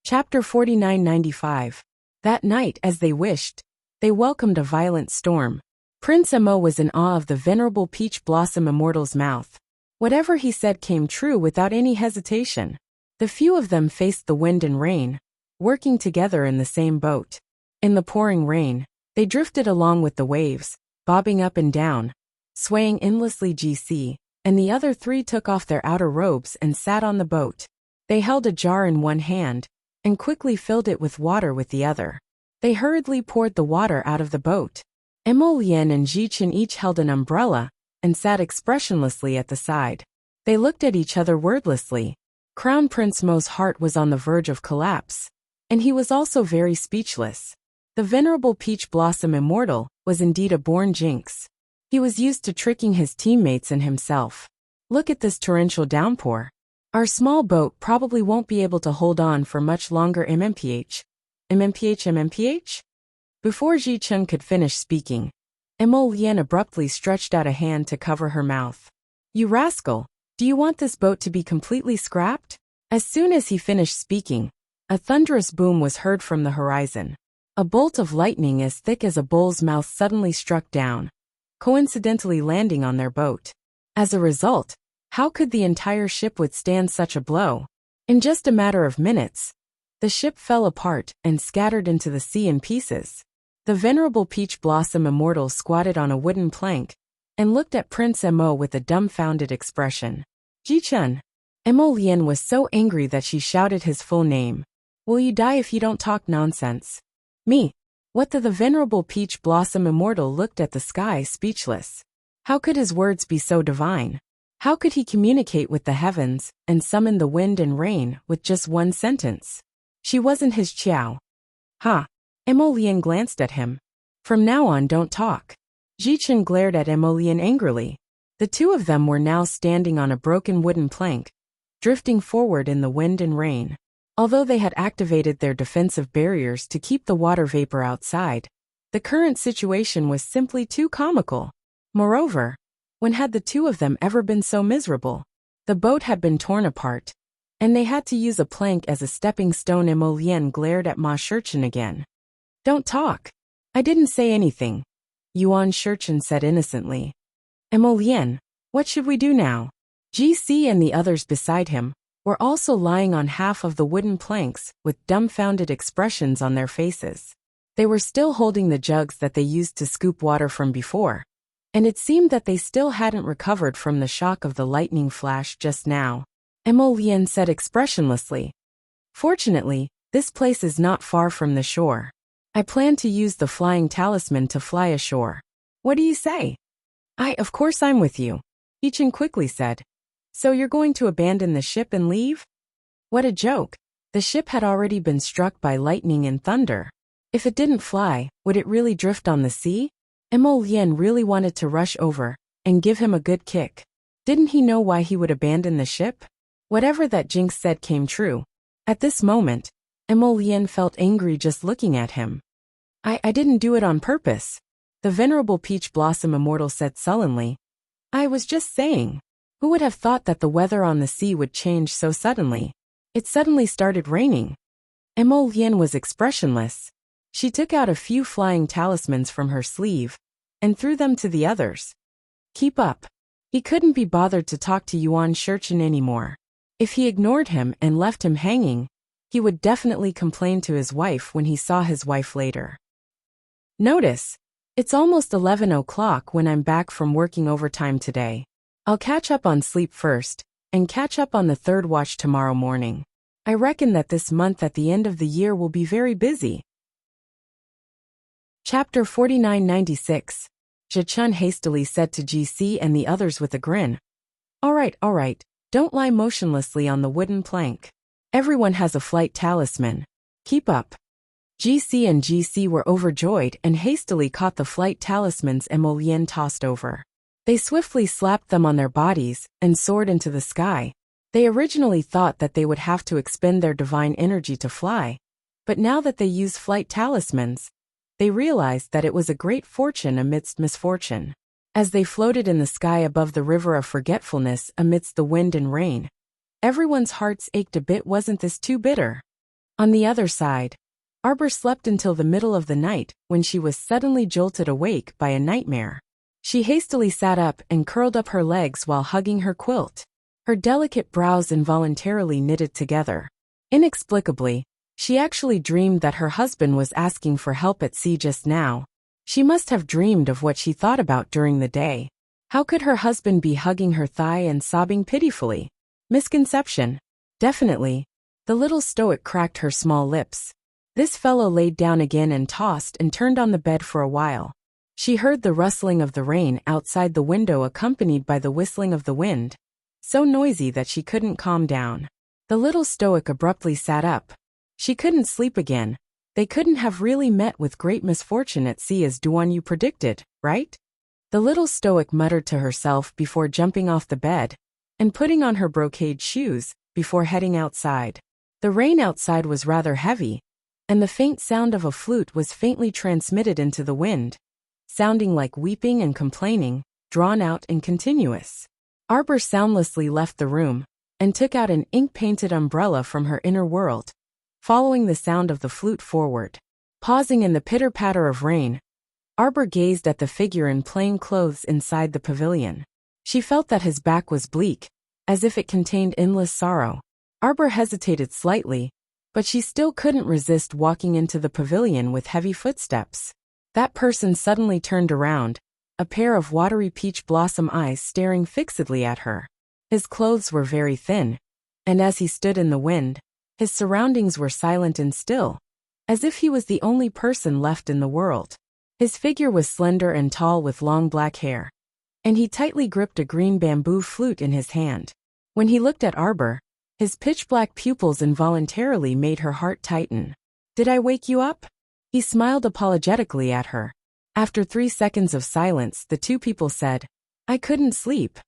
Chapter 4995. That night, as they wished, they welcomed a violent storm. Prince Mo was in awe of the venerable Peach Blossom Immortal's mouth. Whatever he said came true without any hesitation. The few of them faced the wind and rain, working together in the same boat. In the pouring rain, they drifted along with the waves, bobbing up and down, swaying endlessly. GC and the other three took off their outer robes and sat on the boat. They held a jar in one hand and quickly filled it with water with the other. They hurriedly poured the water out of the boat. Emolian and Jichen each held an umbrella and sat expressionlessly at the side. They looked at each other wordlessly. Crown Prince Mo's heart was on the verge of collapse, and he was also very speechless. The venerable Peach Blossom Immortal was indeed a born jinx. He was used to tricking his teammates and himself. Look at this torrential downpour. Our small boat probably won't be able to hold on for much longer. MMPH. Before Ji Chun could finish speaking, Emolian abruptly stretched out a hand to cover her mouth. You rascal, do you want this boat to be completely scrapped? As soon as he finished speaking, a thunderous boom was heard from the horizon. A bolt of lightning as thick as a bull's mouth suddenly struck down, coincidentally landing on their boat. As a result, how could the entire ship withstand such a blow? In just a matter of minutes, the ship fell apart and scattered into the sea in pieces. The venerable Peach Blossom Immortal squatted on a wooden plank and looked at Prince Mo with a dumbfounded expression. Ji-chun. Emolian was so angry that she shouted his full name. Will you die if you don't talk nonsense? Me. What the venerable Peach Blossom Immortal looked at the sky speechless. How could his words be so divine? How could he communicate with the heavens and summon the wind and rain with just one sentence? She wasn't his Chiao. Ha! Emolian glanced at him. From now on, don't talk. Jichen glared at Emolian angrily. The two of them were now standing on a broken wooden plank, drifting forward in the wind and rain. Although they had activated their defensive barriers to keep the water vapor outside, the current situation was simply too comical. Moreover, when had the two of them ever been so miserable? The boat had been torn apart, and they had to use a plank as a stepping stone. Emolian glared at Ma Shurchen again. Don't talk. I didn't say anything, Yuan Shurchen said innocently. Emolian, what should we do now? GC and the others beside him were also lying on half of the wooden planks with dumbfounded expressions on their faces. They were still holding the jugs that they used to scoop water from before, and it seemed that they still hadn't recovered from the shock of the lightning flash just now. Emolian said expressionlessly. Fortunately, this place is not far from the shore. I plan to use the flying talisman to fly ashore. What do you say? Of course I'm with you, Jichen quickly said. So you're going to abandon the ship and leave? What a joke. The ship had already been struck by lightning and thunder. If it didn't fly, would it really drift on the sea? Emolian really wanted to rush over and give him a good kick. Didn't he know why he would abandon the ship? Whatever that jinx said came true. At this moment, Emolian felt angry just looking at him. I didn't do it on purpose, the venerable Peach Blossom Immortal said sullenly. I was just saying. Who would have thought that the weather on the sea would change so suddenly? It suddenly started raining. Emolian was expressionless. She took out a few flying talismans from her sleeve and threw them to the others. Keep up. He couldn't be bothered to talk to Yuan Shurchen anymore. If he ignored him and left him hanging, he would definitely complain to his wife when he saw his wife later. Notice, it's almost 11 o'clock when I'm back from working overtime today. I'll catch up on sleep first, and catch up on the third watch tomorrow morning. I reckon that this month at the end of the year will be very busy. Chapter 4996. Jichen hastily said to GC and the others with a grin. All right, don't lie motionlessly on the wooden plank. Everyone has a flight talisman. Keep up. GC and GC were overjoyed and hastily caught the flight talismans Emolian tossed over. They swiftly slapped them on their bodies and soared into the sky. They originally thought that they would have to expend their divine energy to fly, but now that they used flight talismans, they realized that it was a great fortune amidst misfortune. As they floated in the sky above the river of forgetfulness amidst the wind and rain, everyone's hearts ached a bit. Wasn't this too bitter? On the other side, Arbor slept until the middle of the night when she was suddenly jolted awake by a nightmare. She hastily sat up and curled up her legs while hugging her quilt. Her delicate brows involuntarily knitted together. Inexplicably, she actually dreamed that her husband was asking for help at sea just now. She must have dreamed of what she thought about during the day. How could her husband be hugging her thigh and sobbing pitifully? Misconception. Definitely. The little stoic cracked her small lips. This fellow laid down again and tossed and turned on the bed for a while. She heard the rustling of the rain outside the window accompanied by the whistling of the wind, so noisy that she couldn't calm down. The little stoic abruptly sat up. She couldn't sleep again. They couldn't have really met with great misfortune at sea as Duanyu predicted, right? The little stoic muttered to herself before jumping off the bed and putting on her brocade shoes before heading outside. The rain outside was rather heavy, and the faint sound of a flute was faintly transmitted into the wind, sounding like weeping and complaining, drawn out and continuous. Arbor soundlessly left the room and took out an ink-painted umbrella from her inner world, following the sound of the flute forward. Pausing in the pitter-patter of rain, Arbor gazed at the figure in plain clothes inside the pavilion. She felt that his back was bleak, as if it contained endless sorrow. Arbor hesitated slightly, but she still couldn't resist walking into the pavilion with heavy footsteps. That person suddenly turned around, a pair of watery peach blossom eyes staring fixedly at her. His clothes were very thin, and as he stood in the wind, his surroundings were silent and still, as if he was the only person left in the world. His figure was slender and tall with long black hair, and he tightly gripped a green bamboo flute in his hand. When he looked at Arbor, his pitch-black pupils involuntarily made her heart tighten. "Did I wake you up?" He smiled apologetically at her. After 3 seconds of silence, the two people said, "I couldn't sleep."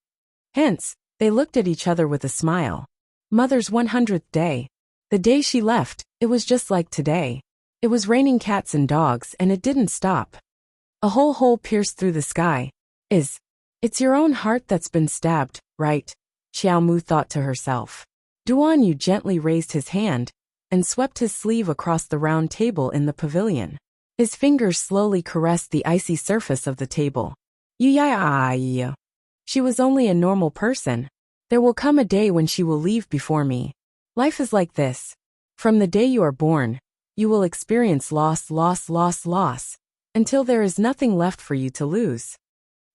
Hence, they looked at each other with a smile. Mother's 100th day. The day she left, it was just like today. It was raining cats and dogs and it didn't stop. A whole hole pierced through the sky. It's your own heart that's been stabbed, right? Xiao Mu thought to herself. Duanyu gently raised his hand and swept his sleeve across the round table in the pavilion. His fingers slowly caressed the icy surface of the table. She was only a normal person. There will come a day when she will leave before me. Life is like this. From the day you are born, you will experience loss, until there is nothing left for you to lose.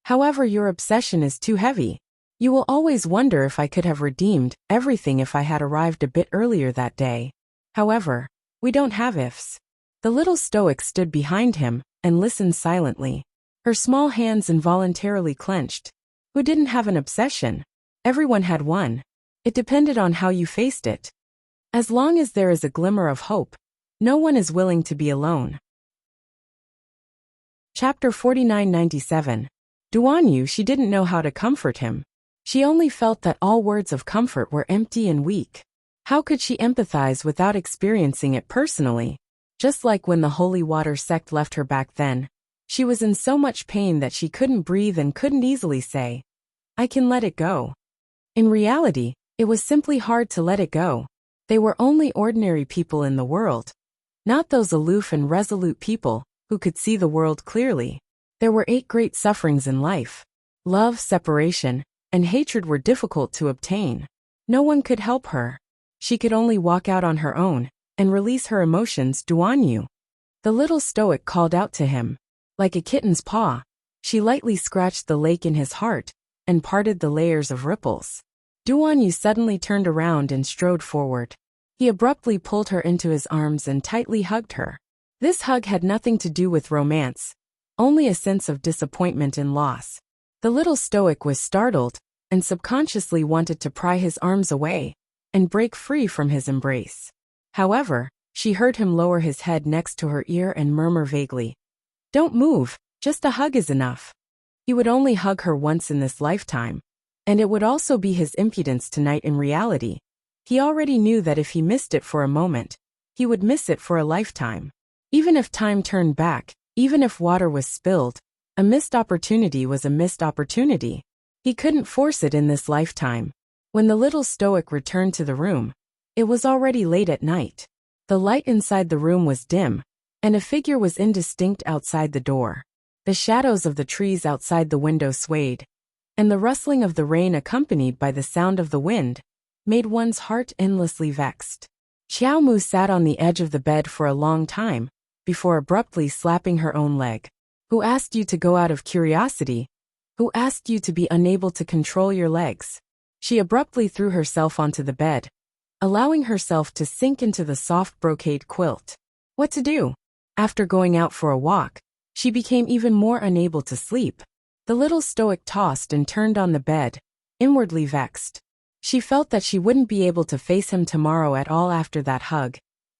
However, your obsession is too heavy. You will always wonder if I could have redeemed everything if I had arrived a bit earlier that day. However, we don't have ifs. The little stoic stood behind him and listened silently. Her small hands involuntarily clenched. Who didn't have an obsession? Everyone had one. It depended on how you faced it. As long as there is a glimmer of hope, no one is willing to be alone. Chapter 4997. Duanyu, she didn't know how to comfort him. She only felt that all words of comfort were empty and weak. How could she empathize without experiencing it personally? Just like when the holy water sect left her back then, she was in so much pain that she couldn't breathe and couldn't easily say, "I can let it go." In reality, it was simply hard to let it go. They were only ordinary people in the world, not those aloof and resolute people who could see the world clearly. There were 8 great sufferings in life. Love, separation, and hatred were difficult to obtain. No one could help her. She could only walk out on her own and release her emotions. Duanyu. The little stoic called out to him. Like a kitten's paw, she lightly scratched the lake in his heart and parted the layers of ripples. Duanyu suddenly turned around and strode forward. He abruptly pulled her into his arms and tightly hugged her. This hug had nothing to do with romance, only a sense of disappointment and loss. The little stoic was startled and subconsciously wanted to pry his arms away and break free from his embrace. However, she heard him lower his head next to her ear and murmur vaguely, "Don't move, just a hug is enough." He would only hug her once in this lifetime, and it would also be his impudence tonight in reality. He already knew that if he missed it for a moment, he would miss it for a lifetime. Even if time turned back, even if water was spilled, a missed opportunity was a missed opportunity. He couldn't force it in this lifetime. When the little stoic returned to the room, it was already late at night. The light inside the room was dim, and a figure was indistinct outside the door. The shadows of the trees outside the window swayed, and the rustling of the rain accompanied by the sound of the wind made one's heart endlessly vexed. Xiao Mu sat on the edge of the bed for a long time, before abruptly slapping her own leg. Who asked you to go out of curiosity? Who asked you to be unable to control your legs? She abruptly threw herself onto the bed, allowing herself to sink into the soft brocade quilt. What to do? After going out for a walk, she became even more unable to sleep. The little stoic tossed and turned on the bed, inwardly vexed. She felt that she wouldn't be able to face him tomorrow at all after that hug.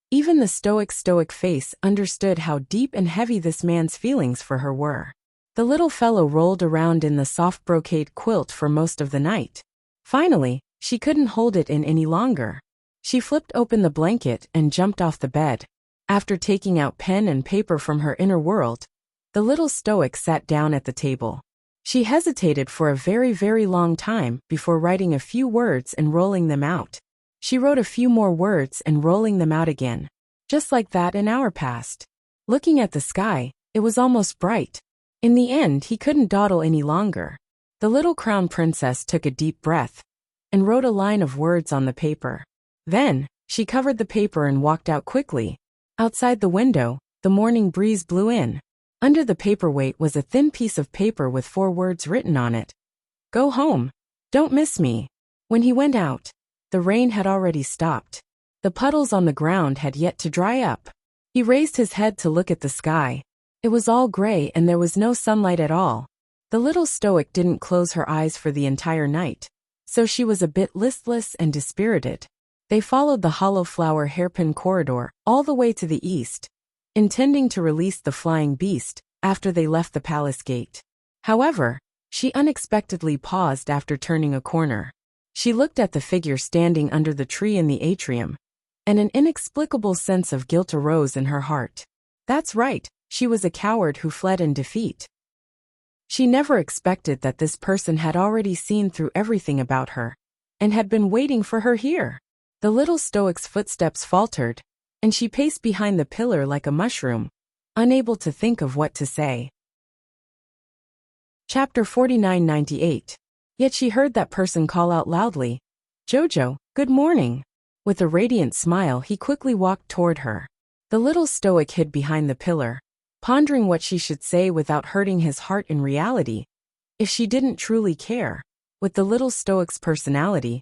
Even the stoic face understood how deep and heavy this man's feelings for her were. The little fellow rolled around in the soft brocade quilt for most of the night. Finally, she couldn't hold it in any longer. She flipped open the blanket and jumped off the bed. After taking out pen and paper from her inner world, the little stoic sat down at the table. She hesitated for a very long time before writing a few words and rolling them out. She wrote a few more words and rolling them out again. Just like that, an hour passed. Looking at the sky, it was almost bright. In the end, he couldn't dawdle any longer. The little crown princess took a deep breath and wrote a line of words on the paper. Then, she covered the paper and walked out quickly. Outside the window, the morning breeze blew in. Under the paperweight was a thin piece of paper with 4 words written on it. Go home. Don't miss me. When he went out, the rain had already stopped. The puddles on the ground had yet to dry up. He raised his head to look at the sky. It was all gray and there was no sunlight at all. The little stoic didn't close her eyes for the entire night, so she was a bit listless and dispirited. They followed the hollow flower hairpin corridor all the way to the east, intending to release the flying beast after they left the palace gate. However, she unexpectedly paused after turning a corner. She looked at the figure standing under the tree in the atrium, and an inexplicable sense of guilt arose in her heart. That's right, she was a coward who fled in defeat. She never expected that this person had already seen through everything about her, and had been waiting for her here. The little stoic's footsteps faltered, and she paced behind the pillar like a mushroom, unable to think of what to say. Chapter 4998. Yet she heard that person call out loudly, Jojo, good morning. With a radiant smile, he quickly walked toward her. The little stoic hid behind the pillar, pondering what she should say without hurting his heart in reality. If she didn't truly care, with the little stoic's personality,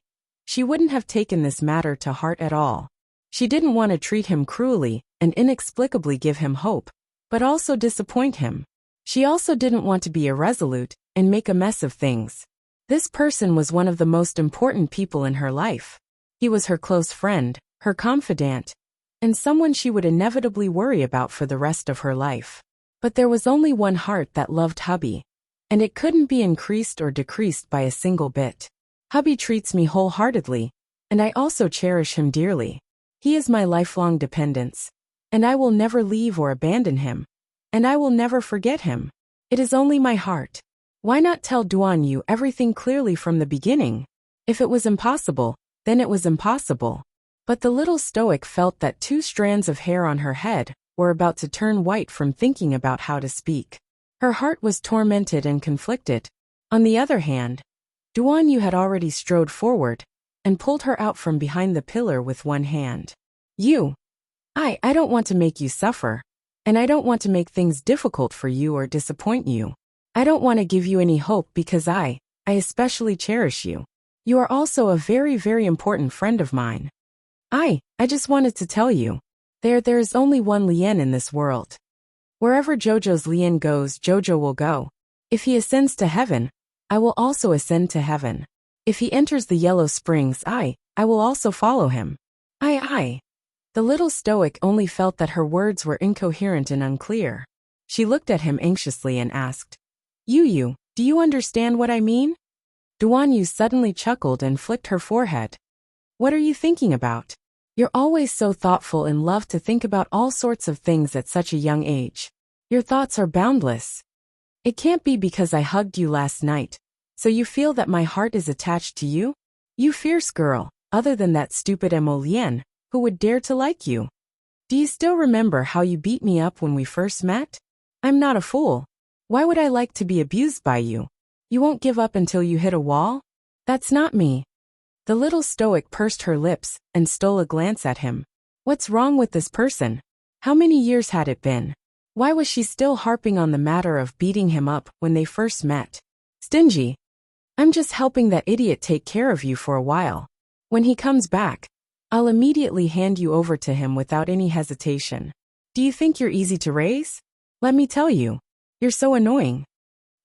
she wouldn't have taken this matter to heart at all. She didn't want to treat him cruelly and inexplicably give him hope, but also disappoint him. She also didn't want to be irresolute and make a mess of things. This person was one of the most important people in her life. He was her close friend, her confidant, and someone she would inevitably worry about for the rest of her life. But there was only one heart that loved hubby, and it couldn't be increased or decreased by a single bit. Hubby treats me wholeheartedly, and I also cherish him dearly. He is my lifelong dependence, and I will never leave or abandon him, and I will never forget him. It is only my heart. Why not tell Duan Yu everything clearly from the beginning? If it was impossible, then it was impossible. But the little stoic felt that 2 strands of hair on her head were about to turn white from thinking about how to speak. Her heart was tormented and conflicted. On the other hand, Duan Yu had already strode forward and pulled her out from behind the pillar with one hand. I don't want to make you suffer, and I don't want to make things difficult for you or disappoint you. I don't want to give you any hope because I especially cherish you. You are also a very important friend of mine. I just wanted to tell you. There is only one Lien in this world. Wherever Jojo's Lien goes, Jojo will go. If he ascends to heaven, I will also ascend to heaven. If he enters the Yellow Springs, I will also follow him. The little stoic only felt that her words were incoherent and unclear. She looked at him anxiously and asked, Yu, do you understand what I mean? Duan Yu suddenly chuckled and flicked her forehead. What are you thinking about? You're always so thoughtful and love to think about all sorts of things at such a young age. Your thoughts are boundless. It can't be because I hugged you last night, so you feel that my heart is attached to you? You fierce girl, other than that stupid Mo Lien, who would dare to like you? Do you still remember how you beat me up when we first met? I'm not a fool. Why would I like to be abused by you? You won't give up until you hit a wall? That's not me. The little stoic pursed her lips and stole a glance at him. What's wrong with this person? How many years had it been? Why was she still harping on the matter of beating him up when they first met? Stingy. I'm just helping that idiot take care of you for a while. When he comes back, I'll immediately hand you over to him without any hesitation. Do you think you're easy to raise? Let me tell you. You're so annoying.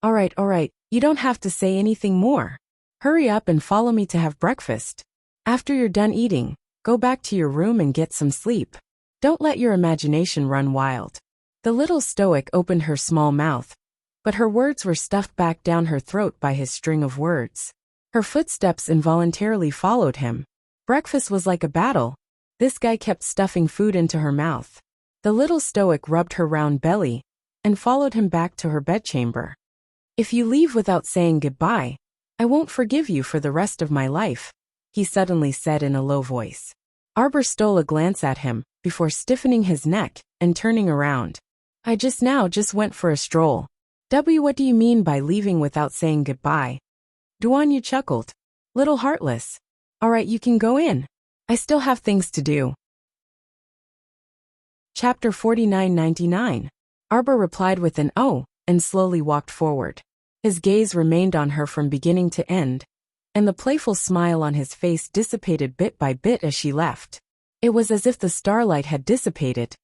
All right, you don't have to say anything more. Hurry up and follow me to have breakfast. After you're done eating, go back to your room and get some sleep. Don't let your imagination run wild. The little stoic opened her small mouth, but her words were stuffed back down her throat by his string of words. Her footsteps involuntarily followed him. Breakfast was like a battle. This guy kept stuffing food into her mouth. The little stoic rubbed her round belly and followed him back to her bedchamber. If you leave without saying goodbye, I won't forgive you for the rest of my life, he suddenly said in a low voice. Arbor stole a glance at him before stiffening his neck and turning around. I just went for a stroll. What do you mean by leaving without saying goodbye? Duan Yu chuckled. Little heartless. All right, you can go in. I still have things to do. Chapter 4999. Arbor replied with an "oh" and slowly walked forward. His gaze remained on her from beginning to end, and the playful smile on his face dissipated bit by bit as she left. It was as if the starlight had dissipated,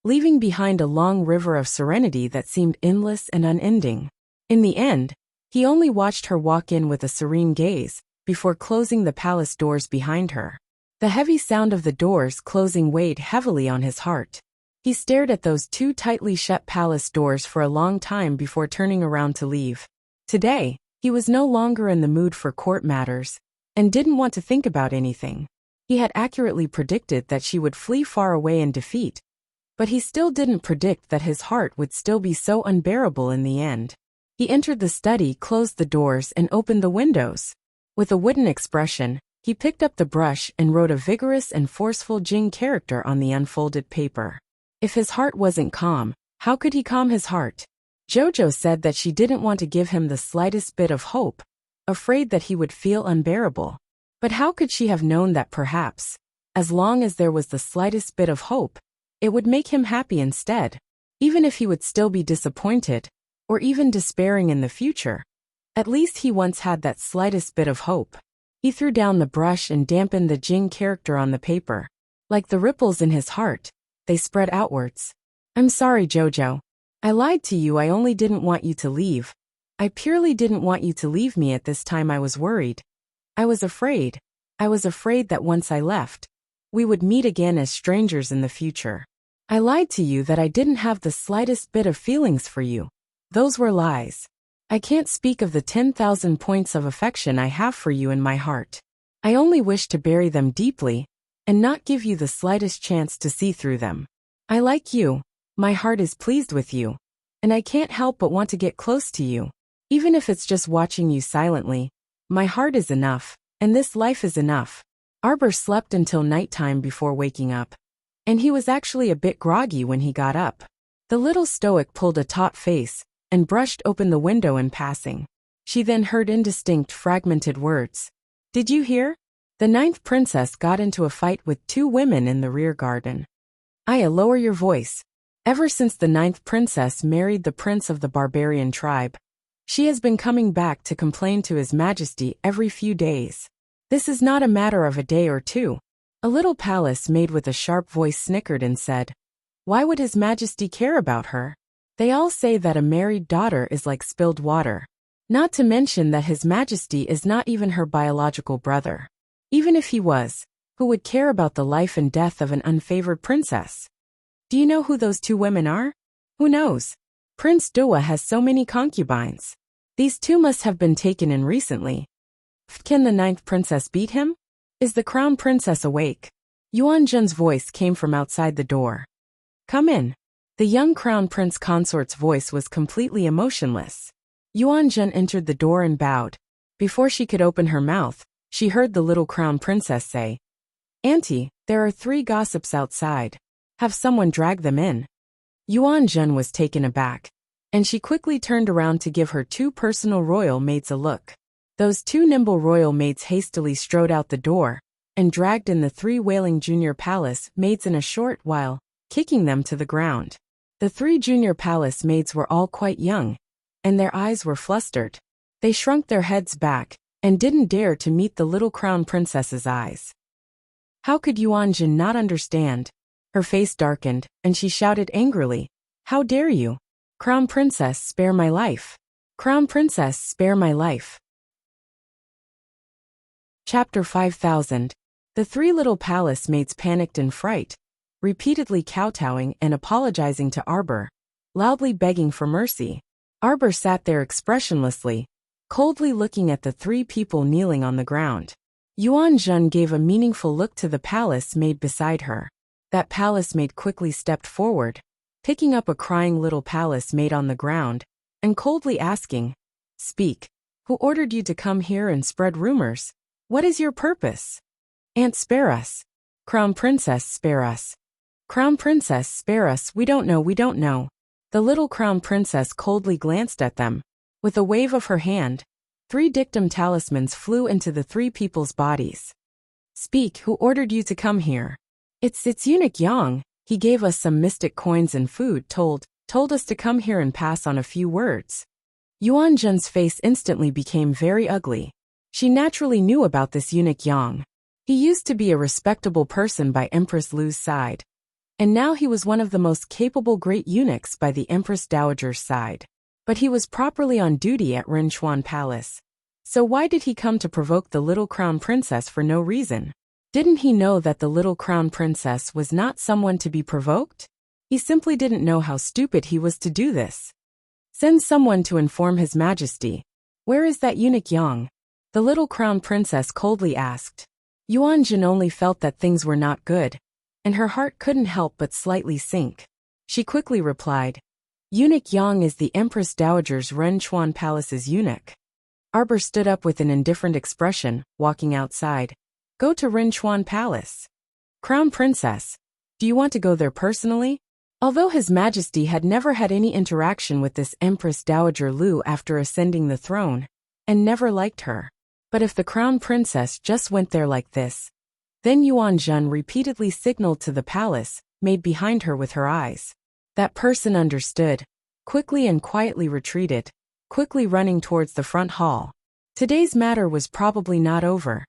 leaving behind a long river of serenity that seemed endless and unending. In the end, he only watched her walk in with a serene gaze, before closing the palace doors behind her. The heavy sound of the doors closing weighed heavily on his heart. He stared at those two tightly shut palace doors for a long time before turning around to leave. Today, he was no longer in the mood for court matters, and didn't want to think about anything. He had accurately predicted that she would flee far away in defeat, but he still didn't predict that his heart would still be so unbearable in the end. He entered the study, closed the doors, and opened the windows. With a wooden expression, he picked up the brush and wrote a vigorous and forceful Jing character on the unfolded paper. If his heart wasn't calm, how could he calm his heart? Jojo said that she didn't want to give him the slightest bit of hope, afraid that he would feel unbearable. But how could she have known that perhaps, as long as there was the slightest bit of hope, it would make him happy instead? Even if he would still be disappointed, or even despairing in the future, at least he once had that slightest bit of hope. He threw down the brush and dampened the Jing character on the paper. Like the ripples in his heart, they spread outwards. I'm sorry, Jojo. I lied to you. I only didn't want you to leave. I purely didn't want you to leave me at this time. I was worried. I was afraid. I was afraid that once I left, we would meet again as strangers in the future. I lied to you that I didn't have the slightest bit of feelings for you. Those were lies. I can't speak of the 10,000 points of affection I have for you in my heart. I only wish to bury them deeply, and not give you the slightest chance to see through them. I like you. My heart is pleased with you, and I can't help but want to get close to you. Even if it's just watching you silently, my heart is enough, and this life is enough. Arbor slept until nighttime before waking up, and he was actually a bit groggy when he got up. The little stoic pulled a taut face and brushed open the window in passing. She then heard indistinct, fragmented words. Did you hear? The 9th princess got into a fight with 2 women in the rear garden. Aya, lower your voice. Ever since the 9th princess married the prince of the barbarian tribe, she has been coming back to complain to His Majesty every few days. This is not a matter of a day or two. A little palace maid with a sharp voice snickered and said, Why would His Majesty care about her? They all say that a married daughter is like spilled water. Not to mention that His Majesty is not even her biological brother. Even if he was, who would care about the life and death of an unfavored princess? Do you know who those 2 women are? Who knows? Prince Dua has so many concubines. These 2 must have been taken in recently. Can the 9th princess beat him? Is the crown princess awake? Yuan Zhen's voice came from outside the door. Come in. The young crown prince consort's voice was completely emotionless. Yuan Zhen entered the door and bowed. Before she could open her mouth, she heard the little crown princess say, Auntie, there are 3 gossips outside. Have someone drag them in. Yuan Zhen was taken aback, and she quickly turned around to give her 2 personal royal maids a look. Those 2 nimble royal maids hastily strode out the door and dragged in the 3 wailing junior palace maids in a short while, kicking them to the ground. The 3 junior palace maids were all quite young, and their eyes were flustered. They shrunk their heads back and didn't dare to meet the little crown princess's eyes. How could Yuan Zhen not understand? Her face darkened, and she shouted angrily, "How dare you? Crown princess, spare my life! Crown princess, spare my life!" Chapter 5000. The 3 little palace maids panicked in fright, repeatedly kowtowing and apologizing to Arbor, loudly begging for mercy. Arbor sat there expressionlessly, coldly looking at the 3 people kneeling on the ground. Yuan Zhen gave a meaningful look to the palace maid beside her. That palace maid quickly stepped forward, picking up a crying little palace maid on the ground, and coldly asking, "Speak. Who ordered you to come here and spread rumors? What is your purpose?" "Aunt, spare us. Crown princess, spare us. Crown princess, spare us, we don't know. The little crown princess coldly glanced at them. With a wave of her hand, 3 dictum talismans flew into the 3 people's bodies. "Speak, who ordered you to come here?" It's eunuch Yang. He gave us some mystic coins and food, told us to come here and pass on a few words." Yuan Zhen's face instantly became very ugly. She naturally knew about this eunuch Yang. He used to be a respectable person by Empress Lu's side, and now he was one of the most capable great eunuchs by the Empress Dowager's side. But he was properly on duty at Renchuan Palace. So why did he come to provoke the little crown princess for no reason? Didn't he know that the little crown princess was not someone to be provoked? He simply didn't know how stupid he was to do this. "Send someone to inform His Majesty. Where is that eunuch Yang?" the little crown princess coldly asked. Yuan Zhen only felt that things were not good, and her heart couldn't help but slightly sink. She quickly replied, "Eunuch Yang is the Empress Dowager's Renchuan Palace's eunuch." Arbor stood up with an indifferent expression, walking outside. "Go to Renchuan Palace. Crown Princess, do you want to go there personally?" Although His Majesty had never had any interaction with this Empress Dowager Lu after ascending the throne, and never liked her. But if the Crown Princess just went there like this, then Yuan Zhen repeatedly signaled to the palace maid behind her with her eyes. That person understood, quickly and quietly retreated, quickly running towards the front hall. Today's matter was probably not over.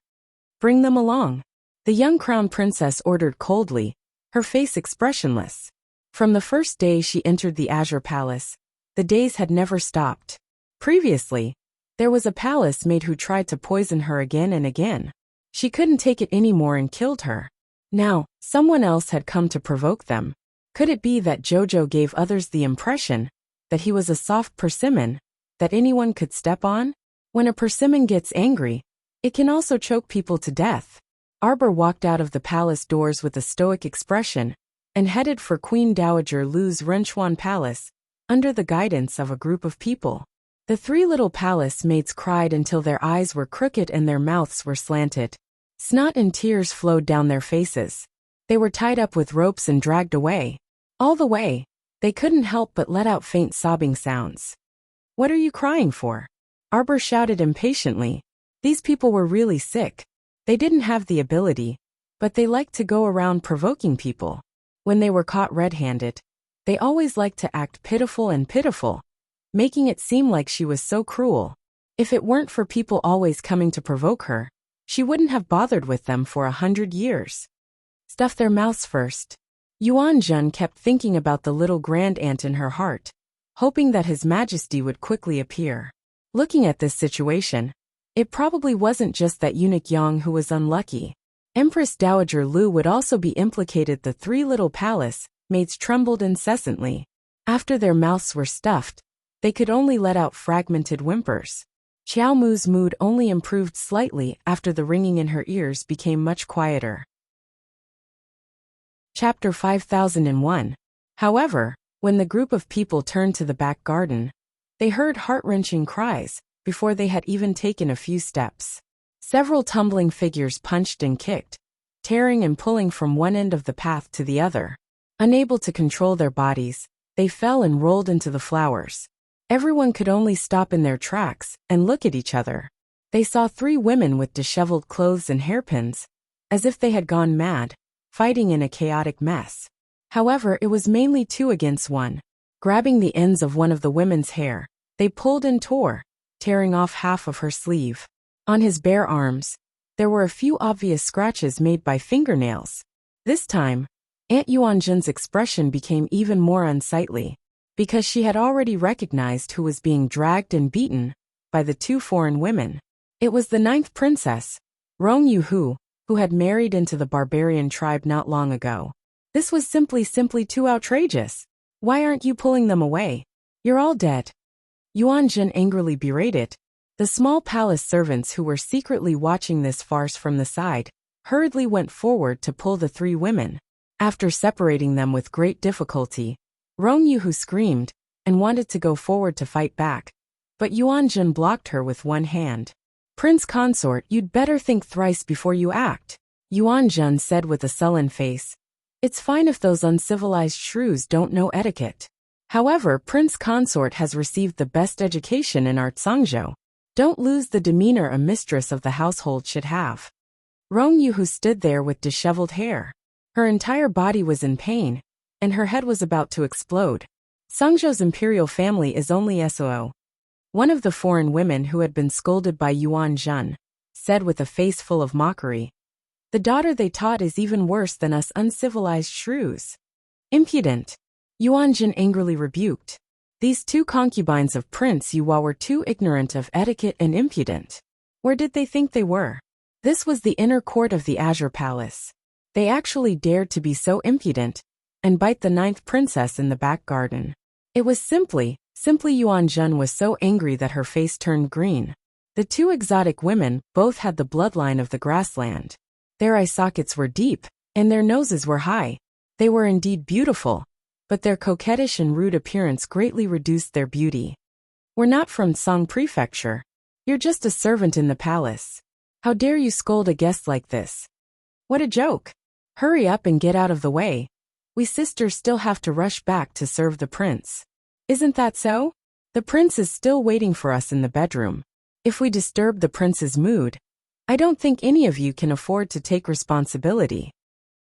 "Bring them along," the young Crown Princess ordered coldly, her face expressionless. From the first day she entered the Azure Palace, the days had never stopped. Previously, there was a palace maid who tried to poison her again and again. She couldn't take it anymore and killed her. Now, someone else had come to provoke them. Could it be that Jojo gave others the impression that he was a soft persimmon that anyone could step on? When a persimmon gets angry, it can also choke people to death. Arbor walked out of the palace doors with a stoic expression and headed for Queen Dowager Lu's Renchuan Palace, under the guidance of a group of people. The 3 little palace maids cried until their eyes were crooked and their mouths were slanted. Snot and tears flowed down their faces. They were tied up with ropes and dragged away. All the way, they couldn't help but let out faint sobbing sounds. "What are you crying for?" Arbor shouted impatiently. These people were really sick. They didn't have the ability, but they liked to go around provoking people. When they were caught red-handed, they always liked to act pitiful, making it seem like she was so cruel. If it weren't for people always coming to provoke her, she wouldn't have bothered with them for 100 years. Stuff their mouths first. Yuan Zhen kept thinking about the little grand-aunt in her heart, hoping that His Majesty would quickly appear. Looking at this situation, it probably wasn't just that eunuch Yang who was unlucky. Empress Dowager Lu would also be implicated. The 3 little palace maids trembled incessantly. After their mouths were stuffed, they could only let out fragmented whimpers. Xiao Mu's mood only improved slightly after the ringing in her ears became much quieter. Chapter 5001. However, when the group of people turned to the back garden, they heard heart-wrenching cries before they had even taken a few steps. Several tumbling figures punched and kicked, tearing and pulling from one end of the path to the other. Unable to control their bodies, they fell and rolled into the flowers. Everyone could only stop in their tracks and look at each other. They saw 3 women with disheveled clothes and hairpins, as if they had gone mad, fighting in a chaotic mess. However, it was mainly 2 against 1. Grabbing the ends of one of the women's hair, they pulled and tore, tearing off half of her sleeve. On his bare arms, there were a few obvious scratches made by fingernails. This time, Aunt Yuanjun's expression became even more unsightly, because she had already recognized who was being dragged and beaten by the 2 foreign women. It was the 9th princess, Rong Yuhu, who had married into the barbarian tribe not long ago. This was simply too outrageous. Why aren't you pulling them away? You're all dead. Yuanjun angrily berated. The small palace servants who were secretly watching this farce from the side hurriedly went forward to pull the 3 women. After separating them with great difficulty, Rong Yuhu screamed and wanted to go forward to fight back, but Yuanjun blocked her with one hand. Prince Consort, you'd better think thrice before you act, Yuanjun said with a sullen face. It's fine if those uncivilized shrews don't know etiquette. However, Prince Consort has received the best education in art Sangzhou. Don't lose the demeanor a mistress of the household should have. Rong Yuhu stood there with disheveled hair. Her entire body was in pain, and her head was about to explode. Sangzhou's imperial family is only SOO. One of the foreign women who had been scolded by Yuanjun said with a face full of mockery. The daughter they taught is even worse than us uncivilized shrews. Impudent! Yuanjun angrily rebuked. These 2 concubines of Prince Yuhua were too ignorant of etiquette and impudent. Where did they think they were? This was the inner court of the Azure Palace. They actually dared to be so impudent and bite the 9th princess in the back garden. It was simply Yuanjun was so angry that her face turned green. The 2 exotic women both had the bloodline of the grassland. Their eye sockets were deep, and their noses were high. They were indeed beautiful, but their coquettish and rude appearance greatly reduced their beauty. We're not from Song Prefecture. You're just a servant in the palace. How dare you scold a guest like this? What a joke! Hurry up and get out of the way. We sisters still have to rush back to serve the prince. Isn't that so? The prince is still waiting for us in the bedroom. If we disturb the prince's mood, I don't think any of you can afford to take responsibility.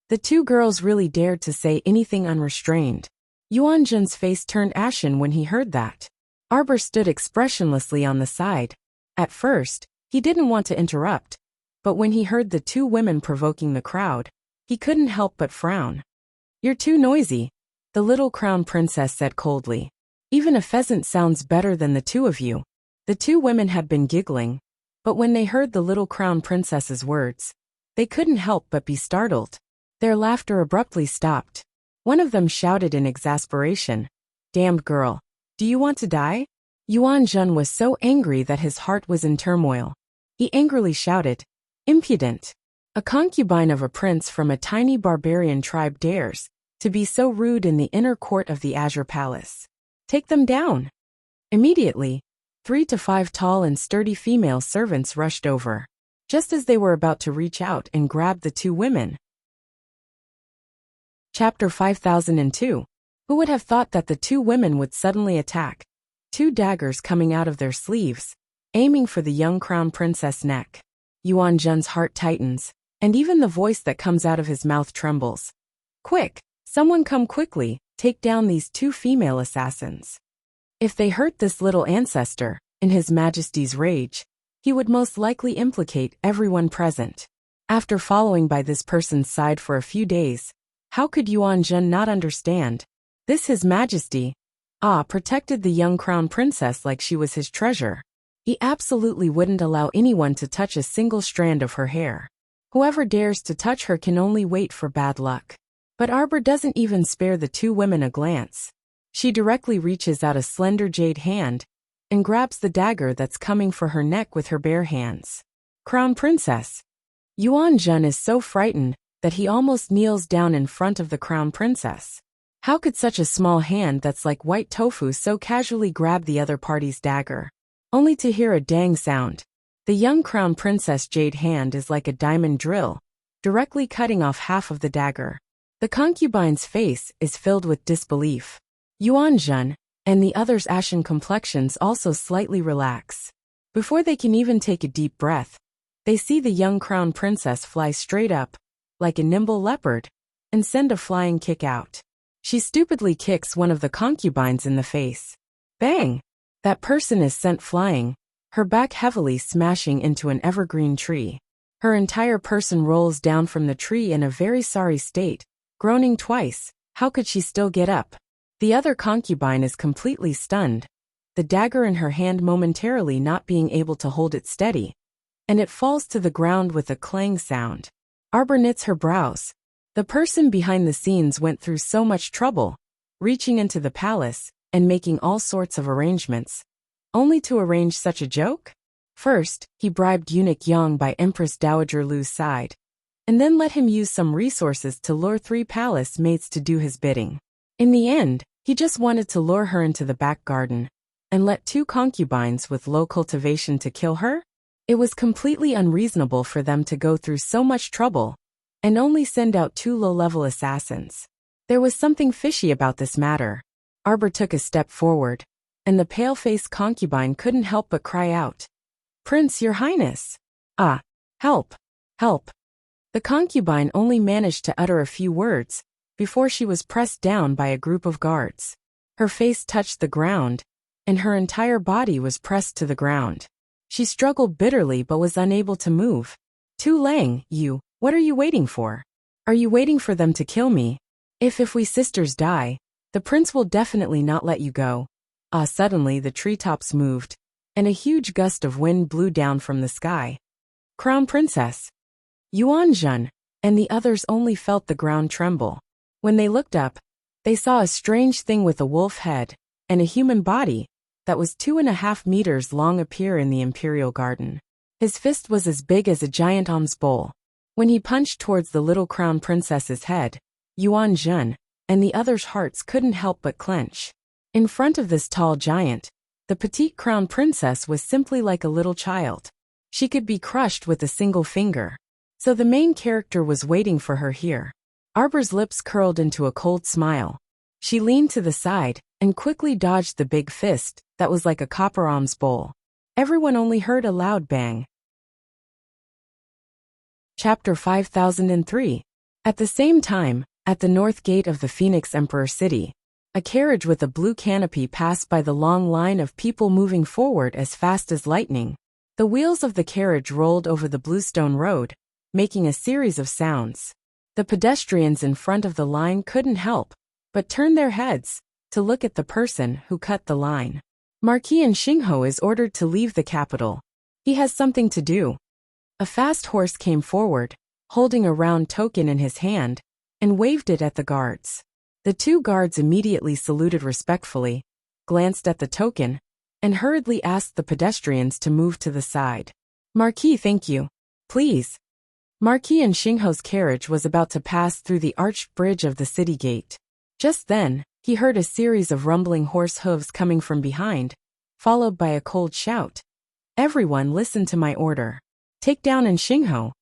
The 2 girls really dared to say anything unrestrained. Yuanjun's face turned ashen when he heard that. Arbor stood expressionlessly on the side. At first, he didn't want to interrupt, but when he heard the 2 women provoking the crowd, he couldn't help but frown. You're too noisy, the little crown princess said coldly. Even a pheasant sounds better than the 2 of you. The 2 women had been giggling, but when they heard the little crown princess's words, they couldn't help but be startled. Their laughter abruptly stopped. One of them shouted in exasperation, "Damned girl, do you want to die?" Yuanjun was so angry that his heart was in turmoil. He angrily shouted, "Impudent! A concubine of a prince from a tiny barbarian tribe dares to be so rude in the inner court of the Azure Palace. Take them down!" Immediately, 3 to 5 tall and sturdy female servants rushed over, just as they were about to reach out and grab the 2 women. Chapter 5002. Who would have thought that the 2 women would suddenly attack? 2 daggers coming out of their sleeves, aiming for the young crown princess' neck. Yuanjun's heart tightens, and even the voice that comes out of his mouth trembles. Quick! Someone come quickly, take down these 2 female assassins. If they hurt this little ancestor, in His Majesty's rage, he would most likely implicate everyone present. After following by this person's side for a few days, how could Yuanjun not understand? This His Majesty, protected the young crown princess like she was his treasure. He absolutely wouldn't allow anyone to touch a single strand of her hair. Whoever dares to touch her can only wait for bad luck. But Arbor doesn't even spare the 2 women a glance. She directly reaches out a slender jade hand and grabs the dagger that's coming for her neck with her bare hands. Crown Princess. Yuanjun is so frightened that he almost kneels down in front of the crown princess. How could such a small hand that's like white tofu so casually grab the other party's dagger? Only to hear a dang sound. The young crown princess' jade hand is like a diamond drill, directly cutting off half of the dagger. The concubine's face is filled with disbelief. Yuan Zhen and the others' ashen complexions also slightly relax. Before they can even take a deep breath, they see the young crown princess fly straight up, like a nimble leopard, and send a flying kick out. She stupidly kicks one of the concubines in the face. Bang! That person is sent flying, her back heavily smashing into an evergreen tree. Her entire person rolls down from the tree in a very sorry state, groaning twice. How could she still get up? The other concubine is completely stunned, the dagger in her hand momentarily not being able to hold it steady, and it falls to the ground with a clang sound. Arbor knits her brows. The person behind the scenes went through so much trouble, reaching into the palace and making all sorts of arrangements, only to arrange such a joke? First, he bribed eunuch Yang by Empress Dowager Lu's side, and then let him use some resources to lure 3 palace maids to do his bidding. In the end, he just wanted to lure her into the back garden and let 2 concubines with low cultivation to kill her? It was completely unreasonable for them to go through so much trouble and only send out 2 low-level assassins. There was something fishy about this matter. Arbor took a step forward, and the pale-faced concubine couldn't help but cry out, "Prince, your highness! Ah! Help! Help!" The concubine only managed to utter a few words before she was pressed down by a group of guards. Her face touched the ground, and her entire body was pressed to the ground. She struggled bitterly but was unable to move. "Tu Lang, what are you waiting for? Are you waiting for them to kill me? If we sisters die, the prince will definitely not let you go." Suddenly the treetops moved, and a huge gust of wind blew down from the sky. Crown Princess, Yuan Zhen, and the others only felt the ground tremble. When they looked up, they saw a strange thing with a wolf head and a human body that was 2.5 meters long appear in the imperial garden. His fist was as big as a giant alms bowl. When he punched towards the little crown princess's head, Yuan Zhen and the others' hearts couldn't help but clench. In front of this tall giant, the petite crown princess was simply like a little child. She could be crushed with a single finger. So the main character was waiting for her here. Arbor's lips curled into a cold smile. She leaned to the side and quickly dodged the big fist that was like a copper alms bowl. Everyone only heard a loud bang. Chapter 5003. At the same time, at the north gate of the Phoenix Emperor City, a carriage with a blue canopy passed by the long line of people moving forward as fast as lightning. The wheels of the carriage rolled over the bluestone road, making a series of sounds. The pedestrians in front of the line couldn't help but turn their heads to look at the person who cut the line. Marquis Xingho is ordered to leave the capital. He has something to do. A fast horse came forward, holding a round token in his hand, and waved it at the guards. The 2 guards immediately saluted respectfully, glanced at the token, and hurriedly asked the pedestrians to move to the side. "Marquis, thank you. Please." Marquis Xingho's carriage was about to pass through the arched bridge of the city gate. Just then, he heard a series of rumbling horse hooves coming from behind, followed by a cold shout. "Everyone listen to my order. Take down Xingho."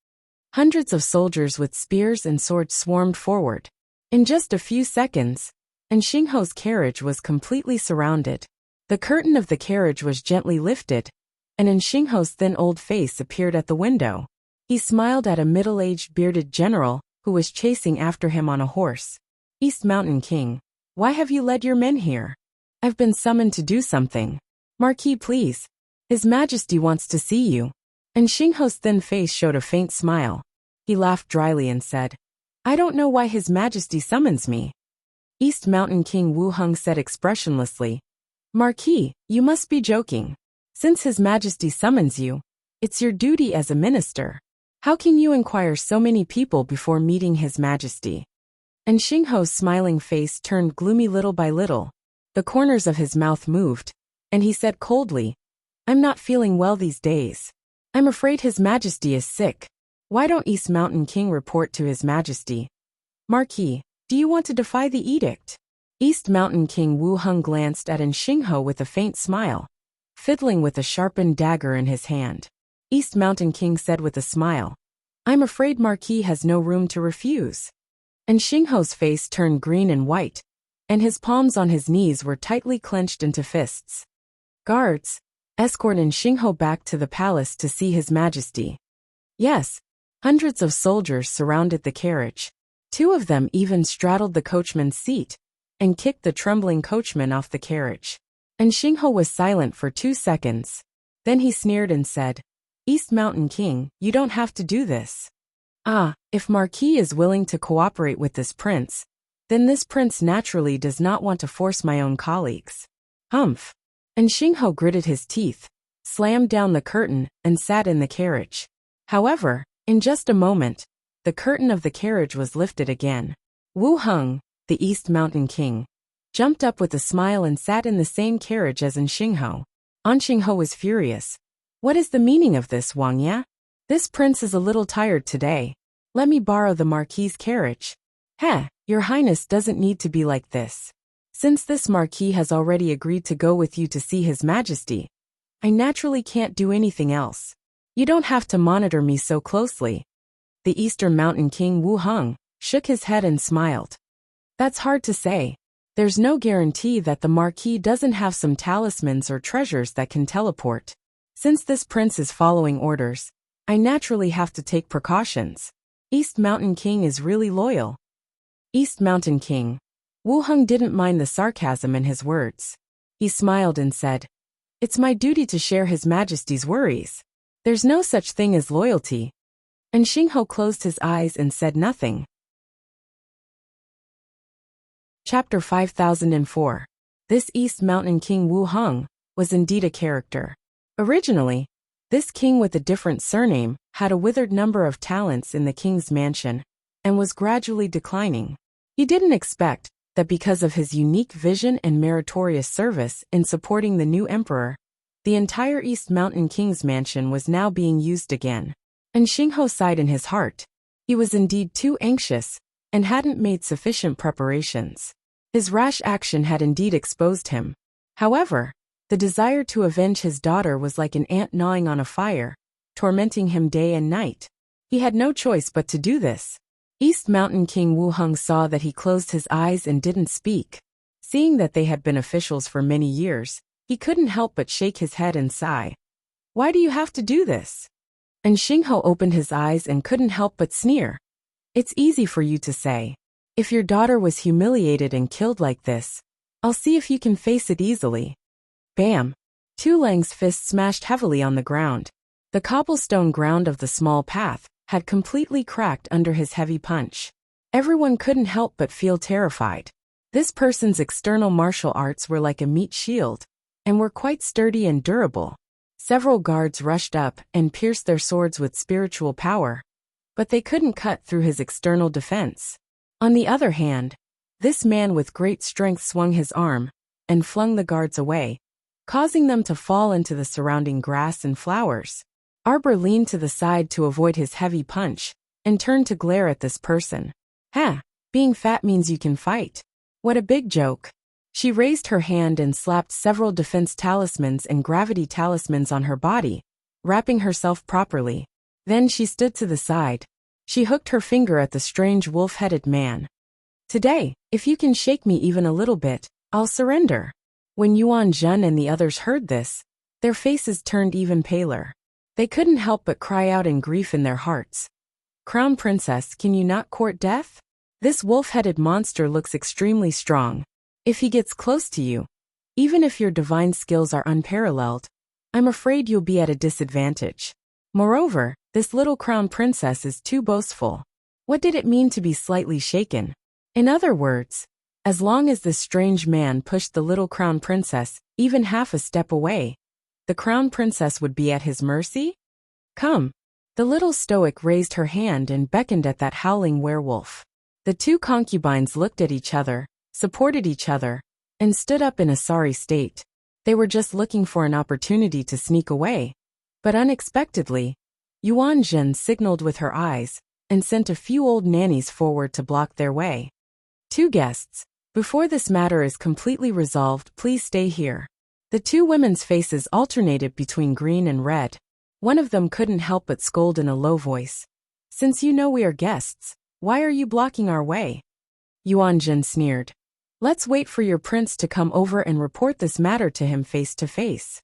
Hundreds of soldiers with spears and swords swarmed forward. In just a few seconds, Xingho's carriage was completely surrounded. The curtain of the carriage was gently lifted, and Xingho's thin old face appeared at the window. He smiled at a middle-aged bearded general who was chasing after him on a horse. "East Mountain King, why have you led your men here?" "I've been summoned to do something." "Marquis, please. His Majesty wants to see you." Xingho's thin face showed a faint smile. He laughed dryly and said, "I don't know why His Majesty summons me." East Mountain King Wu Hung said expressionlessly, "Marquis, you must be joking. Since His Majesty summons you, it's your duty as a minister. How can you inquire so many people before meeting His Majesty?" Xingho's smiling face turned gloomy little by little. The corners of his mouth moved, and he said coldly, "I'm not feeling well these days. I'm afraid His Majesty is sick. Why don't East Mountain King report to His Majesty?" "Marquis, do you want to defy the edict?" East Mountain King Wu Hung glanced at Xingho with a faint smile, fiddling with a sharpened dagger in his hand. East Mountain King said with a smile, "I'm afraid Marquis has no room to refuse." And Xingho's face turned green and white, and his palms on his knees were tightly clenched into fists. Guards, escort Xingho back to the palace to see His Majesty. Yes, hundreds of soldiers surrounded the carriage. 2 of them even straddled the coachman's seat and kicked the trembling coachman off the carriage. And Xingho was silent for 2 seconds. Then he sneered and said, "East Mountain King, you don't have to do this. If Marquis is willing to cooperate with this prince, then this prince naturally does not want to force my own colleagues." Humph. And Xingho gritted his teeth, slammed down the curtain, and sat in the carriage. However, in just a moment, the curtain of the carriage was lifted again. Wu Heng, the East Mountain King, jumped up with a smile and sat in the same carriage as Xingho. Xingho was furious. "What is the meaning of this, Wang Ya? This prince is a little tired today. Let me borrow the Marquis's carriage." Your Highness doesn't need to be like this. Since this Marquis has already agreed to go with you to see His Majesty, I naturally can't do anything else. You don't have to monitor me so closely. The Eastern Mountain King Wu Heng shook his head and smiled. That's hard to say. There's no guarantee that the Marquis doesn't have some talismans or treasures that can teleport. Since this prince is following orders, I naturally have to take precautions. East Mountain King is really loyal. East Mountain King. Wu Heng didn't mind the sarcasm in his words. He smiled and said, "It's my duty to share His Majesty's worries. There's no such thing as loyalty." And Xingho closed his eyes and said nothing. Chapter 5004. This East Mountain King Wu Heng was indeed a character. Originally, this king with a different surname had a withered number of talents in the king's mansion and was gradually declining. He didn't expect that because of his unique vision and meritorious service in supporting the new emperor, the entire East Mountain King's mansion was now being used again. And Xingho sighed in his heart. He was indeed too anxious and hadn't made sufficient preparations. His rash action had indeed exposed him. However, the desire to avenge his daughter was like an ant gnawing on a fire, tormenting him day and night. He had no choice but to do this. East Mountain King Wu Heng saw that he closed his eyes and didn't speak. Seeing that they had been officials for many years, he couldn't help but shake his head and sigh. "Why do you have to do this?" And Xingho opened his eyes and couldn't help but sneer. "It's easy for you to say. If your daughter was humiliated and killed like this, I'll see if you can face it easily." Bam! Tu Lang's fist smashed heavily on the ground. The cobblestone ground of the small path had completely cracked under his heavy punch. Everyone couldn't help but feel terrified. This person's external martial arts were like a meat shield, and were quite sturdy and durable. Several guards rushed up and pierced their swords with spiritual power, but they couldn't cut through his external defense. On the other hand, this man with great strength swung his arm and flung the guards away, causing them to fall into the surrounding grass and flowers. Arbor leaned to the side to avoid his heavy punch and turned to glare at this person. Being fat means you can fight. What a big joke. She raised her hand and slapped several defense talismans and gravity talismans on her body, wrapping herself properly. Then she stood to the side. She hooked her finger at the strange wolf-headed man. "Today, if you can shake me even a little bit, I'll surrender." When Yuan Zhen and the others heard this, their faces turned even paler. They couldn't help but cry out in grief in their hearts. "Crown Princess, can you not court death? This wolf-headed monster looks extremely strong. If he gets close to you, even if your divine skills are unparalleled, I'm afraid you'll be at a disadvantage. Moreover, this little crown princess is too boastful." What did it mean to be slightly shaken? In other words, as long as this strange man pushed the little crown princess even half a step away, the crown princess would be at his mercy? "Come." The little stoic raised her hand and beckoned at that howling werewolf. The 2 concubines looked at each other, supported each other, and stood up in a sorry state. They were just looking for an opportunity to sneak away. But unexpectedly, Yuan Zhen signaled with her eyes and sent a few old nannies forward to block their way. "2 guests, before this matter is completely resolved, please stay here." The 2 women's faces alternated between green and red. One of them couldn't help but scold in a low voice. "Since you know we are guests, Why are you blocking our way? Yuan Jin sneered. Let's wait for your prince to come over and report this matter to him face to face.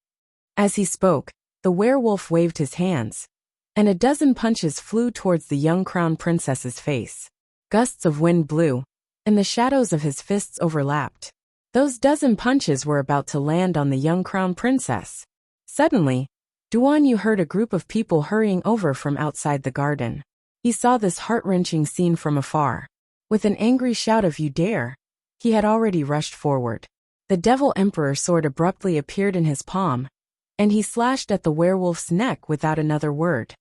As he spoke, the werewolf waved his hands, and a dozen punches flew towards the young crown princess's face. Gusts of wind blew, and the shadows of his fists overlapped. Those dozen punches were about to land on the young crown princess. Suddenly, Duan Yu heard a group of people hurrying over from outside the garden. He saw this heart-wrenching scene from afar. With an angry shout of "You dare!" he had already rushed forward. The Devil Emperor sword abruptly appeared in his palm, and he slashed at the werewolf's neck without another word.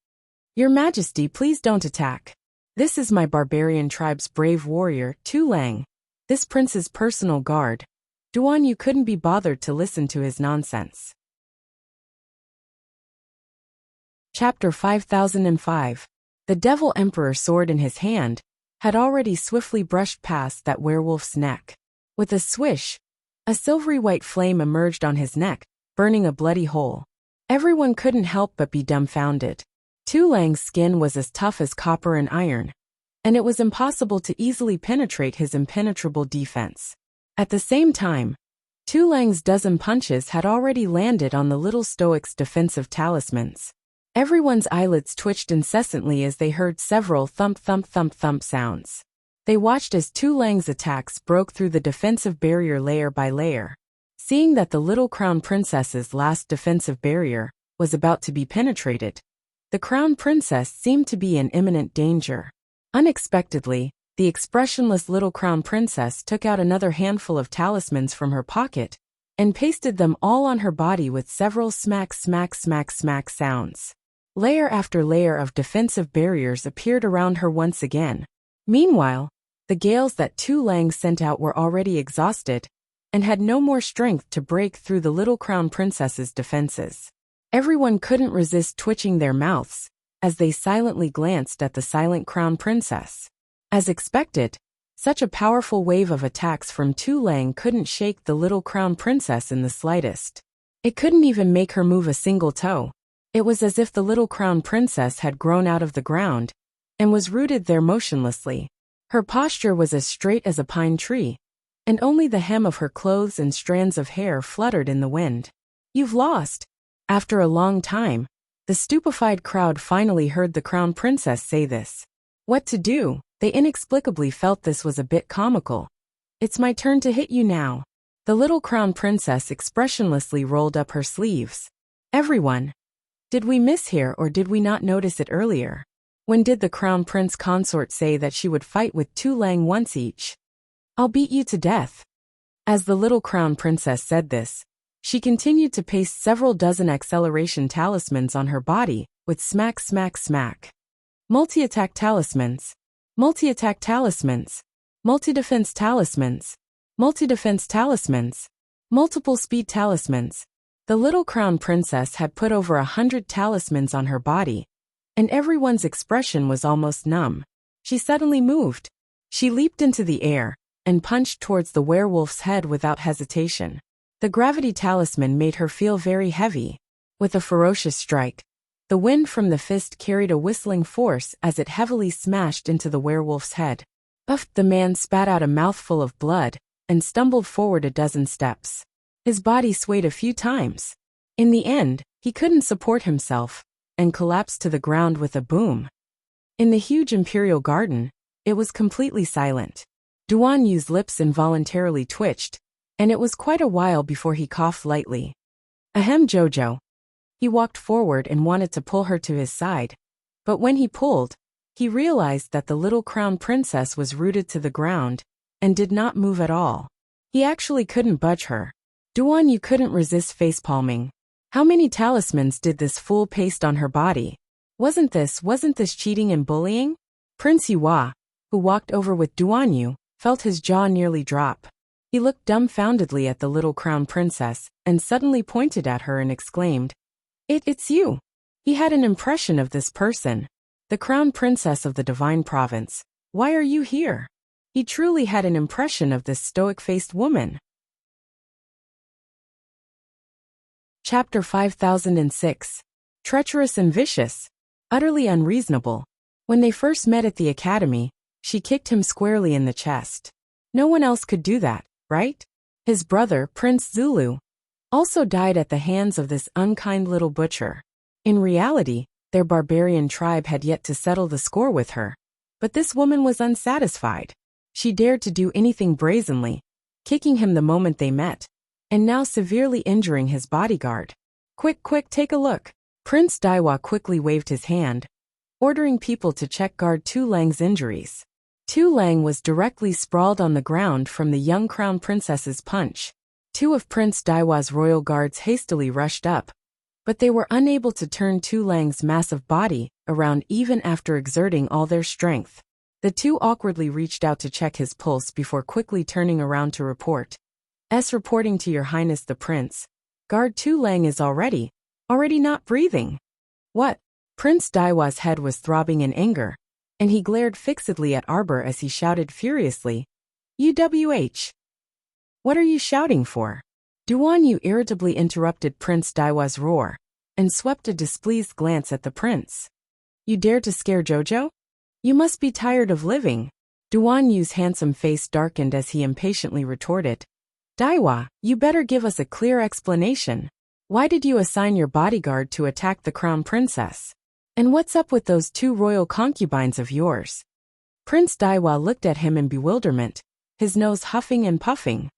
Your Majesty, please don't attack. This is my barbarian tribe's brave warrior, Tu Lang, this prince's personal guard. Duan Yu couldn't be bothered to listen to his nonsense. Chapter 5005. The Devil Emperor sword in his hand had already swiftly brushed past that werewolf's neck. With a swish, a silvery white flame emerged on his neck, burning a bloody hole. Everyone couldn't help but be dumbfounded. Tu Lang's skin was as tough as copper and iron, and it was impossible to easily penetrate his impenetrable defense. At the same time, Tu Lang's dozen punches had already landed on the little stoic's defensive talismans. Everyone's eyelids twitched incessantly as they heard several thump-thump-thump-thump sounds. They watched as Tu Lang's attacks broke through the defensive barrier layer by layer. Seeing that the little crown princess's last defensive barrier was about to be penetrated, the crown princess seemed to be in imminent danger. Unexpectedly, the expressionless little crown princess took out another handful of talismans from her pocket and pasted them all on her body with several smack-smack-smack-smack sounds. Layer after layer of defensive barriers appeared around her once again. Meanwhile, the gales that Tu Lang sent out were already exhausted and had no more strength to break through the little crown princess's defenses. Everyone couldn't resist twitching their mouths as they silently glanced at the silent crown princess. As expected, such a powerful wave of attacks from Tu Lang couldn't shake the little crown princess in the slightest. It couldn't even make her move a single toe. It was as if the little crown princess had grown out of the ground and was rooted there motionlessly. Her posture was as straight as a pine tree, and only the hem of her clothes and strands of hair fluttered in the wind. You've lost. After a long time, the stupefied crowd finally heard the crown princess say this. What to do? They inexplicably felt this was a bit comical. It's my turn to hit you now. The little crown princess expressionlessly rolled up her sleeves. Everyone. Did we mishear or did we not notice it earlier? When did the crown prince consort say that she would fight with Tu Lang once each? I'll beat you to death. As the little crown princess said this, she continued to paste several dozen acceleration talismans on her body, with smack smack smack. Multi-attack talismans. Multi-attack talismans. Multi-defense talismans. Multi-defense talismans. Multiple speed talismans. The little crown princess had put over 100 talismans on her body, and everyone's expression was almost numb. She suddenly moved. She leaped into the air and punched towards the werewolf's head without hesitation. The gravity talisman made her feel very heavy. With a ferocious strike, the wind from the fist carried a whistling force as it heavily smashed into the werewolf's head. The man spat out a mouthful of blood and stumbled forward a dozen steps. His body swayed a few times. In the end, he couldn't support himself and collapsed to the ground with a boom. In the huge imperial garden, it was completely silent. Duan Yu's lips involuntarily twitched, and it was quite a while before he coughed lightly. Ahem, Jojo. He walked forward and wanted to pull her to his side, but when he pulled, he realized that the little crown princess was rooted to the ground and did not move at all. He actually couldn't budge her. Duan Yu couldn't resist facepalming. How many talismans did this fool paste on her body? Wasn't this cheating and bullying? Prince Yua, who walked over with Duan Yu, felt his jaw nearly drop. He looked dumbfoundedly at the little crown princess and suddenly pointed at her and exclaimed, It's you. He had an impression of this person. The crown princess of the divine province. Why are you here? He truly had an impression of this stoic-faced woman. Chapter 5006. Treacherous and vicious. Utterly unreasonable. When they first met at the academy, She kicked him squarely in the chest. No one else could do that, right? His brother, Prince Zulu, also died at the hands of this unkind little butcher. In reality, their barbarian tribe had yet to settle the score with her. But this woman was unsatisfied. She dared to do anything brazenly, kicking him the moment they met, and now severely injuring his bodyguard. Quick, take a look. Prince Daiwa quickly waved his hand, ordering people to check guard Tu Lang's injuries. Tu Lang was directly sprawled on the ground from the young crown princess's punch. Two of Prince Daiwa's royal guards hastily rushed up, but they were unable to turn Tu Lang's massive body around even after exerting all their strength. The two awkwardly reached out to check his pulse before quickly turning around to report. Reporting to Your Highness the Prince. Guard Tu Lang is already not breathing. What? Prince Daiwa's head was throbbing in anger, and he glared fixedly at Arbor as he shouted furiously, UWH! What are you shouting for? Duan Yu irritably interrupted Prince Daiwa's roar, and swept a displeased glance at the prince. You dare to scare Jojo? You must be tired of living. Duan Yu's handsome face darkened as he impatiently retorted. Daiwa, you better give us a clear explanation. Why did you assign your bodyguard to attack the crown princess? And what's up with those two royal concubines of yours? Prince Daiwa looked at him in bewilderment, his nose huffing and puffing.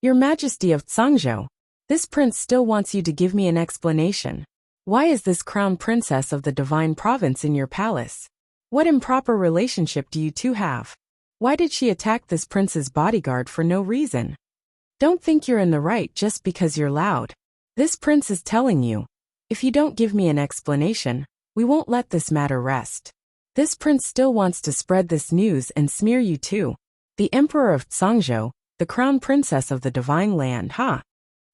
Your Majesty of Tsangzhou, this prince still wants you to give me an explanation. Why is this crown princess of the divine province in your palace? What improper relationship do you two have? Why did she attack this prince's bodyguard for no reason? Don't think you're in the right just because you're loud. This prince is telling you, if you don't give me an explanation, we won't let this matter rest. This prince still wants to spread this news and smear you too. The Emperor of Tsangzhou, the crown princess of the divine land, huh?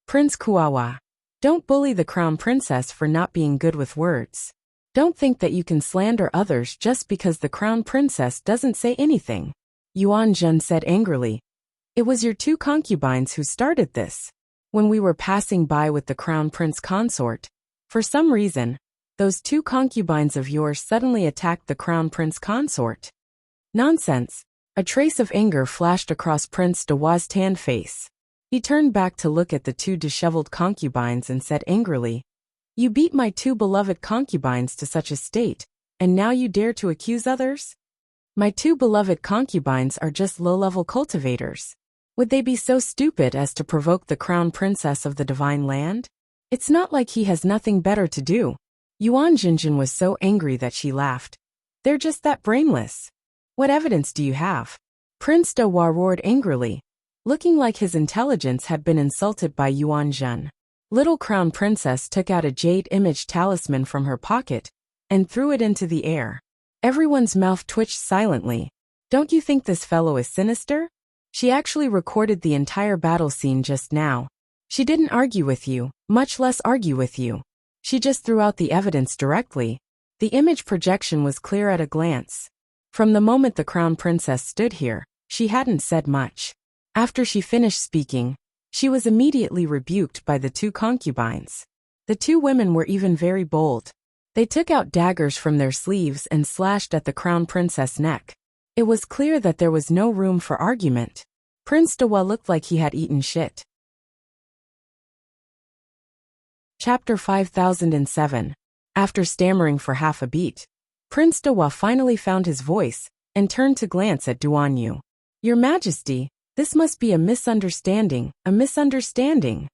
Prince Kuawa, don't bully the crown princess for not being good with words. Don't think that you can slander others just because the crown princess doesn't say anything. Yuan Zhen said angrily. It was your two concubines who started this. When we were passing by with the crown prince consort, for some reason, those two concubines of yours suddenly attacked the crown prince consort. Nonsense. A trace of anger flashed across Prince Daiwa's tanned face. He turned back to look at the two disheveled concubines and said angrily, You beat my two beloved concubines to such a state, and now you dare to accuse others? My two beloved concubines are just low-level cultivators. Would they be so stupid as to provoke the crown princess of the divine land? It's not like he has nothing better to do. Yuan Jinjin was so angry that she laughed. They're just that brainless. What evidence do you have? Prince Daiwa roared angrily, looking like his intelligence had been insulted by Yuan Zhen. Little crown princess took out a jade image talisman from her pocket and threw it into the air. Everyone's mouth twitched silently. Don't you think this fellow is sinister? She actually recorded the entire battle scene just now. She didn't argue with you, much less argue with you. She just threw out the evidence directly. The image projection was clear at a glance. From the moment the crown princess stood here, she hadn't said much. After she finished speaking, she was immediately rebuked by the two concubines. The two women were even very bold. They took out daggers from their sleeves and slashed at the crown princess' neck. It was clear that there was no room for argument. Prince Daiwa looked like he had eaten shit. Chapter 5007. After stammering for half a beat, Prince Daiwa finally found his voice and turned to glance at Duan Yu. Your Majesty, this must be a misunderstanding, a misunderstanding.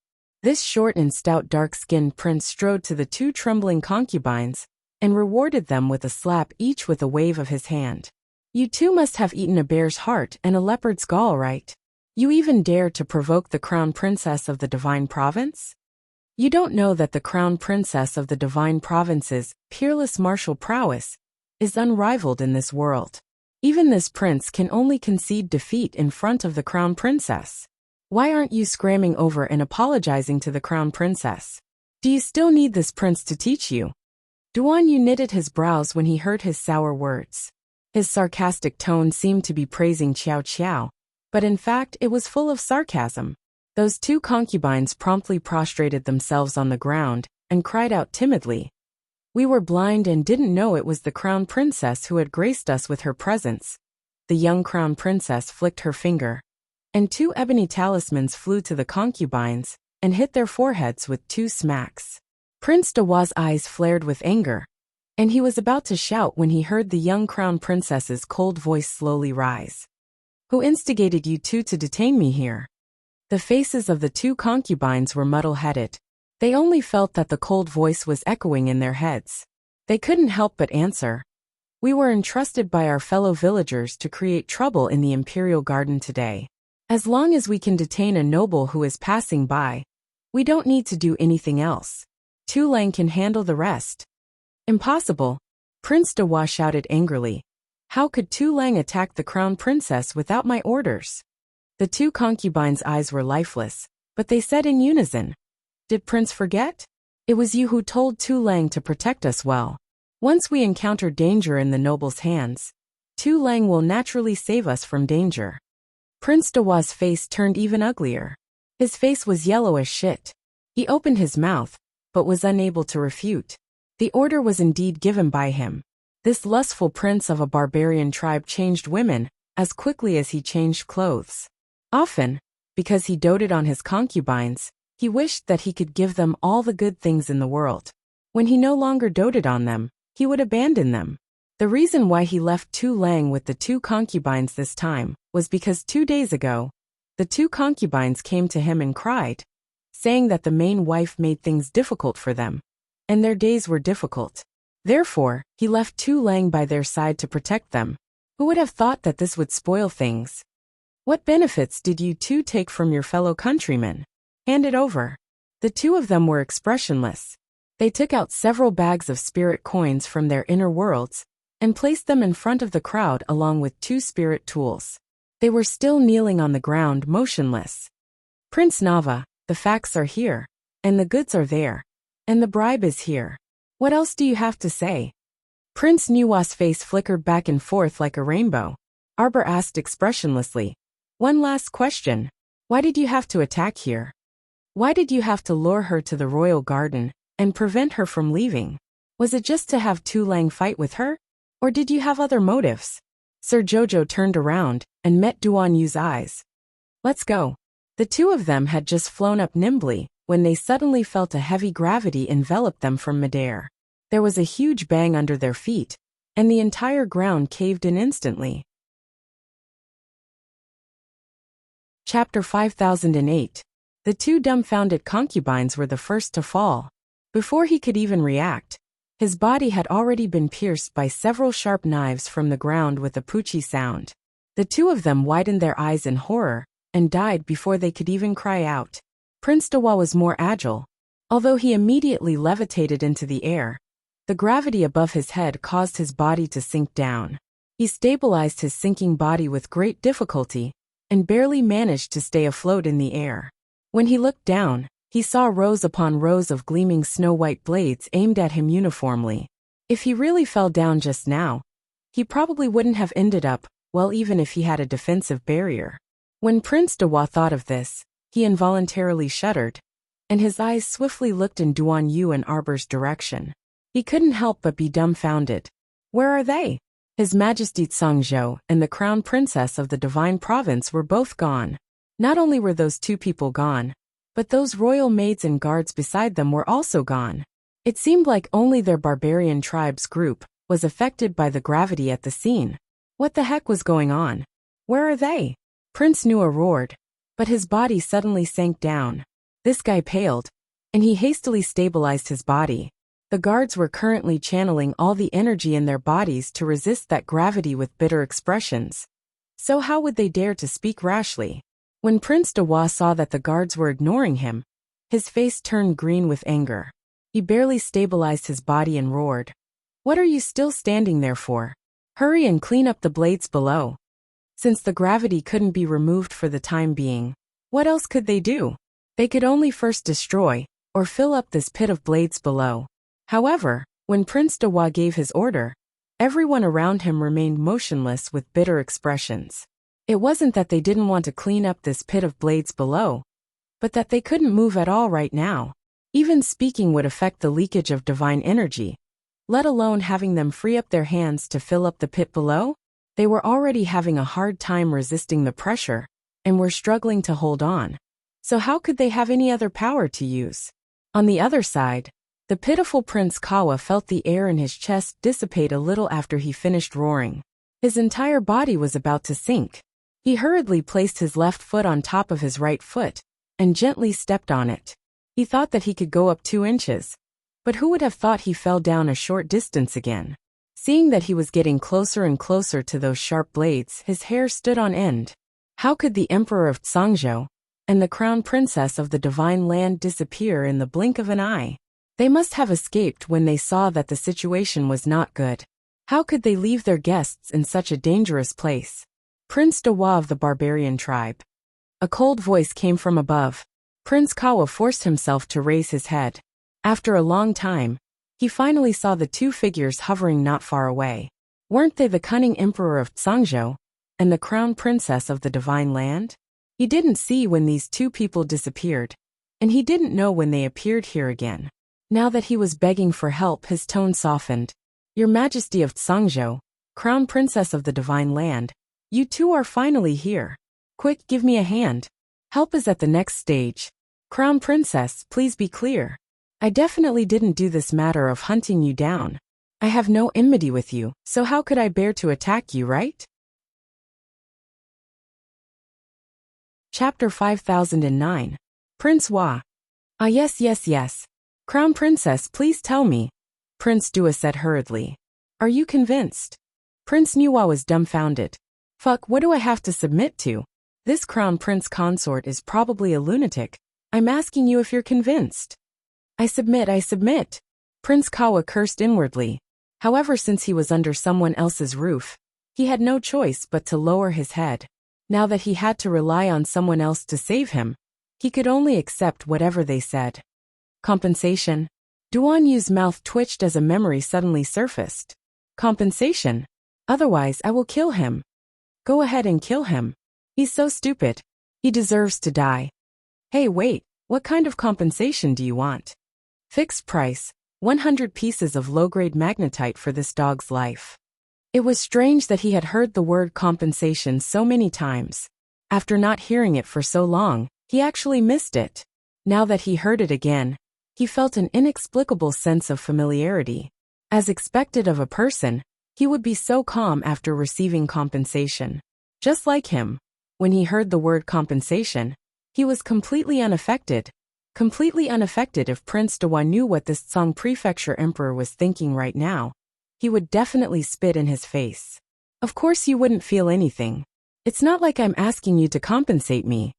This short and stout dark-skinned prince strode to the two trembling concubines and rewarded them with a slap, each with a wave of his hand. You two must have eaten a bear's heart and a leopard's gall, right? You even dare to provoke the crown princess of the divine province? You don't know that the crown princess of the divine province's peerless martial prowess is unrivaled in this world. Even this prince can only concede defeat in front of the crown princess. Why aren't you scramming over and apologizing to the crown princess? Do you still need this prince to teach you? Duan Yu knitted his brows when he heard his sour words. His sarcastic tone seemed to be praising Qiao Qiao, but in fact it was full of sarcasm. Those two concubines promptly prostrated themselves on the ground and cried out timidly. We were blind and didn't know it was the crown princess who had graced us with her presence. the young crown princess flicked her finger, and 2 ebony talismans flew to the concubines and hit their foreheads with 2 smacks. Prince Dewa's eyes flared with anger, and he was about to shout when he heard the young crown princess's cold voice slowly rise. "Who instigated you two to detain me here?" The faces of the 2 concubines were muddle-headed. They only felt that the cold voice was echoing in their heads. They couldn't help but answer. "We were entrusted by our fellow villagers to create trouble in the Imperial Garden today. As long as we can detain a noble who is passing by, we don't need to do anything else. Tu Lang can handle the rest." "Impossible!" Prince Dewa shouted angrily. "How could Tu Lang attack the crown princess without my orders?" The 2 concubines' eyes were lifeless, but they said in unison, "Did Prince forget? It was you who told Tu Lang to protect us well. Once we encounter danger in the noble's hands, Tu Lang will naturally save us from danger." Prince Dewa's face turned even uglier. His face was yellow as shit. He opened his mouth, but was unable to refute. The order was indeed given by him. This lustful prince of a barbarian tribe changed women as quickly as he changed clothes. Often, because he doted on his concubines, he wished that he could give them all the good things in the world. When he no longer doted on them, he would abandon them. The reason why he left Tu Lang with the 2 concubines this time was because 2 days ago, the 2 concubines came to him and cried, saying that the main wife made things difficult for them, and their days were difficult. Therefore, he left Tu Lang by their side to protect them. Who would have thought that this would spoil things? "What benefits did you 2 take from your fellow countrymen? Hand it over." The 2 of them were expressionless. They took out several bags of spirit coins from their inner worlds and placed them in front of the crowd along with 2 spirit tools. They were still kneeling on the ground, motionless. "Prince Nava, the facts are here, and the goods are there, and the bribe is here. What else do you have to say?" Prince Nuwa's face flickered back and forth like a rainbow. Arbor asked expressionlessly, "One last question. Why did you have to attack here? Why did you have to lure her to the royal garden and prevent her from leaving? Was it just to have Tu Lang fight with her? Or did you have other motives?" Sir Jojo turned around and met Duan Yu's eyes. "Let's go." The 2 of them had just flown up nimbly when they suddenly felt a heavy gravity envelop them from midair. There was a huge bang under their feet, and the entire ground caved in instantly. Chapter 5008. The 2 dumbfounded concubines were the first to fall. Before he could even react, his body had already been pierced by several sharp knives from the ground with a poochie sound. The 2 of them widened their eyes in horror and died before they could even cry out. Prince Dewa was more agile. Although he immediately levitated into the air, the gravity above his head caused his body to sink down. He stabilized his sinking body with great difficulty and barely managed to stay afloat in the air. When he looked down, he saw rows upon rows of gleaming snow-white blades aimed at him uniformly. If he really fell down just now, he probably wouldn't have ended up well even if he had a defensive barrier. When Prince Dewa thought of this, he involuntarily shuddered, and his eyes swiftly looked in Duan Yu and Arbor's direction. He couldn't help but be dumbfounded. Where are they? His Majesty Tsangzhou and the Crown Princess of the Divine Province were both gone. Not only were those 2 people gone, but those royal maids and guards beside them were also gone. It seemed like only their barbarian tribe's group was affected by the gravity at the scene. What the heck was going on? Where are they? Prince Nua roared, but his body suddenly sank down. This guy paled, and he hastily stabilized his body. The guards were currently channeling all the energy in their bodies to resist that gravity with bitter expressions. So how would they dare to speak rashly? When Prince Dewa saw that the guards were ignoring him, his face turned green with anger. He barely stabilized his body and roared, "What are you still standing there for? Hurry and clean up the blades below." Since the gravity couldn't be removed for the time being, what else could they do? They could only first destroy or fill up this pit of blades below. However, when Prince Dewa gave his order, everyone around him remained motionless with bitter expressions. It wasn't that they didn't want to clean up this pit of blades below, but that they couldn't move at all right now. Even speaking would affect the leakage of divine energy, let alone having them free up their hands to fill up the pit below. They were already having a hard time resisting the pressure, and were struggling to hold on. So how could they have any other power to use? On the other side, the pitiful Prince Kawa felt the air in his chest dissipate a little after he finished roaring. His entire body was about to sink. He hurriedly placed his left foot on top of his right foot, and gently stepped on it. He thought that he could go up 2 inches. But who would have thought he fell down a short distance again? Seeing that he was getting closer and closer to those sharp blades, his hair stood on end. How could the Emperor of Tsangzhou and the Crown Princess of the Divine Land disappear in the blink of an eye? They must have escaped when they saw that the situation was not good. How could they leave their guests in such a dangerous place? Prince Dewa of the barbarian tribe. A cold voice came from above. Prince Kawa forced himself to raise his head. After a long time, he finally saw the 2 figures hovering not far away. Weren't they the cunning Emperor of Tsangzhou and the Crown Princess of the Divine Land? He didn't see when these 2 people disappeared, and he didn't know when they appeared here again. Now that he was begging for help, his tone softened. Your Majesty of Tsangzhou, Crown Princess of the Divine Land, you 2 are finally here. Quick, give me a hand. Help is at the next stage. Crown Princess, please be clear. I definitely didn't do this matter of hunting you down. I have no enmity with you, so how could I bear to attack you, right? Chapter 5009. Prince Hua. Ah yes. Crown Princess, please tell me. Prince Dua said hurriedly. Are you convinced? Prince Nuwa was dumbfounded. Fuck, what do I have to submit to? This Crown Prince Consort is probably a lunatic. I'm asking you if you're convinced. I submit. Prince Kawa cursed inwardly. However, since he was under someone else's roof, he had no choice but to lower his head. Now that he had to rely on someone else to save him, he could only accept whatever they said. Compensation. Duan Yu's mouth twitched as a memory suddenly surfaced. Compensation? Otherwise I will kill him. Go ahead and kill him. He's so stupid. He deserves to die. Hey wait, what kind of compensation do you want? Fixed price, 100 pieces of low-grade magnetite for this dog's life. It was strange that he had heard the word compensation so many times. After not hearing it for so long, he actually missed it. Now that he heard it again, he felt an inexplicable sense of familiarity. As expected of a person, he would be so calm after receiving compensation. Just like him, when he heard the word compensation, he was completely unaffected. Completely unaffected. If Prince Dewa knew what this Tsang Prefecture Emperor was thinking right now, he would definitely spit in his face. Of course you wouldn't feel anything. It's not like I'm asking you to compensate me.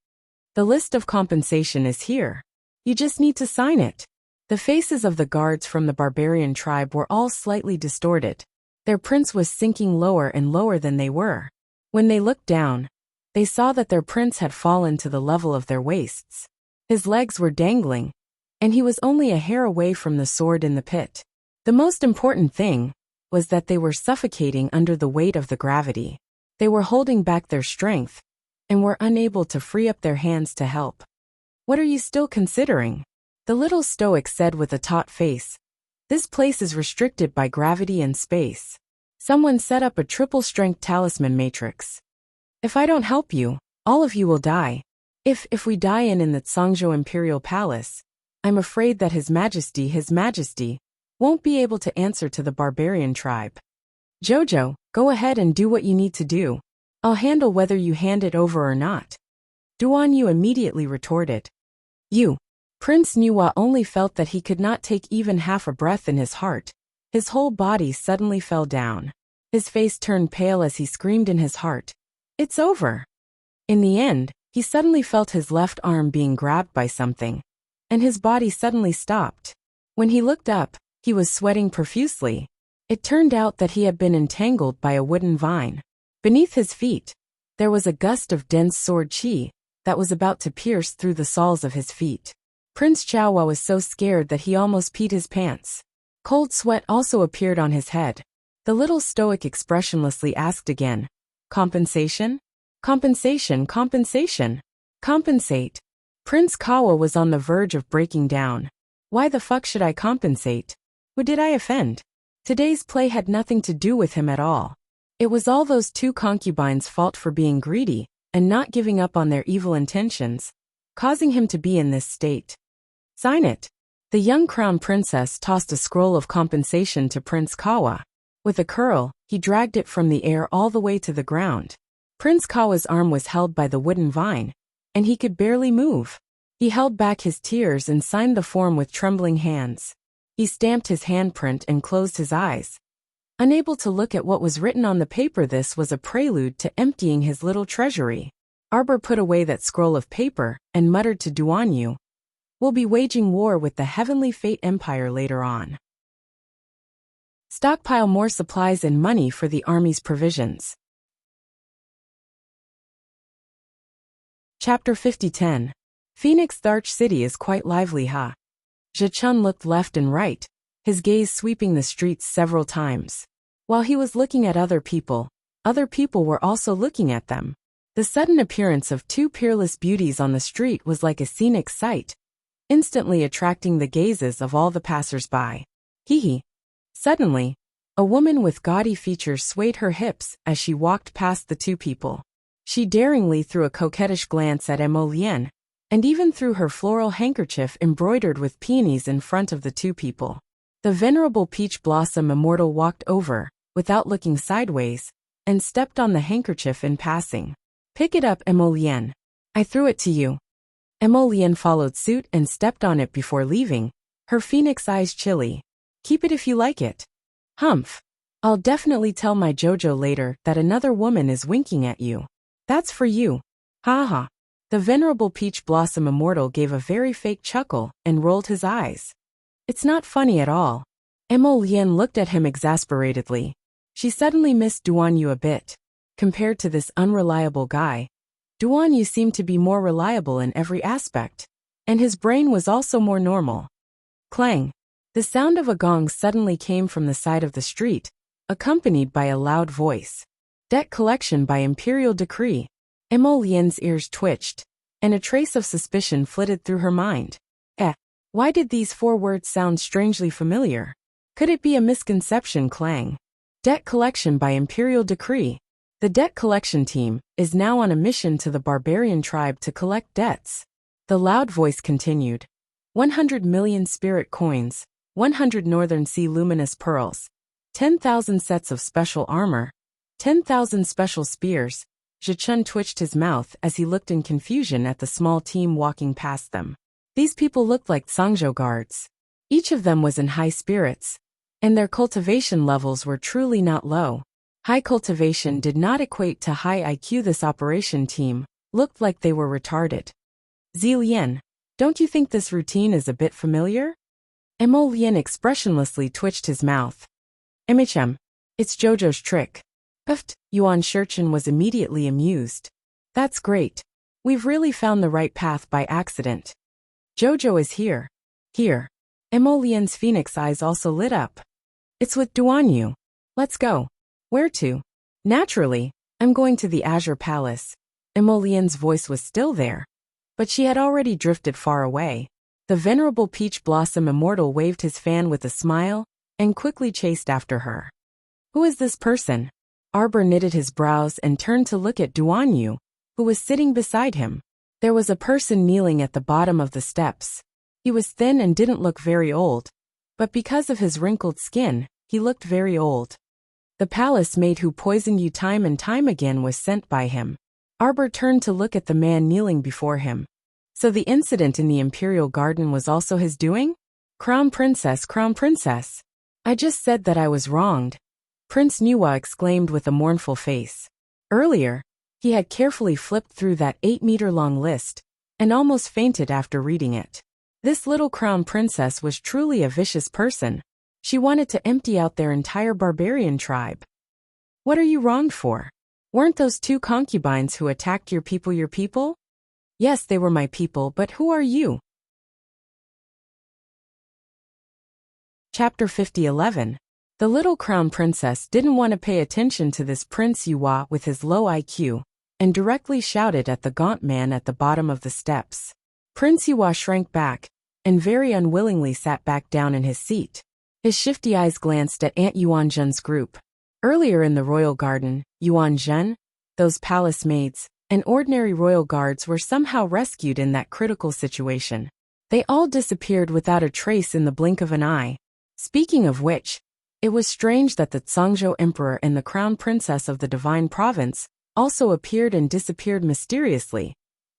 The list of compensation is here. You just need to sign it. The faces of the guards from the barbarian tribe were all slightly distorted. Their prince was sinking lower and lower than they were. When they looked down, they saw that their prince had fallen to the level of their waists. His legs were dangling, and he was only a hair away from the sword in the pit. The most important thing was that they were suffocating under the weight of the gravity. They were holding back their strength, and were unable to free up their hands to help. What are you still considering? The little stoic said with a taut face. This place is restricted by gravity and space. Someone set up a triple-strength talisman matrix. If I don't help you, all of you will die. If we die in the Tsangzhou Imperial Palace, I'm afraid that His Majesty, won't be able to answer to the barbarian tribe. Jojo, go ahead and do what you need to do. I'll handle whether you hand it over or not. Duan Yu immediately retorted. You. Prince Nuwa only felt that he could not take even half a breath in his heart. His whole body suddenly fell down. His face turned pale as he screamed in his heart. It's over. In the end, he suddenly felt his left arm being grabbed by something, and his body suddenly stopped. When he looked up, he was sweating profusely. It turned out that he had been entangled by a wooden vine. Beneath his feet, there was a gust of dense sword chi that was about to pierce through the soles of his feet. Prince Chaohua was so scared that he almost peed his pants. Cold sweat also appeared on his head. The little stoic expressionlessly asked again, Compensation? Compensation. Compensate. Prince Kawa was on the verge of breaking down. Why the fuck should I compensate? Who did I offend? Today's play had nothing to do with him at all. It was all those two concubines' fault for being greedy and not giving up on their evil intentions, causing him to be in this state. Sign it. The young crown princess tossed a scroll of compensation to Prince Kawa. With a curl, he dragged it from the air all the way to the ground. Prince Kawa's arm was held by the wooden vine, and he could barely move. He held back his tears and signed the form with trembling hands. He stamped his handprint and closed his eyes. Unable to look at what was written on the paper, this was a prelude to emptying his little treasury. Arbor put away that scroll of paper and muttered to Duanyu, "We'll be waging war with the Heavenly Fate Empire later on. Stockpile more supplies and money for the army's provisions." Chapter 50:10. Phoenix Tharch City is quite lively, huh? Zhichun looked left and right, his gaze sweeping the streets several times. While he was looking at other people were also looking at them. The sudden appearance of two peerless beauties on the street was like a scenic sight, instantly attracting the gazes of all the passers-by. Hee. Suddenly, a woman with gaudy features swayed her hips as she walked past the two people. She daringly threw a coquettish glance at Emolien, and even threw her floral handkerchief embroidered with peonies in front of the two people. The venerable Peach Blossom Immortal walked over, without looking sideways, and stepped on the handkerchief in passing. "Pick it up, Emolien. I threw it to you." Emolien followed suit and stepped on it before leaving, her phoenix eyes chilly. "Keep it if you like it." "Humph. I'll definitely tell my Jojo later that another woman is winking at you. That's for you. Ha ha." The venerable Peach Blossom Immortal gave a very fake chuckle and rolled his eyes. "It's not funny at all." Emolien looked at him exasperatedly. She suddenly missed Duanyu a bit. Compared to this unreliable guy, Duanyu seemed to be more reliable in every aspect, and his brain was also more normal. Clang! The sound of a gong suddenly came from the side of the street, accompanied by a loud voice. "Debt collection by imperial decree." Emolien's ears twitched, and a trace of suspicion flitted through her mind. Why did these 4 words sound strangely familiar? Could it be a misconception? Clang. Debt collection by imperial decree. The debt collection team is now on a mission to the barbarian tribe to collect debts. The loud voice continued. 100 million spirit coins, 100 Northern Sea luminous pearls, 10,000 sets of special armor, 10,000 special spears. Zhichun twitched his mouth as he looked in confusion at the small team walking past them. These people looked like Sangzhou guards. Each of them was in high spirits, and their cultivation levels were truly not low. High cultivation did not equate to high IQ. This operation team looked like they were retarded. Zilian, don't you think this routine is a bit familiar? Emolien expressionlessly twitched his mouth. MHM, it's Jojo's trick. Puffed. Yuan Shurchen was immediately amused. That's great. We've really found the right path by accident. Jojo is here. Here. Emolien's phoenix eyes also lit up. It's with Duanyu. Let's go. Where to? Naturally, I'm going to the Azure Palace. Emolien's voice was still there, but she had already drifted far away. The venerable Peach Blossom Immortal waved his fan with a smile and quickly chased after her. Who is this person? Arbor knitted his brows and turned to look at Duanyu, who was sitting beside him. There was a person kneeling at the bottom of the steps. He was thin and didn't look very old, but because of his wrinkled skin, he looked very old. The palace maid who poisoned you time and time again was sent by him. Arbor turned to look at the man kneeling before him. So the incident in the Imperial Garden was also his doing? Crown Princess, Crown Princess. I just said that I was wronged. Prince Nuwa exclaimed with a mournful face. Earlier, he had carefully flipped through that 8-meter-long list, and almost fainted after reading it. This little crown princess was truly a vicious person. She wanted to empty out their entire barbarian tribe. What are you wronged for? Weren't those 2 concubines who attacked your people? Yes, they were my people, but who are you? Chapter 50:11. The little crown princess didn't want to pay attention to this Prince Yuwa with his low IQ, and directly shouted at the gaunt man at the bottom of the steps. Prince Yuwa shrank back, and very unwillingly sat back down in his seat. His shifty eyes glanced at Aunt Yuanzhen's group. Earlier in the royal garden, Yuan Zhen, those palace maids, and ordinary royal guards were somehow rescued in that critical situation. They all disappeared without a trace in the blink of an eye. Speaking of which, it was strange that the Zhangzhou emperor and the crown princess of the divine province also appeared and disappeared mysteriously,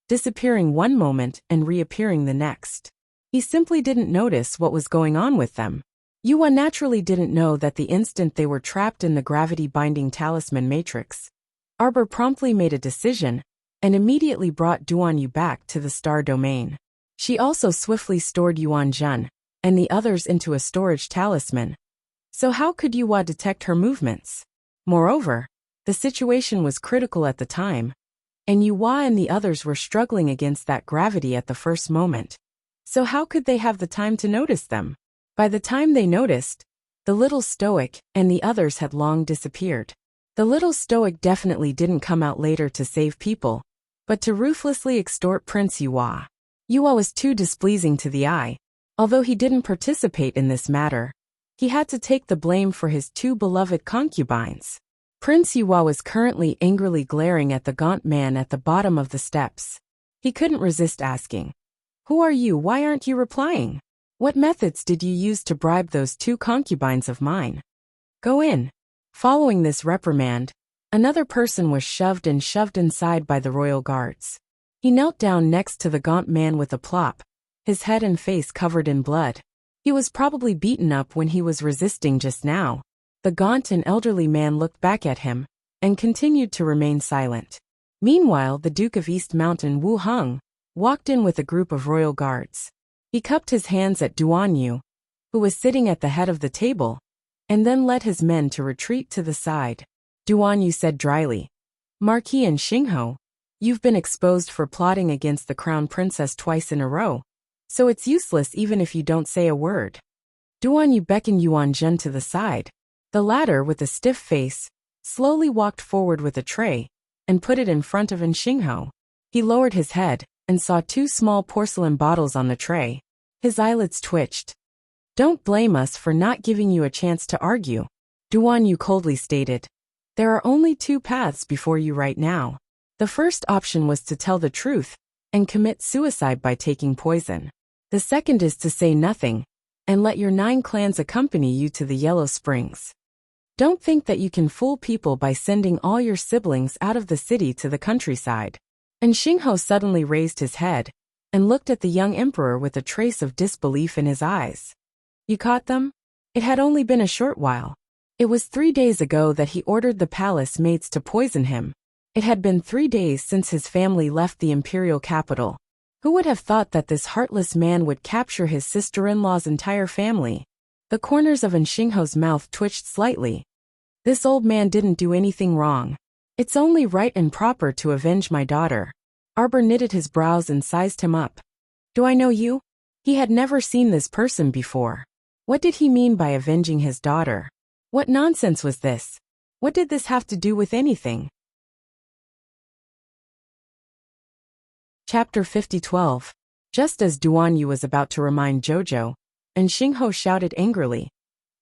disappearing one moment and reappearing the next. He simply didn't notice what was going on with them. Yuan naturally didn't know that the instant they were trapped in the gravity-binding talisman matrix, Arbor promptly made a decision and immediately brought Duanyu back to the star domain. She also swiftly stored Yuan Zhen and the others into a storage talisman. So how could Yuan detect her movements? Moreover, the situation was critical at the time, and Yuan and the others were struggling against that gravity at the first moment. So how could they have the time to notice them? By the time they noticed, the little stoic and the others had long disappeared. The little stoic definitely didn't come out later to save people, but to ruthlessly extort Prince Yuan. Yuan was too displeasing to the eye. Although he didn't participate in this matter, he had to take the blame for his two beloved concubines. Prince Yuan was currently angrily glaring at the gaunt man at the bottom of the steps. He couldn't resist asking, "Who are you? Why aren't you replying? What methods did you use to bribe those two concubines of mine? Go in." Following this reprimand, another person was shoved inside by the royal guards. He knelt down next to the gaunt man with a plop, his head and face covered in blood. He was probably beaten up when he was resisting just now. The gaunt and elderly man looked back at him and continued to remain silent. Meanwhile, the Duke of East Mountain Wu Heng walked in with a group of royal guards. He cupped his hands at Duanyu, who was sitting at the head of the table, and then led his men to retreat to the side. Duanyu said dryly, "Marquis and Xingho, you've been exposed for plotting against the crown princess twice in a row, so it's useless even if you don't say a word." Duanyu beckoned Yuan Zhen to the side. The latter, with a stiff face, slowly walked forward with a tray and put it in front of Xingho. He lowered his head and saw two small porcelain bottles on the tray. His eyelids twitched. "Don't blame us for not giving you a chance to argue," Duanyu coldly stated. "There are only two paths before you right now. The first option was to tell the truth and commit suicide by taking poison. The second is to say nothing and let your 9 clans accompany you to the Yellow Springs. Don't think that you can fool people by sending all your siblings out of the city to the countryside." And Xingho suddenly raised his head and looked at the young emperor with a trace of disbelief in his eyes. "You caught them?" It had only been a short while. It was 3 days ago that he ordered the palace maids to poison him. It had been 3 days since his family left the imperial capital. Who would have thought that this heartless man would capture his sister-in-law's entire family? The corners of Xingho's mouth twitched slightly. "This old man didn't do anything wrong. It's only right and proper to avenge my daughter." Arbor knitted his brows and sized him up. "Do I know you?" He had never seen this person before. What did he mean by avenging his daughter? What nonsense was this? What did this have to do with anything? Chapter 50:12. Just as Duanyu was about to remind Jojo, and Xingho shouted angrily,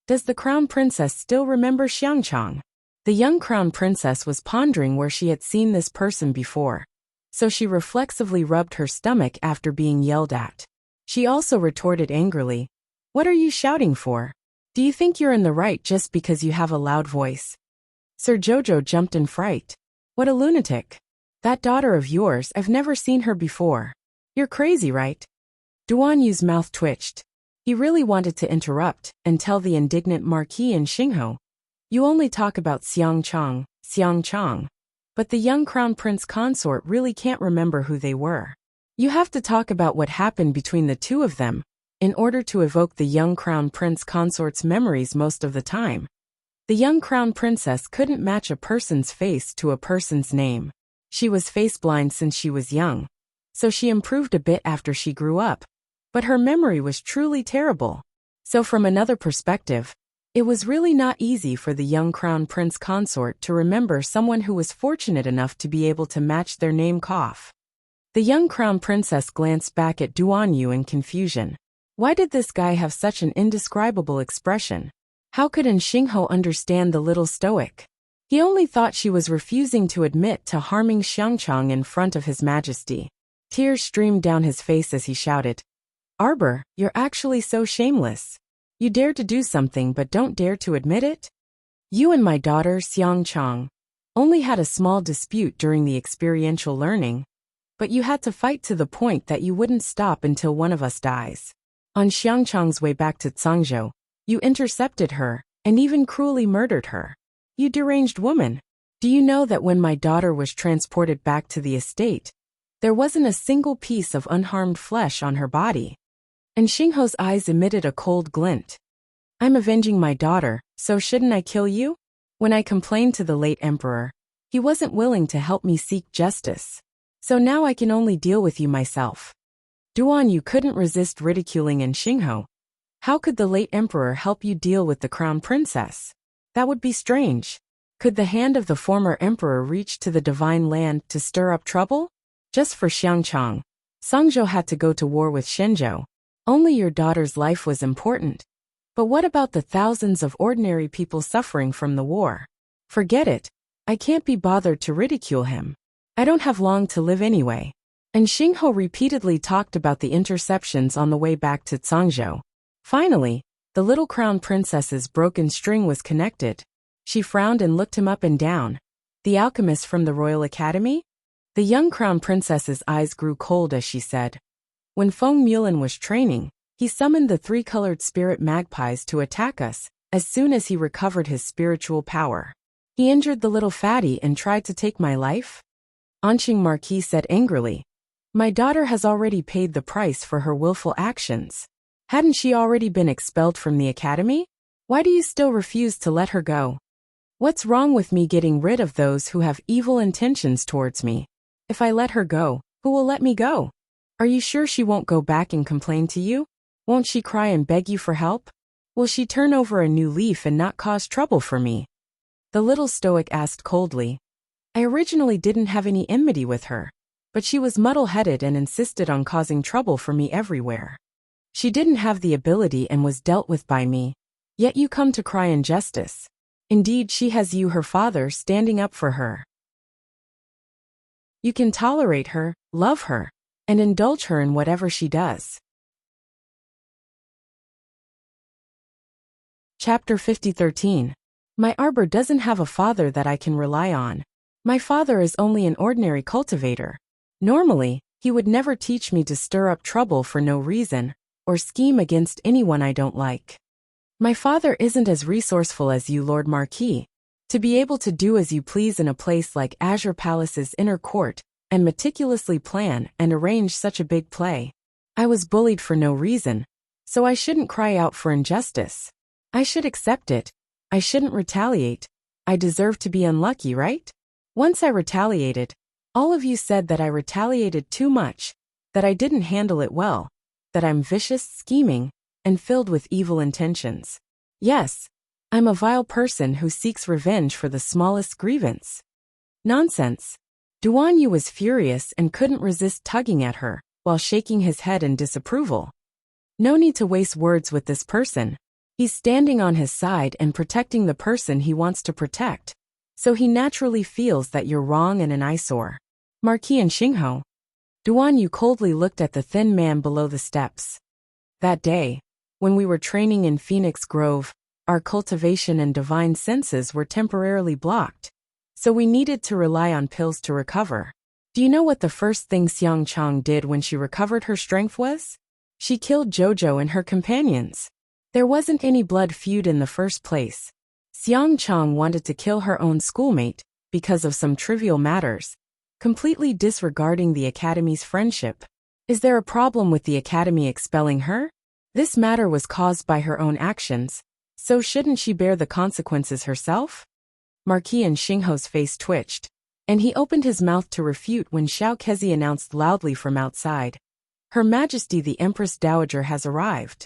"Does the crown princess still remember Xiangchang?" The young crown princess was pondering where she had seen this person before, so she reflexively rubbed her stomach after being yelled at. She also retorted angrily, "What are you shouting for? Do you think you're in the right just because you have a loud voice?" Sir Jojo jumped in fright. "What a lunatic. That daughter of yours, I've never seen her before. You're crazy, right?" Duanyu's mouth twitched. He really wanted to interrupt and tell the indignant Marquis and Xingho, "You only talk about Xiangchang, but the young crown prince consort really can't remember who they were. You have to talk about what happened between the two of them in order to evoke the young crown prince consort's memories most of the time." The young crown princess couldn't match a person's face to a person's name. She was face-blind since she was young, so she improved a bit after she grew up, but her memory was truly terrible. So from another perspective, it was really not easy for the young crown prince consort to remember someone who was fortunate enough to be able to match their name. The young crown princess glanced back at Duanyu in confusion. Why did this guy have such an indescribable expression? How could Xingho understand the little stoic? He only thought she was refusing to admit to harming Xiangchang in front of His Majesty. Tears streamed down his face as he shouted, "Arbor, you're actually so shameless. You dare to do something but don't dare to admit it? You and my daughter, Xiangchang, only had a small dispute during the experiential learning, but you had to fight to the point that you wouldn't stop until one of us dies. On Xiangchang's way back to Cangzhou, you intercepted her and even cruelly murdered her. You deranged woman. Do you know that when my daughter was transported back to the estate, there wasn't a single piece of unharmed flesh on her body?" And Xingho's eyes emitted a cold glint. "I'm avenging my daughter, so shouldn't I kill you? When I complained to the late emperor, he wasn't willing to help me seek justice. So now I can only deal with you myself." Duan Yu couldn't resist ridiculing Xingho. How could the late emperor help you deal with the crown princess? That would be strange. Could the hand of the former emperor reach to the divine land to stir up trouble? Just for Xiangchang, Songzhou had to go to war with Shenzhou. Only your daughter's life was important. But what about the thousands of ordinary people suffering from the war? Forget it. I can't be bothered to ridicule him. I don't have long to live anyway. And Xingho repeatedly talked about the interceptions on the way back to Cangzhou. Finally, the little crown princess's broken string was connected. She frowned and looked him up and down. "The alchemist from the Royal Academy?" The young crown princess's eyes grew cold as she said, "When Feng Mulan was training, he summoned the three-colored spirit magpies to attack us as soon as he recovered his spiritual power. He injured the little fatty and tried to take my life?" Anqing Marquis said angrily, "My daughter has already paid the price for her willful actions. Hadn't she already been expelled from the academy? Why do you still refuse to let her go? What's wrong with me getting rid of those who have evil intentions towards me? If I let her go, who will let me go? Are you sure she won't go back and complain to you? Won't she cry and beg you for help? Will she turn over a new leaf and not cause trouble for me?" The little stoic asked coldly. "I originally didn't have any enmity with her, but she was muddle-headed and insisted on causing trouble for me everywhere. She didn't have the ability and was dealt with by me, yet you come to cry injustice. Indeed, she has you, her father, standing up for her. You can tolerate her, love her, and indulge her in whatever she does." Chapter 50:13. My arbor doesn't have a father that I can rely on. My father is only an ordinary cultivator. Normally, he would never teach me to stir up trouble for no reason, or scheme against anyone I don't like. My father isn't as resourceful as you, Lord Marquis. To be able to do as you please in a place like Azure Palace's inner court, and meticulously plan and arrange such a big play. I was bullied for no reason, so I shouldn't cry out for injustice. I should accept it. I shouldn't retaliate. I deserve to be unlucky, right? Once I retaliated, all of you said that I retaliated too much, that I didn't handle it well, that I'm vicious, scheming, and filled with evil intentions. Yes, I'm a vile person who seeks revenge for the smallest grievance. Nonsense. Duan Yu was furious and couldn't resist tugging at her, while shaking his head in disapproval. No need to waste words with this person. He's standing on his side and protecting the person he wants to protect, so he naturally feels that you're wrong and an eyesore. Marquis and Xingho. Duan Yu coldly looked at the thin man below the steps. That day, when we were training in Phoenix Grove, our cultivation and divine senses were temporarily blocked, so we needed to rely on pills to recover. Do you know what the first thing Xiangchang did when she recovered her strength was? She killed Jojo and her companions. There wasn't any blood feud in the first place. Xiangchang wanted to kill her own schoolmate because of some trivial matters, completely disregarding the Academy's friendship. Is there a problem with the Academy expelling her? This matter was caused by her own actions, so shouldn't she bear the consequences herself? Marquis and Xingho's face twitched, and he opened his mouth to refute when Xiao Kezi announced loudly from outside, "Her Majesty the Empress Dowager has arrived."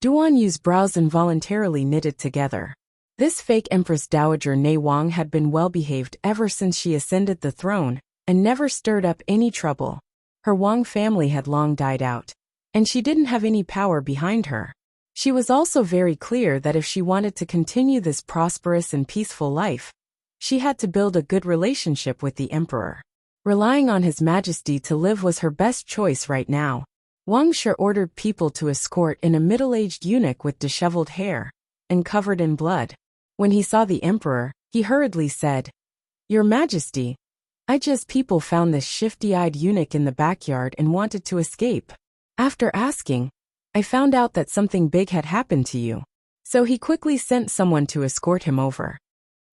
Duan Yu's brows involuntarily knitted together. This fake Empress Dowager Nei Wang had been well-behaved ever since she ascended the throne, and never stirred up any trouble. Her Wang family had long died out, and she didn't have any power behind her. She was also very clear that if she wanted to continue this prosperous and peaceful life, she had to build a good relationship with the emperor. Relying on His Majesty to live was her best choice right now. Wuxia ordered people to escort in a middle-aged eunuch with disheveled hair and covered in blood. When he saw the emperor, he hurriedly said, "Your Majesty, people found this shifty-eyed eunuch in the backyard and wanted to escape. After asking, I found out that something big had happened to you." So he quickly sent someone to escort him over.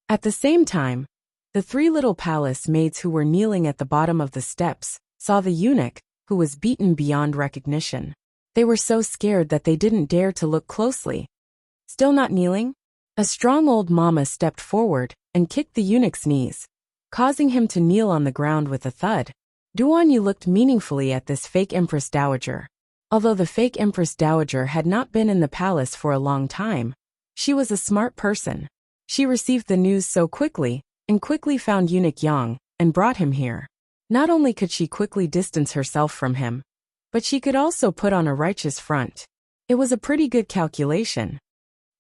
At the same time, the three little palace maids who were kneeling at the bottom of the steps saw the eunuch, who was beaten beyond recognition. They were so scared that they didn't dare to look closely. Still not kneeling? A strong old mama stepped forward and kicked the eunuch's knees, causing him to kneel on the ground with a thud. Duanyu looked meaningfully at this fake Empress Dowager. Although the fake Empress Dowager had not been in the palace for a long time, she was a smart person. She received the news so quickly, and quickly found Eunuch Yang, and brought him here. Not only could she quickly distance herself from him, but she could also put on a righteous front. It was a pretty good calculation.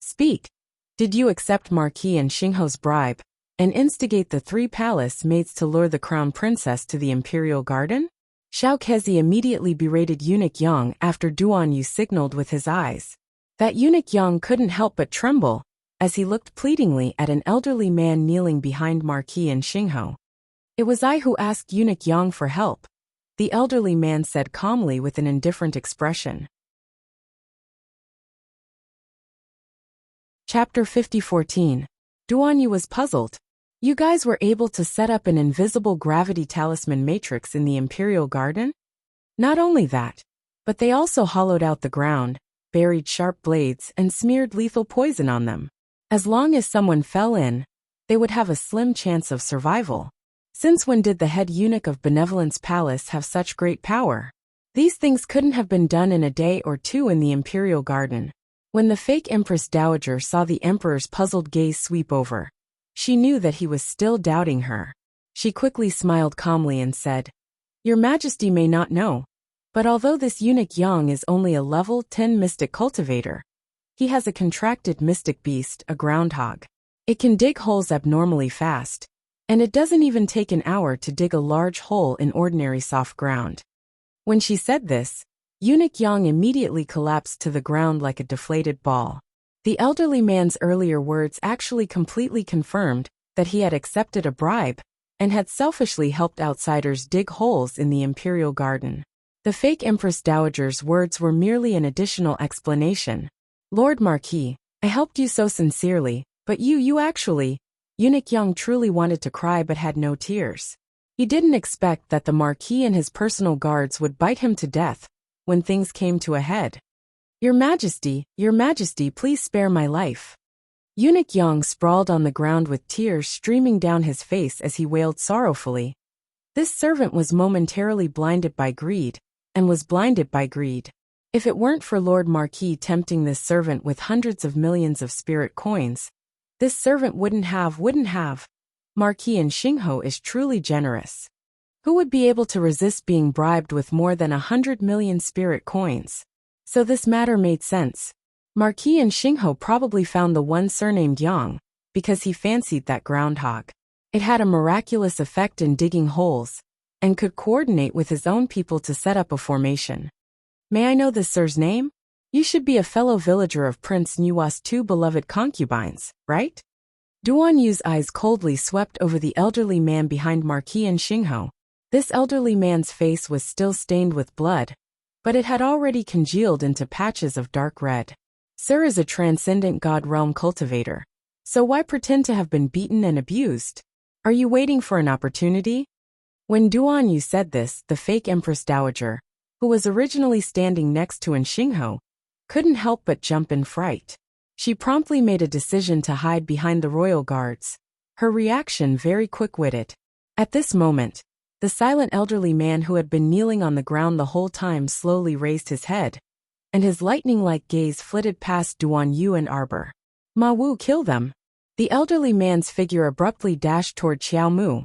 "Speak. Did you accept Marquis and Xingho's bribe, and instigate the three palace maids to lure the crown princess to the imperial garden?" Xiao Kezi immediately berated Eunuch Yang after Duanyu signaled with his eyes. That Eunuch Yang couldn't help but tremble, as he looked pleadingly at an elderly man kneeling behind Marquis and Xingho. "It was I who asked Eunuch Yang for help," the elderly man said calmly with an indifferent expression. Chapter 50:14. Duanyu was puzzled. "You guys were able to set up an invisible gravity talisman matrix in the Imperial Garden?" Not only that, but they also hollowed out the ground, buried sharp blades, and smeared lethal poison on them. As long as someone fell in, they would have a slim chance of survival. Since when did the head eunuch of Benevolence Palace have such great power? These things couldn't have been done in a day or two in the Imperial Garden. When the fake Empress Dowager saw the emperor's puzzled gaze sweep over, she knew that he was still doubting her. She quickly smiled calmly and said, "Your Majesty may not know, but although this eunuch Yang is only a level 10 mystic cultivator, he has a contracted mystic beast, a groundhog. It can dig holes abnormally fast, and it doesn't even take an hour to dig a large hole in ordinary soft ground." When she said this, Eunuch Yang immediately collapsed to the ground like a deflated ball. The elderly man's earlier words actually completely confirmed that he had accepted a bribe and had selfishly helped outsiders dig holes in the Imperial Garden. The fake Empress Dowager's words were merely an additional explanation. "Lord Marquis, I helped you so sincerely, but you actually..." Eunuch Yang truly wanted to cry but had no tears. He didn't expect that the Marquis and his personal guards would bite him to death when things came to a head. Your Majesty, please spare my life." Eunuch Yang sprawled on the ground with tears streaming down his face as he wailed sorrowfully. This servant was momentarily blinded by greed, and was blinded by greed. If it weren't for Lord Marquis tempting this servant with hundreds of millions of spirit coins, this servant wouldn't have. Marquis and Xingho is truly generous. Who would be able to resist being bribed with more than 100 million spirit coins? So this matter made sense. Marquis and Xingho probably found the one surnamed Yang, because he fancied that groundhog. It had a miraculous effect in digging holes, and could coordinate with his own people to set up a formation. "May I know this sir's name? You should be a fellow villager of Prince Nuwa's two beloved concubines, right?" Duanyu's eyes coldly swept over the elderly man behind Marquis and Xingho. This elderly man's face was still stained with blood, but it had already congealed into patches of dark red. "Sir is a transcendent god realm cultivator, so why pretend to have been beaten and abused? Are you waiting for an opportunity?" When Duanyu said this, the fake Empress Dowager, who was originally standing next to Xingho, couldn't help but jump in fright. She promptly made a decision to hide behind the royal guards, her reaction very quick-witted. At this moment, the silent elderly man who had been kneeling on the ground the whole time slowly raised his head, and his lightning-like gaze flitted past Duanyu and Arbor. "Ma Wu, kill them!" The elderly man's figure abruptly dashed toward Xiao Mu,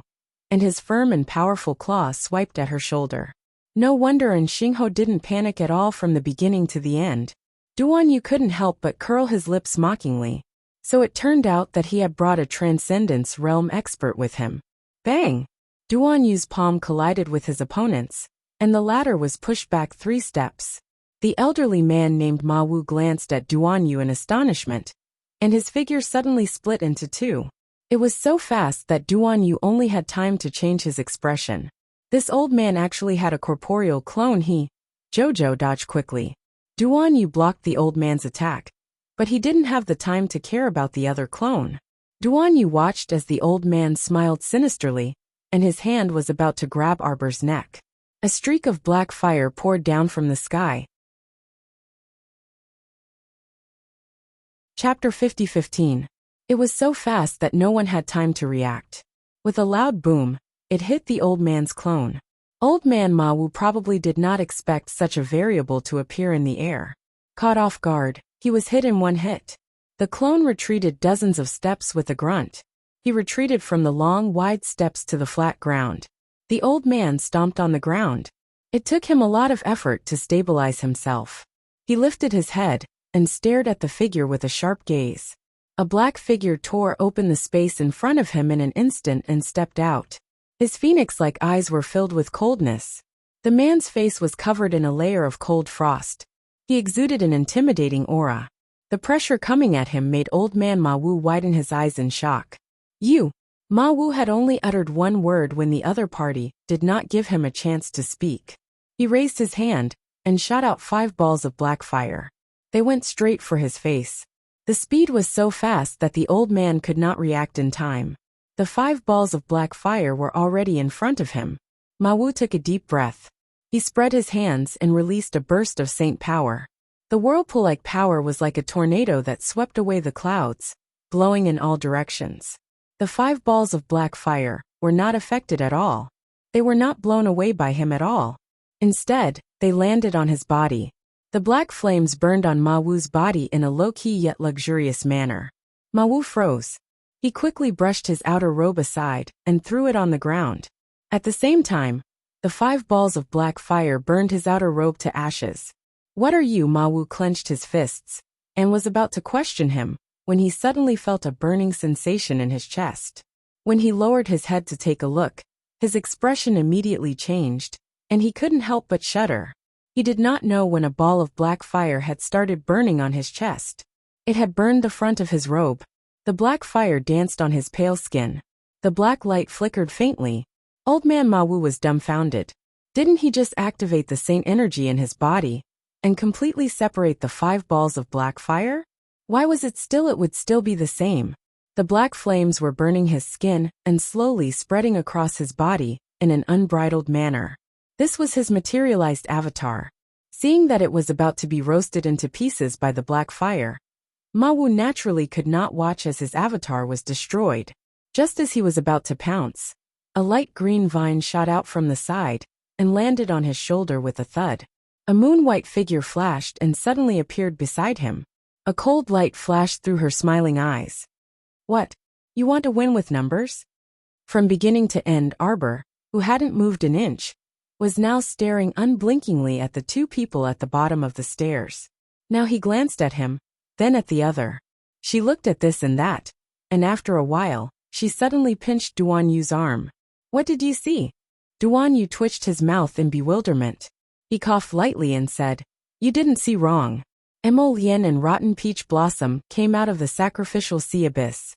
and his firm and powerful claw swiped at her shoulder. No wonder Xingho didn't panic at all from the beginning to the end. Duan Yu couldn't help but curl his lips mockingly. So it turned out that he had brought a Transcendence Realm expert with him. Bang! Duan Yu's palm collided with his opponent's, and the latter was pushed back 3 steps. The elderly man named Ma Wu glanced at Duan Yu in astonishment, and his figure suddenly split into 2. It was so fast that Duan Yu only had time to change his expression. This old man actually had a corporeal clone. Jojo dodged quickly. Duan Yu blocked the old man's attack, but he didn't have the time to care about the other clone. Duan Yu watched as the old man smiled sinisterly, and his hand was about to grab Arbor's neck. A streak of black fire poured down from the sky. Chapter 50:15. It was so fast that no one had time to react. With a loud boom, it hit the old man's clone. Old man Ma Wu probably did not expect such a variable to appear in the air. Caught off guard, he was hit in 1 hit. The clone retreated dozens of steps with a grunt. He retreated from the long, wide steps to the flat ground. The old man stomped on the ground. It took him a lot of effort to stabilize himself. He lifted his head and stared at the figure with a sharp gaze. A black figure tore open the space in front of him in an instant and stepped out. His phoenix-like eyes were filled with coldness. The man's face was covered in a layer of cold frost. He exuded an intimidating aura. The pressure coming at him made old man Ma Wu widen his eyes in shock. You! Ma Wu had only uttered 1 word when the other party did not give him a chance to speak. He raised his hand and shot out 5 balls of black fire. They went straight for his face. The speed was so fast that the old man could not react in time. The 5 balls of black fire were already in front of him. Ma Wu took a deep breath. He spread his hands and released a burst of saint power. The whirlpool-like power was like a tornado that swept away the clouds, blowing in all directions. The 5 balls of black fire were not affected at all. They were not blown away by him at all. Instead, they landed on his body. The black flames burned on Ma Wu's body in a low-key yet luxurious manner. Ma Wu froze. He quickly brushed his outer robe aside and threw it on the ground. At the same time, the 5 balls of black fire burned his outer robe to ashes. What are you? Ma Wu clenched his fists and was about to question him when he suddenly felt a burning sensation in his chest. When he lowered his head to take a look, his expression immediately changed, and he couldn't help but shudder. He did not know when a ball of black fire had started burning on his chest. It had burned the front of his robe. The black fire danced on his pale skin. The black light flickered faintly. Old man Ma Wu was dumbfounded. Didn't he just activate the saint energy in his body and completely separate the 5 balls of black fire? Why was it still? It would still be the same. The black flames were burning his skin and slowly spreading across his body in an unbridled manner. This was his materialized avatar. Seeing that it was about to be roasted into pieces by the black fire, Ma Wu naturally could not watch as his avatar was destroyed. Just as he was about to pounce, a light green vine shot out from the side and landed on his shoulder with a thud. A moon-white figure flashed and suddenly appeared beside him. A cold light flashed through her smiling eyes. What? You want to win with numbers? From beginning to end, Arbor, who hadn't moved an inch, was now staring unblinkingly at the 2 people at the bottom of the stairs. Now he glanced at him, then at the other. She looked at this and that, and after a while, she suddenly pinched Duan Yu's arm. What did you see? Duan Yu twitched his mouth in bewilderment. He coughed lightly and said, You didn't see wrong. Emolien and Rotten Peach Blossom came out of the sacrificial sea abyss.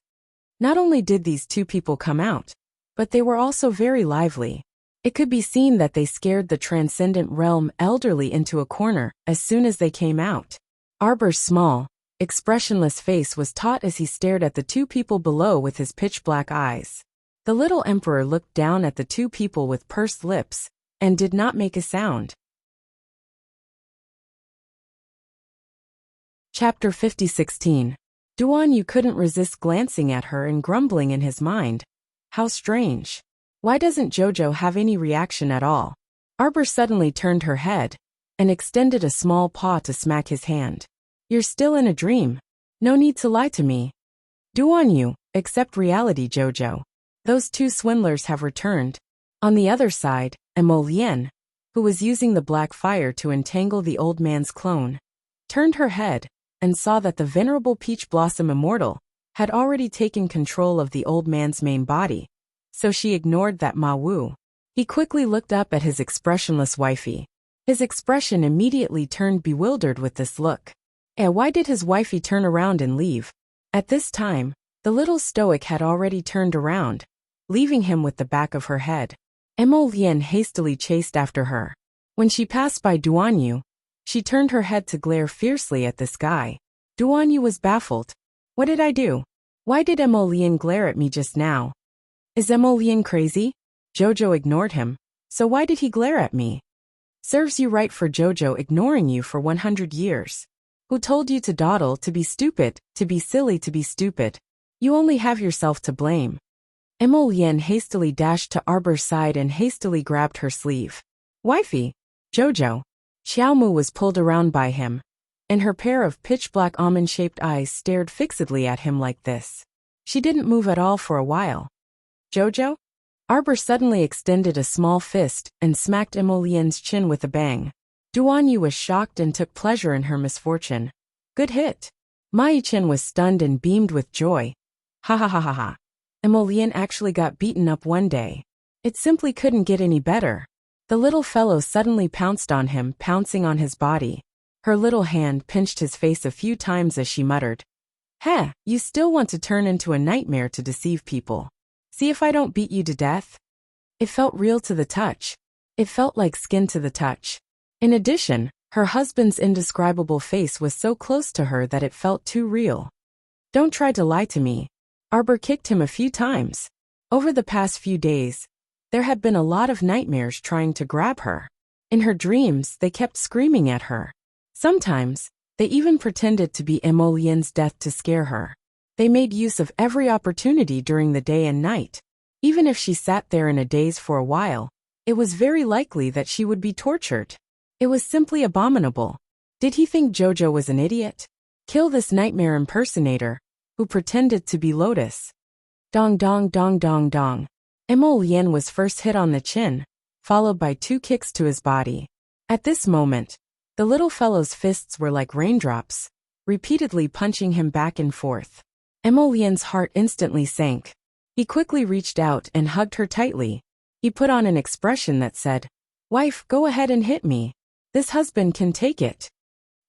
Not only did these 2 people come out, but they were also very lively. It could be seen that they scared the Transcendent Realm elderly into a corner as soon as they came out. Arbor's small, expressionless face was taut as he stared at the 2 people below with his pitch-black eyes. The little emperor looked down at the 2 people with pursed lips and did not make a sound. Chapter 50:16. Duan Yu couldn't resist glancing at her and grumbling in his mind. How strange. Why doesn't Jojo have any reaction at all? Arbor suddenly turned her head and extended a small paw to smack his hand. You're still in a dream. No need to lie to me. Duan Yu, accept reality, Jojo. Those 2 swindlers have returned. On the other side, Emolien, who was using the black fire to entangle the old man's clone, turned her head, and saw that the venerable Peach Blossom Immortal had already taken control of the old man's main body, so she ignored that Ma Wu. He quickly looked up at his expressionless wifey. His expression immediately turned bewildered with this look. Why did his wifey turn around and leave? At this time, the little stoic had already turned around, leaving him with the back of her head. Emolian hastily chased after her. When she passed by Duanyu, she turned her head to glare fiercely at this guy. Duanyu was baffled. What did I do? Why did Emolian glare at me just now? Is Emolian crazy? Jojo ignored him. So why did he glare at me? Serves you right for Jojo ignoring you for 100 years. Who told you to dawdle, to be stupid, to be silly, to be stupid? You only have yourself to blame. Emolian hastily dashed to Arbor's side and hastily grabbed her sleeve. Wifey! Jojo! Xiaomu was pulled around by him, and her pair of pitch-black almond-shaped eyes stared fixedly at him like this. She didn't move at all for a while. Jojo? Arbor suddenly extended a small fist and smacked Emolian's chin with a bang. Duanyu was shocked and took pleasure in her misfortune. Good hit. Mai-chin was stunned and beamed with joy. Ha ha ha ha ha. Emolian actually got beaten up one day. It simply couldn't get any better. The little fellow suddenly pounced on him, pouncing on his body. Her little hand pinched his face a few times as she muttered. Heh, you still want to turn into a nightmare to deceive people. See if I don't beat you to death? It felt real to the touch. It felt like skin to the touch. In addition, her husband's indescribable face was so close to her that it felt too real. Don't try to lie to me. Arbor kicked him a few times. Over the past few days, there had been a lot of nightmares trying to grab her. In her dreams, they kept screaming at her. Sometimes, they even pretended to be Emolian's death to scare her. They made use of every opportunity during the day and night. Even if she sat there in a daze for a while, it was very likely that she would be tortured. It was simply abominable. Did he think Jojo was an idiot? Kill this nightmare impersonator, who pretended to be Lotus. Dong dong dong dong dong. Emolian was first hit on the chin, followed by 2 kicks to his body. At this moment, the little fellow's fists were like raindrops, repeatedly punching him back and forth. Emolian's heart instantly sank. He quickly reached out and hugged her tightly. He put on an expression that said, Wife, go ahead and hit me. This husband can take it.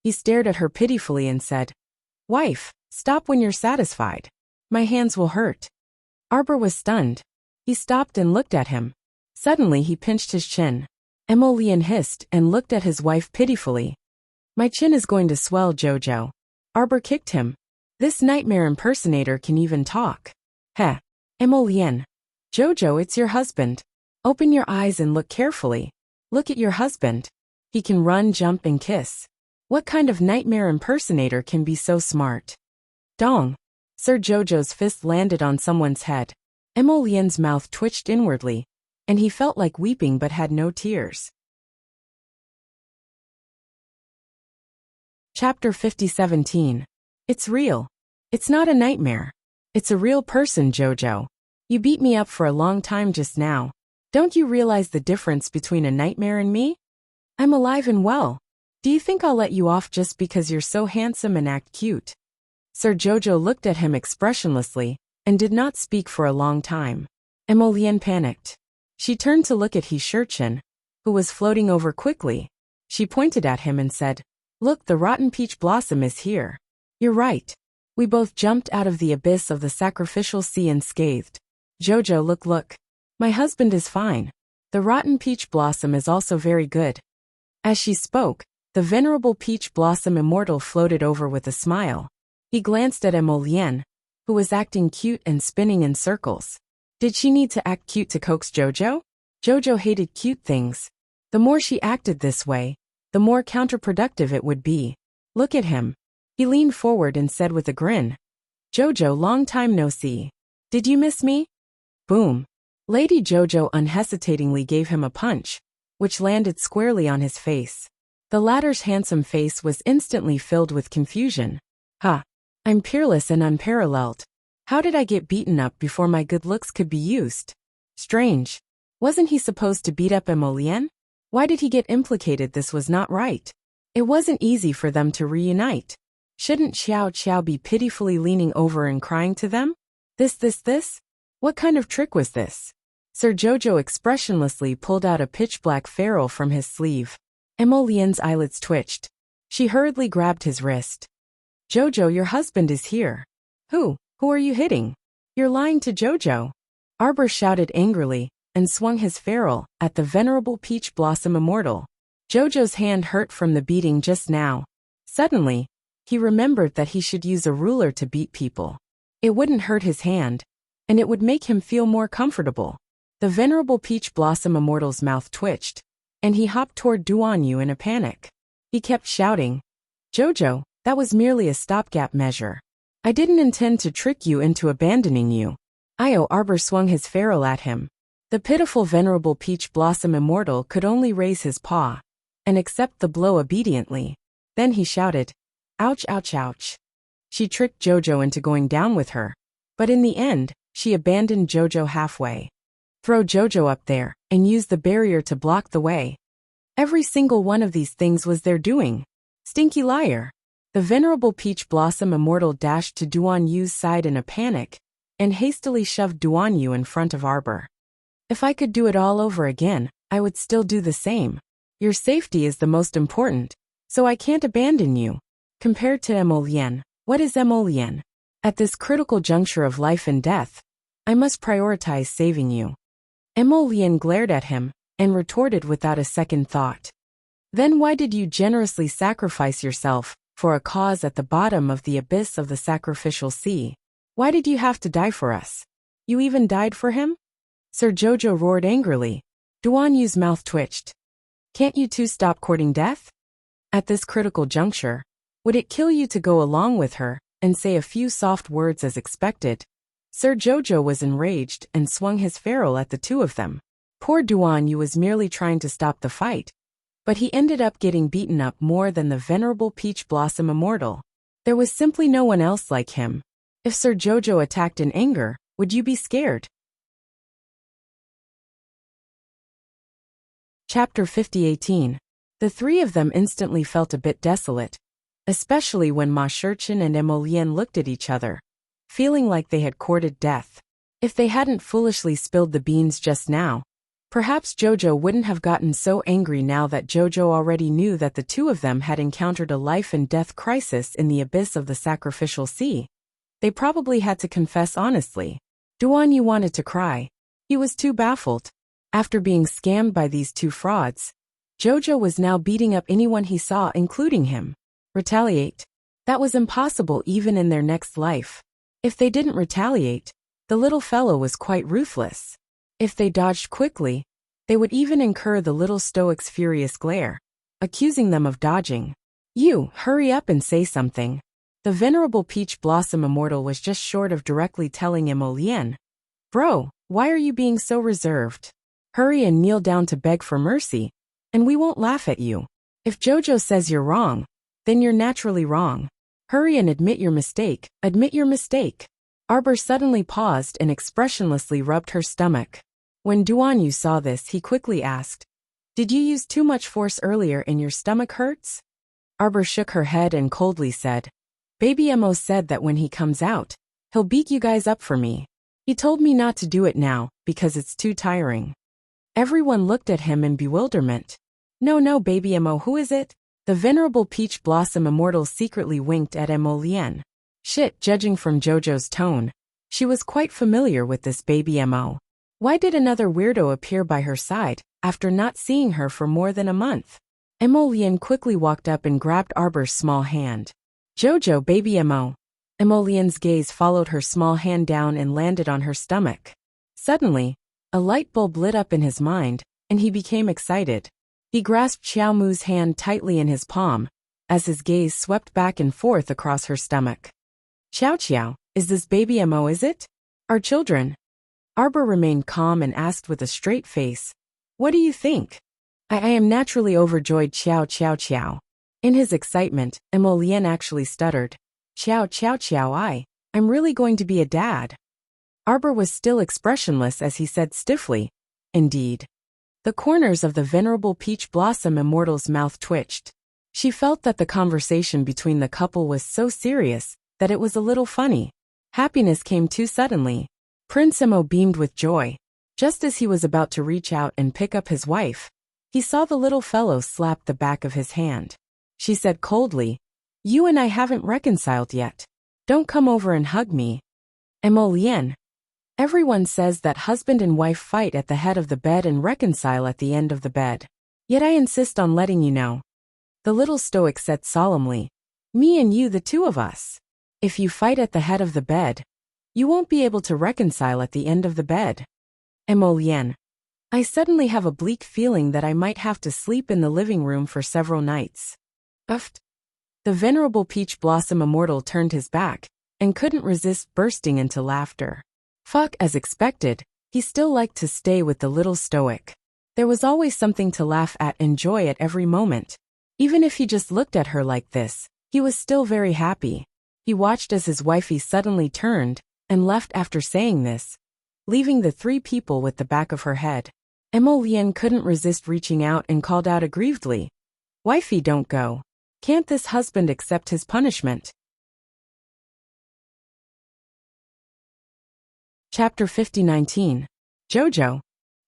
He stared at her pitifully and said, Wife, stop when you're satisfied. My hands will hurt. Arbor was stunned. He stopped and looked at him. Suddenly he pinched his chin. Emolian hissed and looked at his wife pitifully. My chin is going to swell, Jojo. Arbor kicked him. This nightmare impersonator can even talk. Heh. Emolian. Jojo, it's your husband. Open your eyes and look carefully. Look at your husband. He can run, jump, and kiss. What kind of nightmare impersonator can be so smart? Dong. Sir Jojo's fist landed on someone's head. Emolian's mouth twitched inwardly, and he felt like weeping but had no tears. Chapter 50:17. It's real. It's not a nightmare. It's a real person, Jojo. You beat me up for a long time just now. Don't you realize the difference between a nightmare and me? I'm alive and well. Do you think I'll let you off just because you're so handsome and act cute? Sir Jojo looked at him expressionlessly and did not speak for a long time. Emolian panicked. She turned to look at He Shurchin, who was floating over quickly. She pointed at him and said, Look, the rotten peach blossom is here. You're right. We both jumped out of the abyss of the sacrificial sea unscathed. Jojo, look. My husband is fine. The rotten peach blossom is also very good. As she spoke, the venerable peach blossom immortal floated over with a smile. He glanced at Emolian, who was acting cute and spinning in circles. Did she need to act cute to coax Jojo? Jojo hated cute things. The more she acted this way, the more counterproductive it would be. Look at him. He leaned forward and said with a grin, Jojo, long time no see. Did you miss me? Boom. Lady Jojo unhesitatingly gave him a punch, which landed squarely on his face. The latter's handsome face was instantly filled with confusion. Ha! I'm peerless and unparalleled. How did I get beaten up before my good looks could be used? Strange. Wasn't he supposed to beat up Emolian? Why did he get implicated? This was not right. It wasn't easy for them to reunite. Shouldn't Xiao Xiao be pitifully leaning over and crying to them? This? What kind of trick was this? Sir Jojo expressionlessly pulled out a pitch-black ferrule from his sleeve. Emolien's eyelids twitched. She hurriedly grabbed his wrist. Jojo, your husband is here. Who are you hitting? You're lying to Jojo. Arbor shouted angrily and swung his ferrule at the venerable Peach Blossom Immortal. Jojo's hand hurt from the beating just now. Suddenly, he remembered that he should use a ruler to beat people. It wouldn't hurt his hand, and it would make him feel more comfortable. The venerable Peach Blossom Immortal's mouth twitched, and he hopped toward Duan Yu in a panic. He kept shouting, Jojo, that was merely a stopgap measure. I didn't intend to trick you into abandoning you. Arbor swung his ferrule at him. The pitiful venerable Peach Blossom Immortal could only raise his paw and accept the blow obediently. Then he shouted, ouch, ouch, ouch. She tricked Jojo into going down with her, but in the end, she abandoned Jojo halfway. Throw Jojo up there and use the barrier to block the way. Every single one of these things was their doing. Stinky liar. The venerable Peach Blossom Immortal dashed to Duan Yu's side in a panic and hastily shoved Duan Yu in front of Arbor. If I could do it all over again, I would still do the same. Your safety is the most important, so I can't abandon you. Compared to Emolien, what is Emolien? At this critical juncture of life and death, I must prioritize saving you. Emolien glared at him and retorted without a second thought. Then why did you generously sacrifice yourself for a cause at the bottom of the abyss of the sacrificial sea? Why did you have to die for us? You even died for him? Sir Jojo roared angrily. Duan Yu's mouth twitched. Can't you two stop courting death? At this critical juncture, would it kill you to go along with her and say a few soft words as expected? Sir Jojo was enraged and swung his ferrule at the two of them. Poor Duan Yu was merely trying to stop the fight, but he ended up getting beaten up more than the venerable Peach Blossom Immortal. There was simply no one else like him. If Sir Jojo attacked in anger, would you be scared? Chapter 50:18. The three of them instantly felt a bit desolate, especially when Ma Shurchen and Emolien looked at each other, feeling like they had courted death. If they hadn't foolishly spilled the beans just now, perhaps Jojo wouldn't have gotten so angry now that Jojo already knew that the two of them had encountered a life and death crisis in the abyss of the sacrificial sea. They probably had to confess honestly. Duan Yu wanted to cry. He was too baffled. After being scammed by these two frauds, Jojo was now beating up anyone he saw, including him. Retaliate? That was impossible even in their next life. If they didn't retaliate, the little fellow was quite ruthless. If they dodged quickly, they would even incur the little stoic's furious glare, accusing them of dodging. You, hurry up and say something. The venerable Peach Blossom Immortal was just short of directly telling Emolien, Bro, why are you being so reserved? Hurry and kneel down to beg for mercy, and we won't laugh at you. If Jojo says you're wrong, then you're naturally wrong. Hurry and admit your mistake. Admit your mistake. Arbor suddenly paused and expressionlessly rubbed her stomach. When Duan Yu saw this, he quickly asked, Did you use too much force earlier and your stomach hurts? Arbor shook her head and coldly said, Baby Emo said that when he comes out, he'll beat you guys up for me. He told me not to do it now, because it's too tiring. Everyone looked at him in bewilderment. No, Baby Emo, who is it? The venerable Peach Blossom Immortal secretly winked at Emolien. Shit, judging from Jojo's tone, she was quite familiar with this Baby Emo. Why did another weirdo appear by her side, after not seeing her for more than a month? Emolien quickly walked up and grabbed Arbor's small hand. Jojo, Baby Emo. Emolien's gaze followed her small hand down and landed on her stomach. Suddenly, a light bulb lit up in his mind, and he became excited. He grasped Xiao Mu's hand tightly in his palm, as his gaze swept back and forth across her stomach. Xiao, is this Baby Emo, is it? Our children? Arbor remained calm and asked with a straight face, What do you think? I am naturally overjoyed, Xiao. In his excitement, Emolien actually stuttered. Xiao, I'm really going to be a dad. Arbor was still expressionless as he said stiffly, Indeed. The corners of the venerable Peach Blossom Immortal's mouth twitched. She felt that the conversation between the couple was so serious that it was a little funny. Happiness came too suddenly. Prince Emo beamed with joy. Just as he was about to reach out and pick up his wife, he saw the little fellow slap the back of his hand. She said coldly, "You and I haven't reconciled yet. Don't come over and hug me." Emolien. Everyone says that husband and wife fight at the head of the bed and reconcile at the end of the bed. Yet I insist on letting you know. The little stoic said solemnly, "Me and you, the two of us. If you fight at the head of the bed, you won't be able to reconcile at the end of the bed." Emolien. I suddenly have a bleak feeling that I might have to sleep in the living room for several nights. Uft. The venerable peach blossom immortal turned his back and couldn't resist bursting into laughter. Fuck, as expected, he still liked to stay with the little stoic. There was always something to laugh at and joy at every moment. Even if he just looked at her like this, he was still very happy. He watched as his wifey suddenly turned and left after saying this, leaving the three people with the back of her head. Emolien couldn't resist reaching out and called out aggrievedly, "Wifey, don't go. Can't this husband accept his punishment?" Chapter 50-19. Jojo.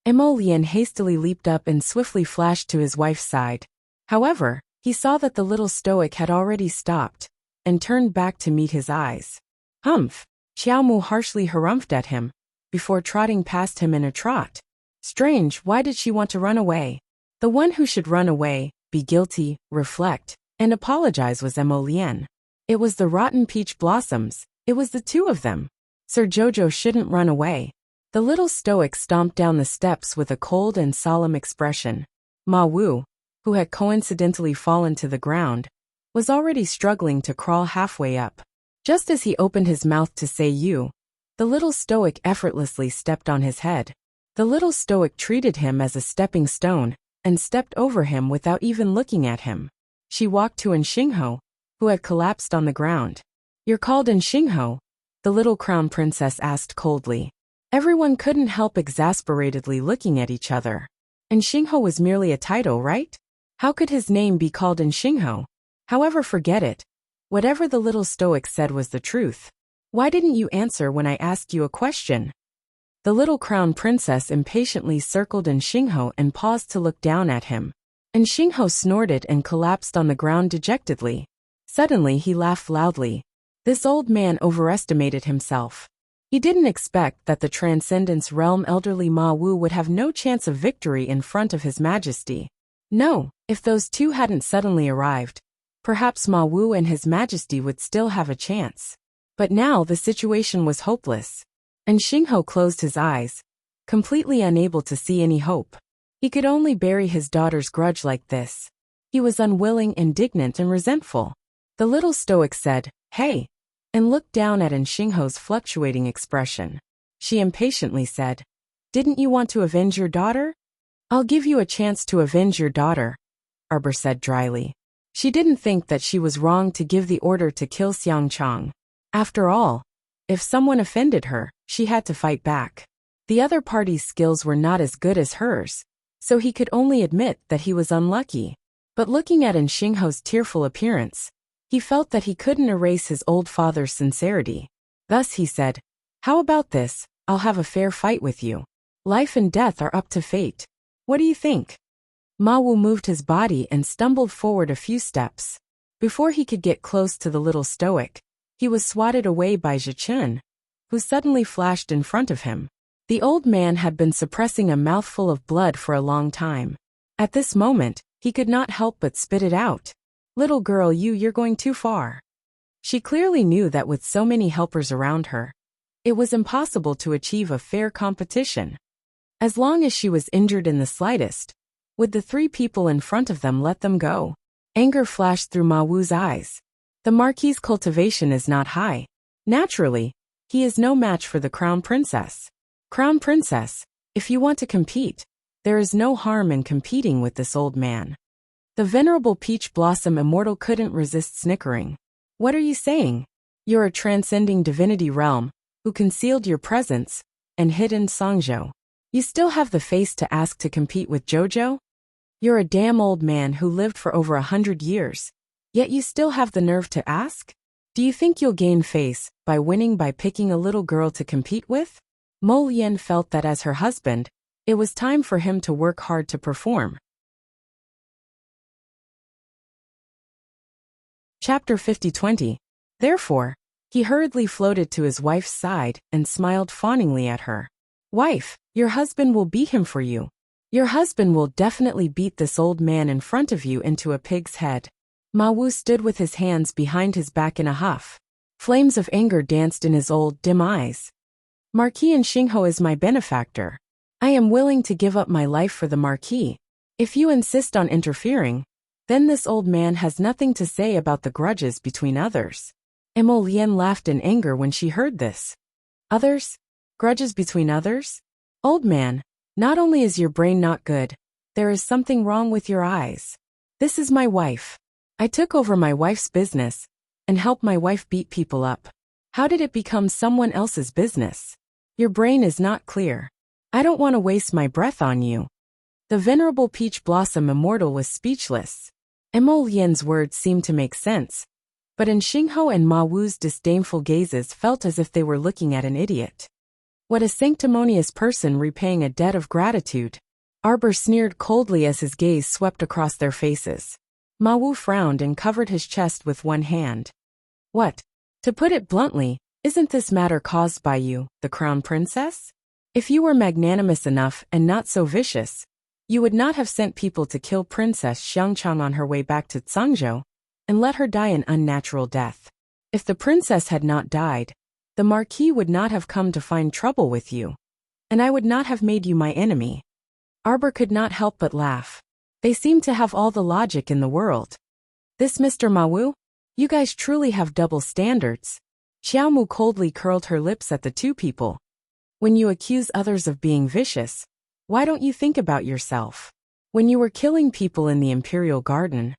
Emolien hastily leaped up and swiftly flashed to his wife's side. However, he saw that the little stoic had already stopped and turned back to meet his eyes. Humph! Xiaomu harshly harumphed at him, before trotting past him in a trot. Strange, why did she want to run away? The one who should run away, be guilty, reflect, and apologize was Emolien. It was the rotten peach blossoms, it was the two of them. Sir Jojo shouldn't run away. The little stoic stomped down the steps with a cold and solemn expression. Ma Wu, who had coincidentally fallen to the ground, was already struggling to crawl halfway up. Just as he opened his mouth to say "you," the little stoic effortlessly stepped on his head. The little stoic treated him as a stepping stone and stepped over him without even looking at him. She walked to Enxingho, who had collapsed on the ground. "You're called Enxingho?" the little crown princess asked coldly. Everyone couldn't help exasperatedly looking at each other. Enxingho was merely a title, right? How could his name be called Enxingho? However, forget it. Whatever the little stoic said was the truth. Why didn't you answer when I asked you a question? The little crown princess impatiently circled Enxingho and paused to look down at him. Enxingho snorted and collapsed on the ground dejectedly. Suddenly he laughed loudly. This old man overestimated himself. He didn't expect that the Transcendence Realm elderly Ma Wu would have no chance of victory in front of His Majesty. No, if those two hadn't suddenly arrived, perhaps Ma Wu and His Majesty would still have a chance. But now the situation was hopeless. Enxingho closed his eyes, completely unable to see any hope. He could only bury his daughter's grudge like this. He was unwilling, indignant, and resentful. The little stoic said, "Hey," and looked down at Enxingho's fluctuating expression. She impatiently said, "Didn't you want to avenge your daughter?" "I'll give you a chance to avenge your daughter," Arbor said dryly. She didn't think that she was wrong to give the order to kill Xiangchang. After all, if someone offended her, she had to fight back. The other party's skills were not as good as hers, so he could only admit that he was unlucky. But looking at Enxingho's tearful appearance, he felt that he couldn't erase his old father's sincerity. Thus he said, "How about this? I'll have a fair fight with you. Life and death are up to fate. What do you think?" Ma Wu moved his body and stumbled forward a few steps. Before he could get close to the little stoic, he was swatted away by Zhichun, who suddenly flashed in front of him. The old man had been suppressing a mouthful of blood for a long time. At this moment, he could not help but spit it out. "Little girl, you're going too far." She clearly knew that with so many helpers around her, it was impossible to achieve a fair competition. As long as she was injured in the slightest, would the three people in front of them let them go? Anger flashed through Ma Wu's eyes. The Marquis's cultivation is not high. Naturally, he is no match for the Crown Princess. Crown Princess, if you want to compete, there is no harm in competing with this old man. The venerable peach blossom immortal couldn't resist snickering. "What are you saying? You're a transcending divinity realm, who concealed your presence and hid in Songzhou. You still have the face to ask to compete with Jojo?" You're a damn old man who lived for over 100 years. Yet you still have the nerve to ask? Do you think you'll gain face by winning by picking a little girl to compete with? Mo Lian felt that as her husband, it was time for him to work hard to perform. Chapter 50-20. Therefore, he hurriedly floated to his wife's side and smiled fawningly at her. Wife, your husband will beat him for you. Your husband will definitely beat this old man in front of you into a pig's head. Ma Wu stood with his hands behind his back in a huff. Flames of anger danced in his old, dim eyes. Marquis and Xingho is my benefactor. I am willing to give up my life for the Marquis. If you insist on interfering, then this old man has nothing to say about the grudges between others. Mo Lian laughed in anger when she heard this. Others? Grudges between others? Old man, not only is your brain not good, there is something wrong with your eyes. This is my wife. I took over my wife's business and helped my wife beat people up. How did it become someone else's business? Your brain is not clear. I don't want to waste my breath on you. The venerable Peach Blossom Immortal was speechless. Mo Lian's words seemed to make sense, but in Xingho and Ma Wu's disdainful gazes felt as if they were looking at an idiot. What a sanctimonious person repaying a debt of gratitude. Arbor sneered coldly as his gaze swept across their faces. Ma Wu frowned and covered his chest with one hand. What? To put it bluntly, isn't this matter caused by you, the crown princess? If you were magnanimous enough and not so vicious, you would not have sent people to kill Princess Xiangchang on her way back to Zhangzhou and let her die an unnatural death. If the princess had not died, the Marquis would not have come to find trouble with you, and I would not have made you my enemy. Arbor could not help but laugh. They seemed to have all the logic in the world. This Mr. Ma Wu? You guys truly have double standards. Xiaomu coldly curled her lips at the two people. When you accuse others of being vicious, why don't you think about yourself? When you were killing people in the Imperial Garden,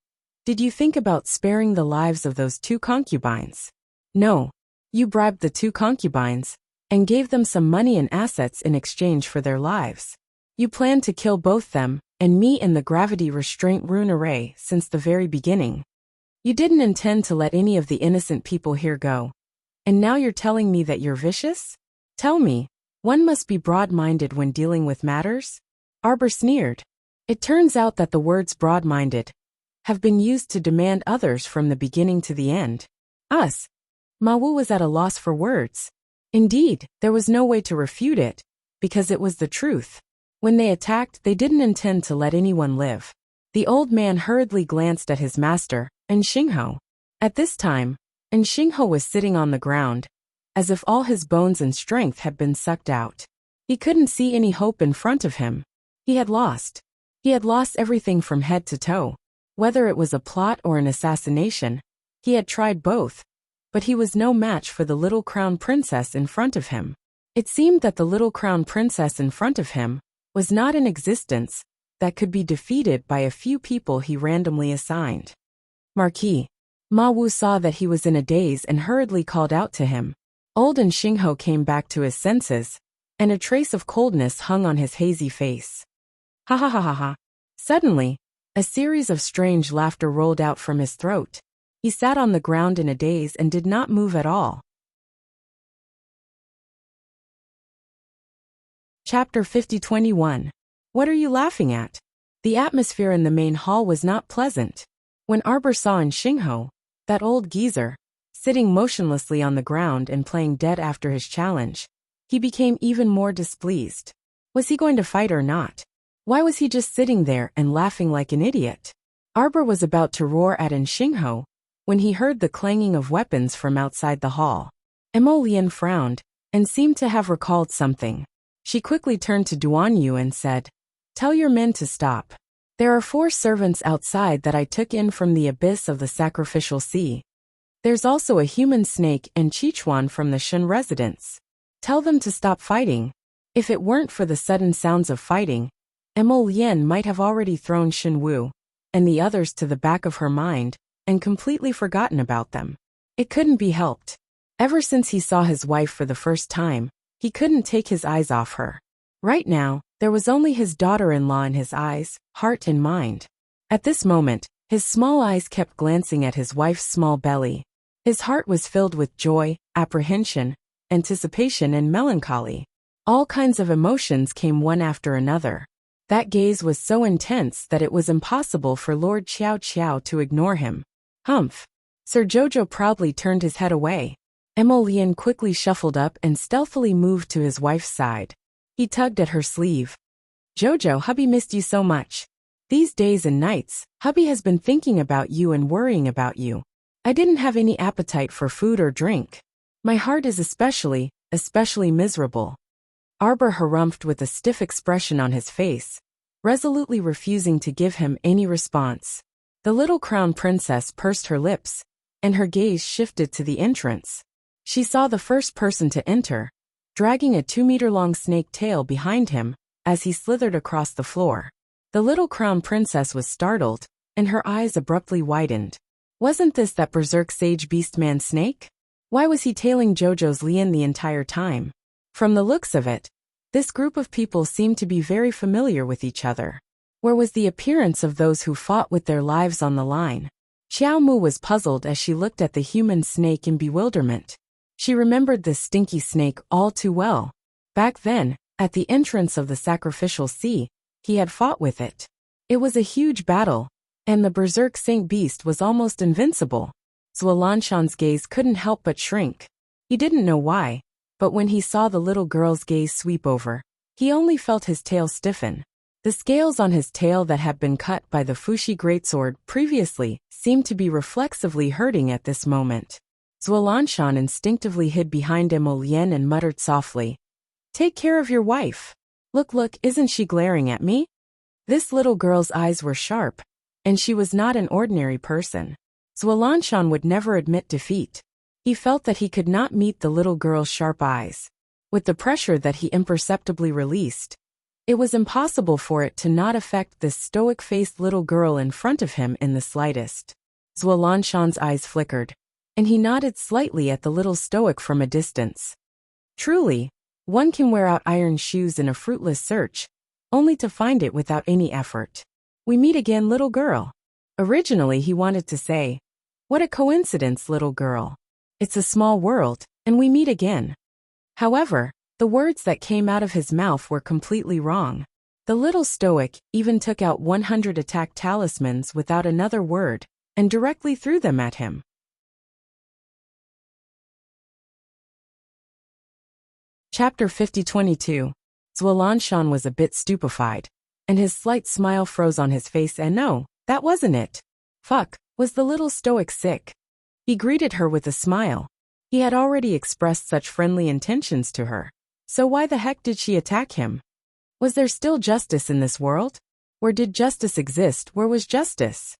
did you think about sparing the lives of those two concubines? No. You bribed the two concubines and gave them some money and assets in exchange for their lives. You planned to kill both them and me in the gravity restraint rune array since the very beginning. You didn't intend to let any of the innocent people here go. And now you're telling me that you're vicious? Tell me, one must be broad-minded when dealing with matters? Arbor sneered. It turns out that the words broad-minded have been used to demand others from the beginning to the end. Us. Ma Wu was at a loss for words. Indeed, there was no way to refute it, because it was the truth. When they attacked, they didn't intend to let anyone live. The old man hurriedly glanced at his master, and Xingho. At this time, and Xingho was sitting on the ground, as if all his bones and strength had been sucked out. He couldn't see any hope in front of him. He had lost. He had lost everything from head to toe. Whether it was a plot or an assassination, he had tried both. But he was no match for the little crown princess in front of him. It seemed that the little crown princess in front of him was not in existence, that could be defeated by a few people he randomly assigned. Marquis. Ma Wu saw that he was in a daze and hurriedly called out to him. Old and Xingho came back to his senses, and a trace of coldness hung on his hazy face. Ha ha ha ha ha. Suddenly, a series of strange laughter rolled out from his throat. He sat on the ground in a daze and did not move at all. Chapter 50-21. What are you laughing at? The atmosphere in the main hall was not pleasant. When Arbor saw in Xingho, that old geezer, sitting motionlessly on the ground and playing dead after his challenge, he became even more displeased. Was he going to fight or not? Why was he just sitting there and laughing like an idiot? Arbor was about to roar at Xingho when he heard the clanging of weapons from outside the hall. Mo Lian frowned and seemed to have recalled something. She quickly turned to Duan Yu and said, "Tell your men to stop. There are 4 servants outside that I took in from the abyss of the sacrificial sea. There's also a human snake and Chichuan from the Shun residence. Tell them to stop fighting." If it weren't for the sudden sounds of fighting, Mo Lian might have already thrown Shen Wu and the others to the back of her mind and completely forgotten about them. It couldn't be helped. Ever since he saw his wife for the first time, he couldn't take his eyes off her. Right now, There was only his daughter-in-law in his eyes, heart and mind. At this moment, his small eyes kept glancing at his wife's small belly. His heart was filled with joy, apprehension, anticipation and melancholy. All kinds of emotions came one after another. That gaze was so intense that it was impossible for Lord Xiao Qiao to ignore him. Humph! Sir Jojo proudly turned his head away. Emolian quickly shuffled up and stealthily moved to his wife's side. He tugged at her sleeve. Jojo, hubby missed you so much. These days and nights, hubby has been thinking about you and worrying about you. I didn't have any appetite for food or drink. My heart is especially miserable. Arbor harumphed with a stiff expression on his face, resolutely refusing to give him any response. The little crown princess pursed her lips, and her gaze shifted to the entrance. She saw the first person to enter, dragging a 2-meter-long snake tail behind him, as he slithered across the floor. The little crown princess was startled, and her eyes abruptly widened. Wasn't this that berserk sage beastman snake? Why was he tailing Jojo's Lian the entire time? From the looks of it, this group of people seemed to be very familiar with each other. Where was the appearance of those who fought with their lives on the line? Xiao Mu was puzzled as she looked at the human snake in bewilderment. She remembered this stinky snake all too well. Back then, at the entrance of the sacrificial sea, he had fought with it. It was a huge battle, and the berserk saint beast was almost invincible. Zualanshan's gaze couldn't help but shrink. He didn't know why, but when he saw the little girl's gaze sweep over, he only felt his tail stiffen. The scales on his tail that had been cut by the Fushi greatsword previously seemed to be reflexively hurting at this moment. Zualanshan instinctively hid behind Emolian and muttered softly, "Take care of your wife. Look, isn't she glaring at me?" This little girl's eyes were sharp, and she was not an ordinary person. Zualanshan would never admit defeat. He felt that he could not meet the little girl's sharp eyes. With the pressure that he imperceptibly released, it was impossible for it to not affect this stoic-faced little girl in front of him in the slightest. Zualanshan's eyes flickered, and he nodded slightly at the little stoic from a distance. Truly, one can wear out iron shoes in a fruitless search, only to find it without any effort. "We meet again, little girl." Originally he wanted to say, "What a coincidence, little girl. It's a small world, and we meet again." However, the words that came out of his mouth were completely wrong. The little stoic even took out 100 attack talismans without another word, and directly threw them at him. Chapter 50-22. Zualanshan was a bit stupefied, and his slight smile froze on his face. And no, that wasn't it. Fuck, was the little stoic sick? He greeted her with a smile. He had already expressed such friendly intentions to her. So why the heck did she attack him? Was there still justice in this world? Where did justice exist? Where was justice?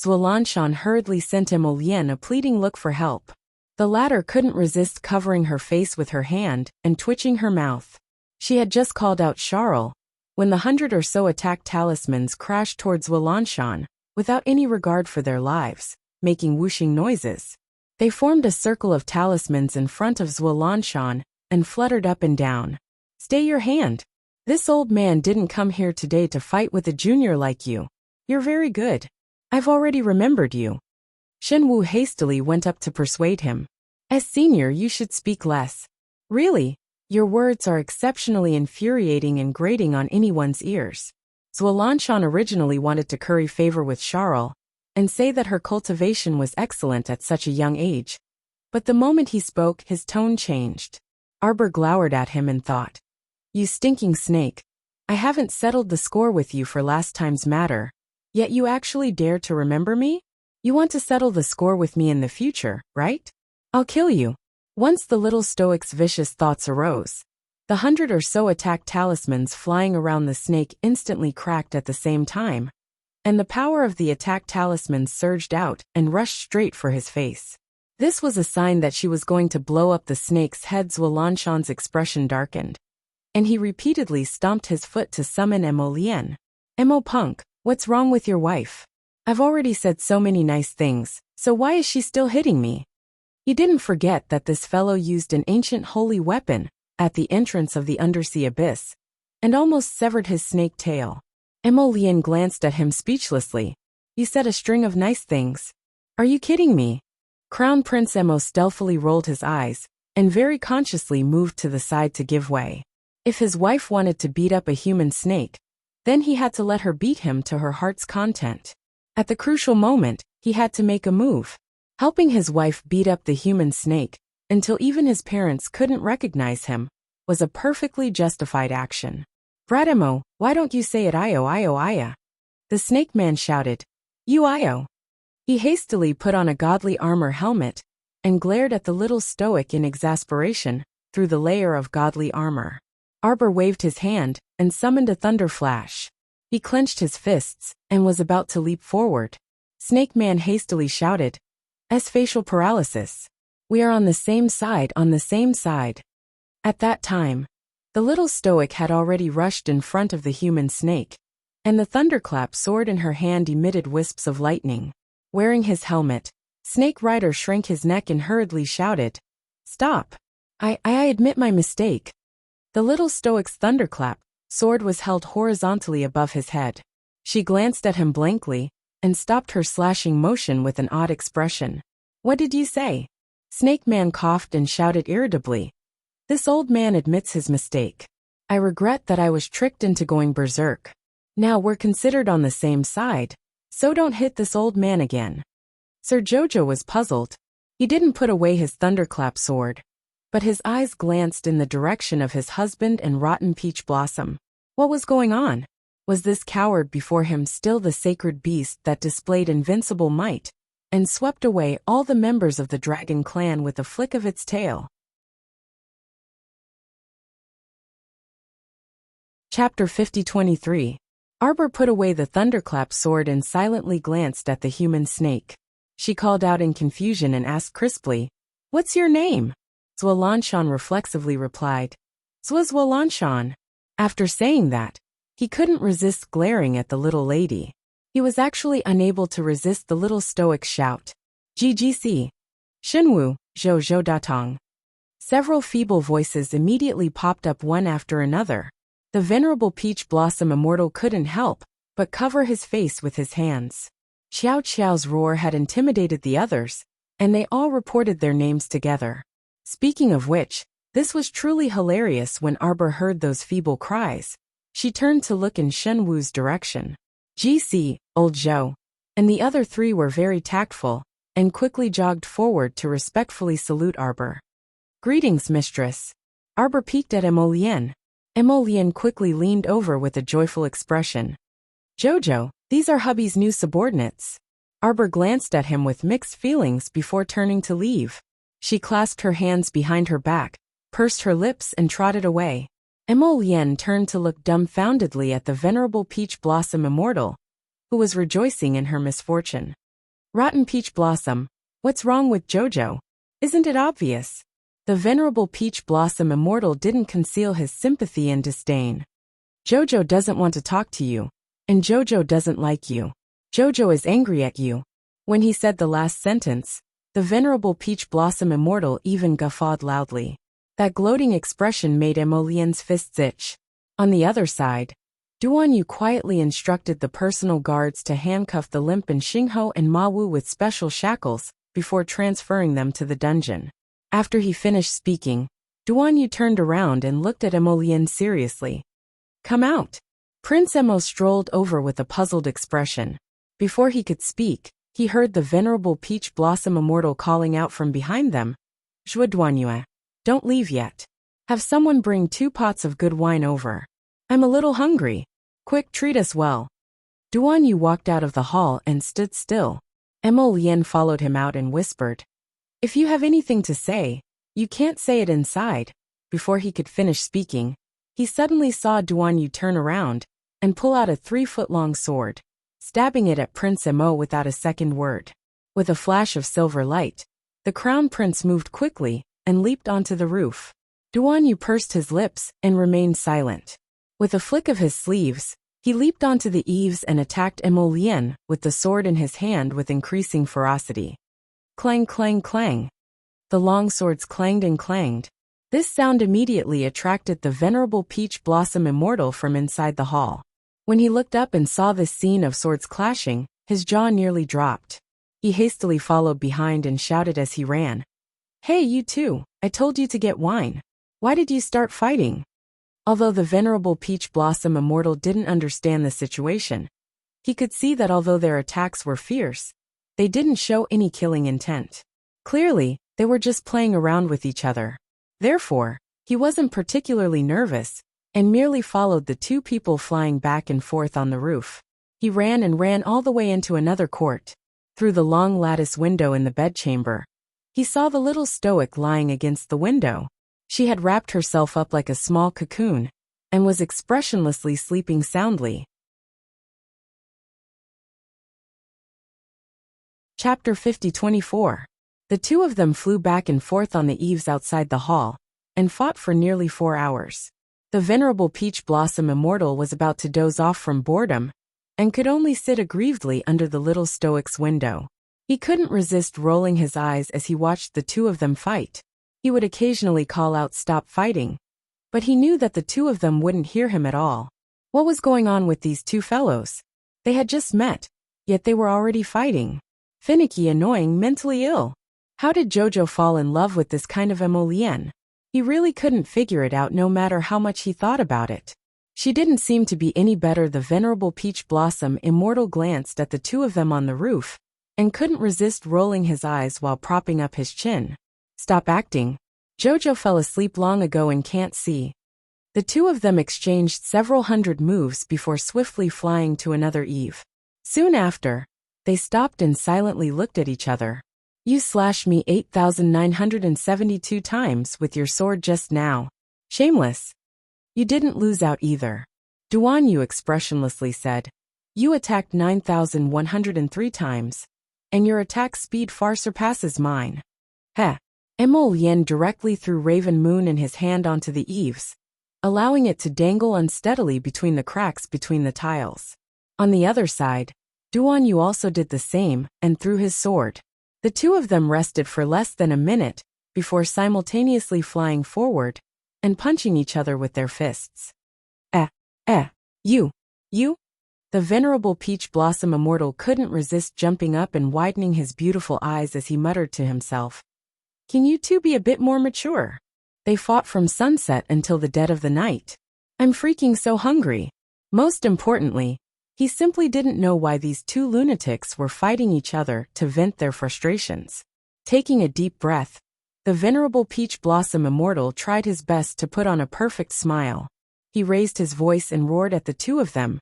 Zualanshan hurriedly sent Emolian a pleading look for help. The latter couldn't resist covering her face with her hand and twitching her mouth. She had just called out Charles, when the 100 or so attack talismans crashed towards Zualanshan, without any regard for their lives, making whooshing noises. They formed a circle of talismans in front of Zualanshan and fluttered up and down. "Stay your hand. This old man didn't come here today to fight with a junior like you. You're very good. I've already remembered you." Shenwu hastily went up to persuade him. "As senior, you should speak less. Really, your words are exceptionally infuriating and grating on anyone's ears." Zualanshan originally wanted to curry favor with Charles and say that her cultivation was excellent at such a young age. But the moment he spoke, his tone changed. Arbor glowered at him and thought, "You stinking snake. I haven't settled the score with you for last time's matter, yet you actually dare to remember me? You want to settle the score with me in the future, right? I'll kill you." Once the little stoic's vicious thoughts arose, the 100 or so attack talismans flying around the snake instantly cracked at the same time, and the power of the attack talismans surged out and rushed straight for his face. This was a sign that she was going to blow up the snake's head. Zualanshan's expression darkened, and he repeatedly stomped his foot to summon Emolian. "Emo punk, what's wrong with your wife? I've already said so many nice things, so why is she still hitting me?" He didn't forget that this fellow used an ancient holy weapon at the entrance of the undersea abyss, and almost severed his snake tail. Emolian glanced at him speechlessly. You said a string of nice things. Are you kidding me? Crown Prince Emo stealthily rolled his eyes, and very consciously moved to the side to give way. If his wife wanted to beat up a human snake, then he had to let her beat him to her heart's content. At the crucial moment, he had to make a move. Helping his wife beat up the human snake, until even his parents couldn't recognize him, was a perfectly justified action. Brademo, why don't you say it Io? The snake man shouted. You Io. He hastily put on a godly armor helmet, and glared at the little stoic in exasperation, through the layer of godly armor. Arbor waved his hand, and summoned a thunder flash. He clenched his fists, and was about to leap forward. Snake Man hastily shouted, facial paralysis. We are on the same side. At that time, the little stoic had already rushed in front of the human snake, and the thunderclap sword in her hand emitted wisps of lightning. Wearing his helmet, Snake Rider shrank his neck and hurriedly shouted, Stop! I admit my mistake. The little stoic's thunderclap sword was held horizontally above his head. She glanced at him blankly, and stopped her slashing motion with an odd expression. What did you say? Snake Man coughed and shouted irritably. This old man admits his mistake. I regret that I was tricked into going berserk. Now we're considered on the same side, so don't hit this old man again. Sir Jojo was puzzled. He didn't put away his thunderclap sword, but his eyes glanced in the direction of his husband and rotten Peach Blossom. What was going on? Was this coward before him still the sacred beast that displayed invincible might, and swept away all the members of the dragon clan with a flick of its tail? Chapter 50-23. Arbor put away the thunderclap sword and silently glanced at the human snake. She called out in confusion and asked crisply, What's your name? Zwalanshan reflexively replied, Zwalanshan. After saying that, he couldn't resist glaring at the little lady. He was actually unable to resist the little stoic's shout. GGC. Shenwu, Zhou Datong. Several feeble voices immediately popped up one after another. The venerable Peach Blossom Immortal couldn't help but cover his face with his hands. Xiao Qiao's roar had intimidated the others, and they all reported their names together. Speaking of which, this was truly hilarious when Arbor heard those feeble cries. She turned to look in Shenwu's direction. GC, old Zhou, and the other three were very tactful, and quickly jogged forward to respectfully salute Arbor. Greetings, mistress. Arbor peeked at Emolian. Emolian quickly leaned over with a joyful expression. Jojo, these are hubby's new subordinates. Arbor glanced at him with mixed feelings before turning to leave. She clasped her hands behind her back, pursed her lips and trotted away. Emolian turned to look dumbfoundedly at the venerable Peach Blossom Immortal, who was rejoicing in her misfortune. Rotten Peach Blossom, what's wrong with Jojo? Isn't it obvious? The venerable Peach Blossom Immortal didn't conceal his sympathy and disdain. Jojo doesn't want to talk to you, and Jojo doesn't like you. Jojo is angry at you. When he said the last sentence, the venerable Peach Blossom Immortal even guffawed loudly. That gloating expression made Emolian's fists itch. On the other side, Duan Yu quietly instructed the personal guards to handcuff the limp and Xingho and Ma Wu with special shackles before transferring them to the dungeon. After he finished speaking, Duan Yu turned around and looked at Emolian seriously. Come out. Prince Emo strolled over with a puzzled expression. Before he could speak, he heard the venerable Peach Blossom Immortal calling out from behind them. Zhua Duan Yu, don't leave yet. Have someone bring 2 pots of good wine over. I'm a little hungry. Quick, treat us well. Duan Yu walked out of the hall and stood still. Emolian followed him out and whispered, If you have anything to say, you can't say it inside. Before he could finish speaking, he suddenly saw Duan Yu turn around and pull out a 3-foot-long sword, stabbing it at Prince Emo without a second word. With a flash of silver light, the crown prince moved quickly and leaped onto the roof. Duan Yu pursed his lips and remained silent. With a flick of his sleeves, he leaped onto the eaves and attacked Emolian with the sword in his hand with increasing ferocity. Clang, clang, clang. The long swords clanged and clanged. This sound immediately attracted the venerable Peach Blossom Immortal from inside the hall. When he looked up and saw this scene of swords clashing, his jaw nearly dropped. He hastily followed behind and shouted as he ran. "Hey, you two, I told you to get wine. Why did you start fighting?" Although the venerable Peach Blossom Immortal didn't understand the situation, he could see that although their attacks were fierce, they didn't show any killing intent. Clearly, they were just playing around with each other. Therefore, he wasn't particularly nervous, and merely followed the two people flying back and forth on the roof. He ran and ran all the way into another court. Through the long lattice window in the bedchamber, he saw the little stoic lying against the window. She had wrapped herself up like a small cocoon, and was expressionlessly sleeping soundly. Chapter 50-24. The two of them flew back and forth on the eaves outside the hall, and fought for nearly 4 hours. The venerable Peach Blossom Immortal was about to doze off from boredom, and could only sit aggrievedly under the little stoic's window. He couldn't resist rolling his eyes as he watched the two of them fight. He would occasionally call out "Stop fighting," but he knew that the two of them wouldn't hear him at all. What was going on with these two fellows? They had just met, yet they were already fighting. Finicky, annoying, mentally ill. How did Jojo fall in love with this kind of Emolien? He really couldn't figure it out no matter how much he thought about it. She didn't seem to be any better. The venerable Peach Blossom Immortal glanced at the two of them on the roof, and couldn't resist rolling his eyes while propping up his chin. "Stop acting. Jojo fell asleep long ago and can't see." The two of them exchanged several hundred moves before swiftly flying to another eve. Soon after, they stopped and silently looked at each other. "You slashed me 8,972 times with your sword just now. Shameless. You didn't lose out either." Duan Yu expressionlessly said. "You attacked 9,103 times, and your attack speed far surpasses mine." Heh. Emolien directly threw Raven Moon in his hand onto the eaves, allowing it to dangle unsteadily between the cracks between the tiles. On the other side, Duan Yu also did the same and threw his sword. The two of them rested for less than a minute before simultaneously flying forward and punching each other with their fists. You. The venerable Peach Blossom Immortal couldn't resist jumping up and widening his beautiful eyes as he muttered to himself. "Can you two be a bit more mature?" They fought from sunset until the dead of the night. "I'm freaking so hungry." Most importantly, he simply didn't know why these two lunatics were fighting each other to vent their frustrations. Taking a deep breath, the venerable Peach Blossom Immortal tried his best to put on a perfect smile. He raised his voice and roared at the two of them.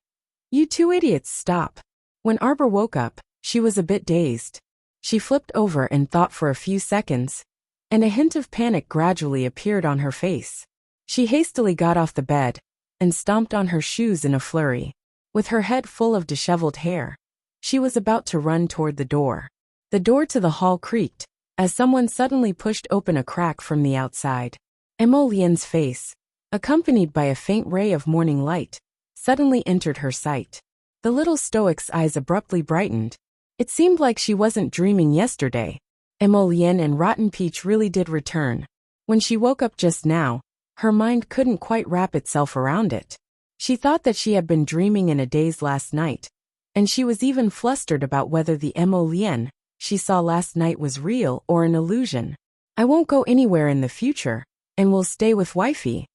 "You two idiots, stop." When Arbor woke up, she was a bit dazed. She flipped over and thought for a few seconds, and a hint of panic gradually appeared on her face. She hastily got off the bed and stomped on her shoes in a flurry. With her head full of disheveled hair, she was about to run toward the door. The door to the hall creaked as someone suddenly pushed open a crack from the outside. Emolien's face, accompanied by a faint ray of morning light, suddenly entered her sight. The little stoic's eyes abruptly brightened. It seemed like she wasn't dreaming yesterday. Emolien and Rotten Peach really did return. When she woke up just now, her mind couldn't quite wrap itself around it. She thought that she had been dreaming in a daze last night, and she was even flustered about whether the Emolien she saw last night was real or an illusion. "I won't go anywhere in the future, and will stay with wifey."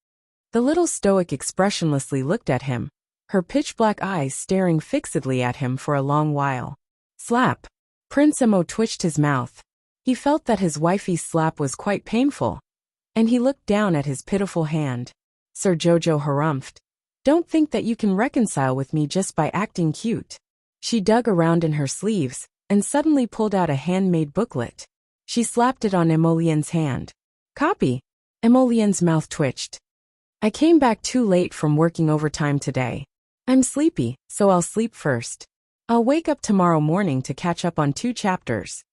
The little stoic expressionlessly looked at him, her pitch-black eyes staring fixedly at him for a long while. Slap. Prince Emo twitched his mouth. He felt that his wifey's slap was quite painful, and he looked down at his pitiful hand. Sir Jojo harumphed. "Don't think that you can reconcile with me just by acting cute." She dug around in her sleeves and suddenly pulled out a handmade booklet. She slapped it on Emolien's hand. "Copy." Emolien's mouth twitched. "I came back too late from working overtime today. I'm sleepy, so I'll sleep first. I'll wake up tomorrow morning to catch up on 2 chapters.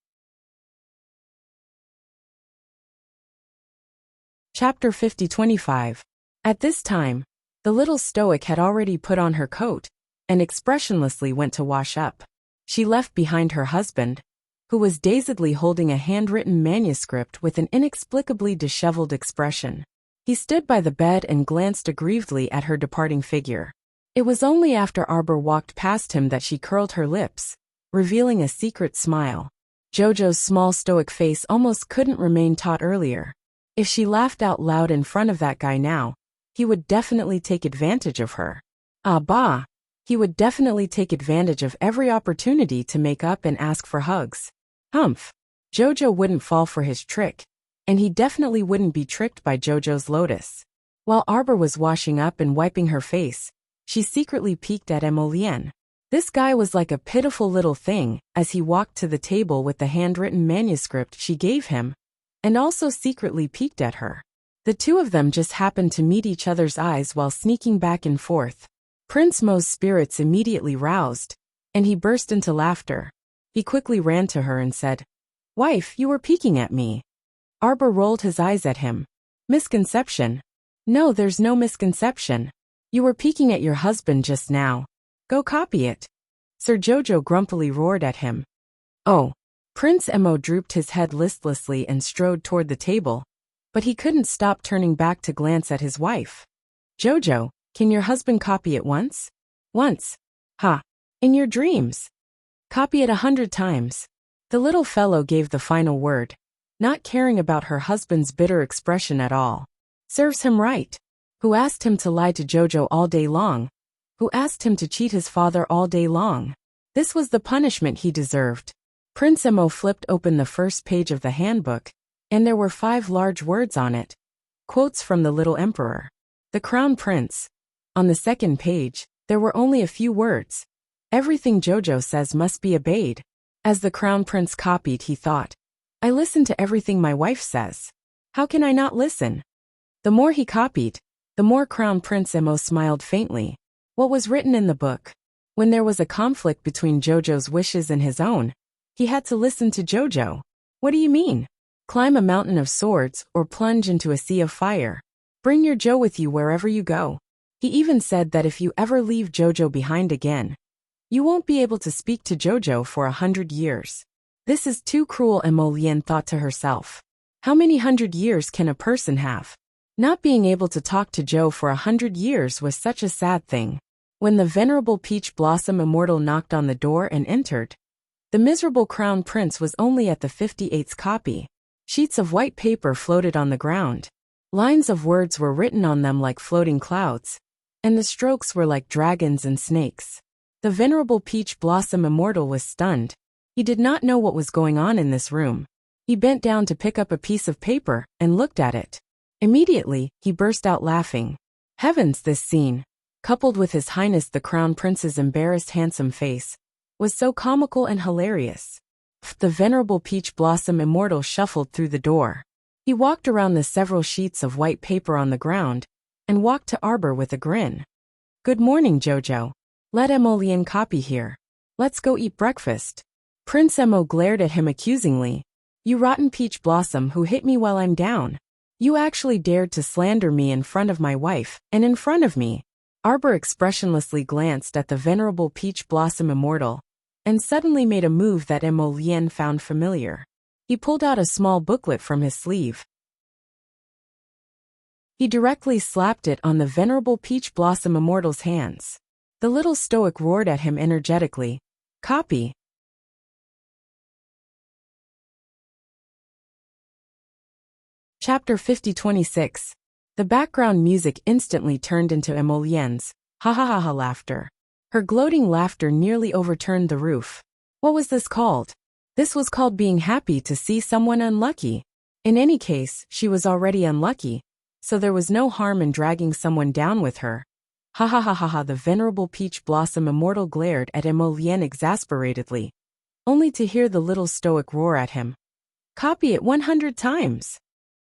Chapter 50-25. At this time, the little stoic had already put on her coat and expressionlessly went to wash up. She left behind her husband, who was dazedly holding a handwritten manuscript with an inexplicably disheveled expression. He stood by the bed and glanced aggrievedly at her departing figure. It was only after Arbor walked past him that she curled her lips, revealing a secret smile. Jojo's small stoic face almost couldn't remain taut earlier. If she laughed out loud in front of that guy now, he would definitely take advantage of her. Ah bah! He would definitely take advantage of every opportunity to make up and ask for hugs. Humph! Jojo wouldn't fall for his trick, and he definitely wouldn't be tricked by Jojo's lotus. While Arbor was washing up and wiping her face, she secretly peeked at Emolien. This guy was like a pitiful little thing as he walked to the table with the handwritten manuscript she gave him, and also secretly peeked at her. The two of them just happened to meet each other's eyes while sneaking back and forth. Prince Mo's spirits immediately roused, and he burst into laughter. He quickly ran to her and said, "Wife, you were peeking at me." Arbor rolled his eyes at him. "Misconception? No, there's no misconception. You were peeking at your husband just now. Go copy it." Sir Jojo grumpily roared at him. "Oh." Prince Emo drooped his head listlessly and strode toward the table, but he couldn't stop turning back to glance at his wife. "Jojo, can your husband copy it once?" "Once? Ha! In your dreams. Copy it 100 times. The little fellow gave the final word, not caring about her husband's bitter expression at all. Serves him right. Who asked him to lie to Jojo all day long? Who asked him to cheat his father all day long? This was the punishment he deserved. Prince Emo flipped open the first page of the handbook, and there were 5 large words on it. Quotes from the little emperor. The Crown Prince. On the second page, there were only a few words. Everything Jojo says must be obeyed. As the Crown Prince copied, he thought, I listen to everything my wife says. How can I not listen? The more he copied, the more Crown Prince Emo smiled faintly. What was written in the book? When there was a conflict between Jojo's wishes and his own, he had to listen to Jojo. What do you mean? Climb a mountain of swords or plunge into a sea of fire. Bring your Jo with you wherever you go. He even said that if you ever leave Jojo behind again, you won't be able to speak to Jojo for 100 years. This is too cruel, Emolien thought to herself. How many 100 years can a person have? Not being able to talk to Jo for 100 years was such a sad thing. When the venerable Peach Blossom Immortal knocked on the door and entered, the miserable Crown Prince was only at the 58th copy. Sheets of white paper floated on the ground. Lines of words were written on them like floating clouds, and the strokes were like dragons and snakes. The venerable Peach Blossom Immortal was stunned. He did not know what was going on in this room. He bent down to pick up a piece of paper and looked at it. Immediately, he burst out laughing. Heavens, this scene, coupled with His Highness the Crown Prince's embarrassed handsome face, was so comical and hilarious. The venerable Peach Blossom Immortal shuffled through the door. He walked around the several sheets of white paper on the ground and walked to Arbor with a grin. Good morning, Jojo. Let Emolien copy here. Let's go eat breakfast. Prince Emo glared at him accusingly. You rotten Peach Blossom who hit me while I'm down. You actually dared to slander me in front of my wife and in front of me. Arbor expressionlessly glanced at the venerable Peach Blossom Immortal and suddenly made a move that Emolien found familiar. He pulled out a small booklet from his sleeve. He directly slapped it on the venerable Peach Blossom Immortal's hands. The little stoic roared at him energetically. Copy. Chapter 50-26. The background music instantly turned into Emolien's ha ha ha ha laughter. Her gloating laughter nearly overturned the roof. What was this called? This was called being happy to see someone unlucky. In any case, she was already unlucky, so there was no harm in dragging someone down with her. Ha ha ha ha ha. The venerable Peach Blossom Immortal glared at Emolien exasperatedly, only to hear the little stoic roar at him. Copy it 100 times.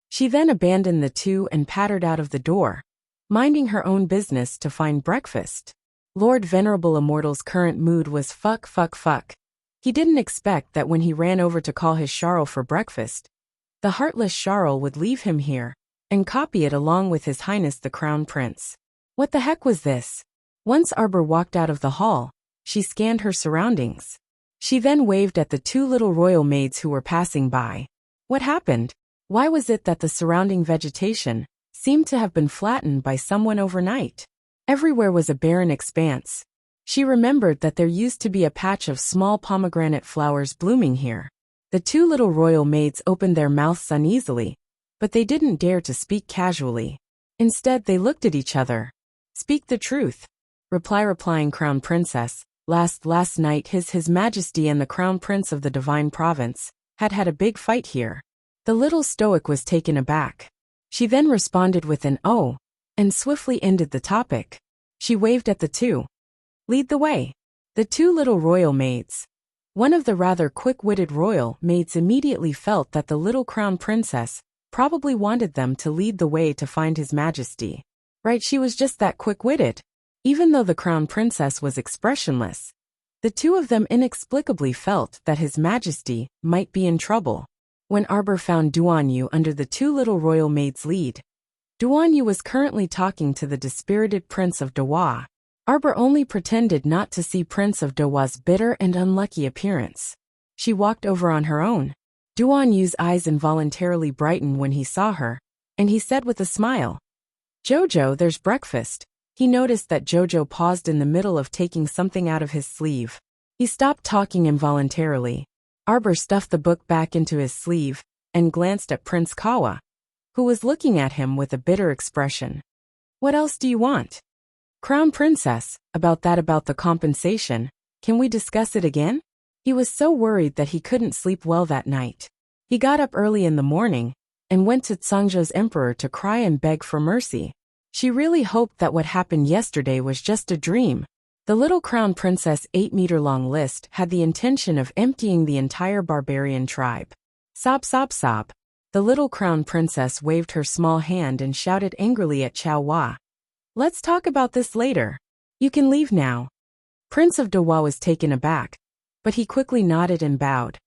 She then abandoned the two and pattered out of the door, minding her own business to find breakfast. Lord Venerable Immortal's current mood was fuck fuck fuck. He didn't expect that when he ran over to call his Charl for breakfast, the heartless Charl would leave him here and copy it along with His Highness the Crown Prince. What the heck was this? Once Arbor walked out of the hall, she scanned her surroundings. She then waved at the two little royal maids who were passing by. What happened? Why was it that the surrounding vegetation seemed to have been flattened by someone overnight. Everywhere was a barren expanse. She remembered that there used to be a patch of small pomegranate flowers blooming here. The two little royal maids opened their mouths uneasily, but they didn't dare to speak casually. Instead, they looked at each other. "Speak the truth." Replying Crown Princess. Last night His Majesty and the Crown Prince of the Divine Province had a big fight here. The little stoic was taken aback. She then responded with an "oh," and swiftly ended the topic. She waved at the two. "Lead the way." The two little royal maids. One of the rather quick-witted royal maids immediately felt that the little Crown Princess probably wanted them to lead the way to find His Majesty. Right, she was just that quick-witted. Even though the Crown Princess was expressionless, the two of them inexplicably felt that His Majesty might be in trouble. When Arbor found Duan Yu under the two little royal maids' lead, Duan Yu was currently talking to the dispirited Prince of Dewa. Arbor only pretended not to see Prince of Dewa's bitter and unlucky appearance. She walked over on her own. Duan Yu's eyes involuntarily brightened when he saw her, and he said with a smile, "Jojo, there's breakfast." He noticed that Jojo paused in the middle of taking something out of his sleeve. He stopped talking involuntarily. Arbor stuffed the book back into his sleeve and glanced at Prince Kawa, who was looking at him with a bitter expression. "What else do you want?" "Crown Princess, about the compensation, can we discuss it again?" He was so worried that he couldn't sleep well that night. He got up early in the morning and went to Tsangzhou's emperor to cry and beg for mercy. She really hoped that what happened yesterday was just a dream. The little Crown Princess' 8-meter-long list had the intention of emptying the entire barbarian tribe. Sob, sob, sob. The little Crown Princess waved her small hand and shouted angrily at Chao Hua. "Let's talk about this later. You can leave now." Prince of Dewa was taken aback, but he quickly nodded and bowed.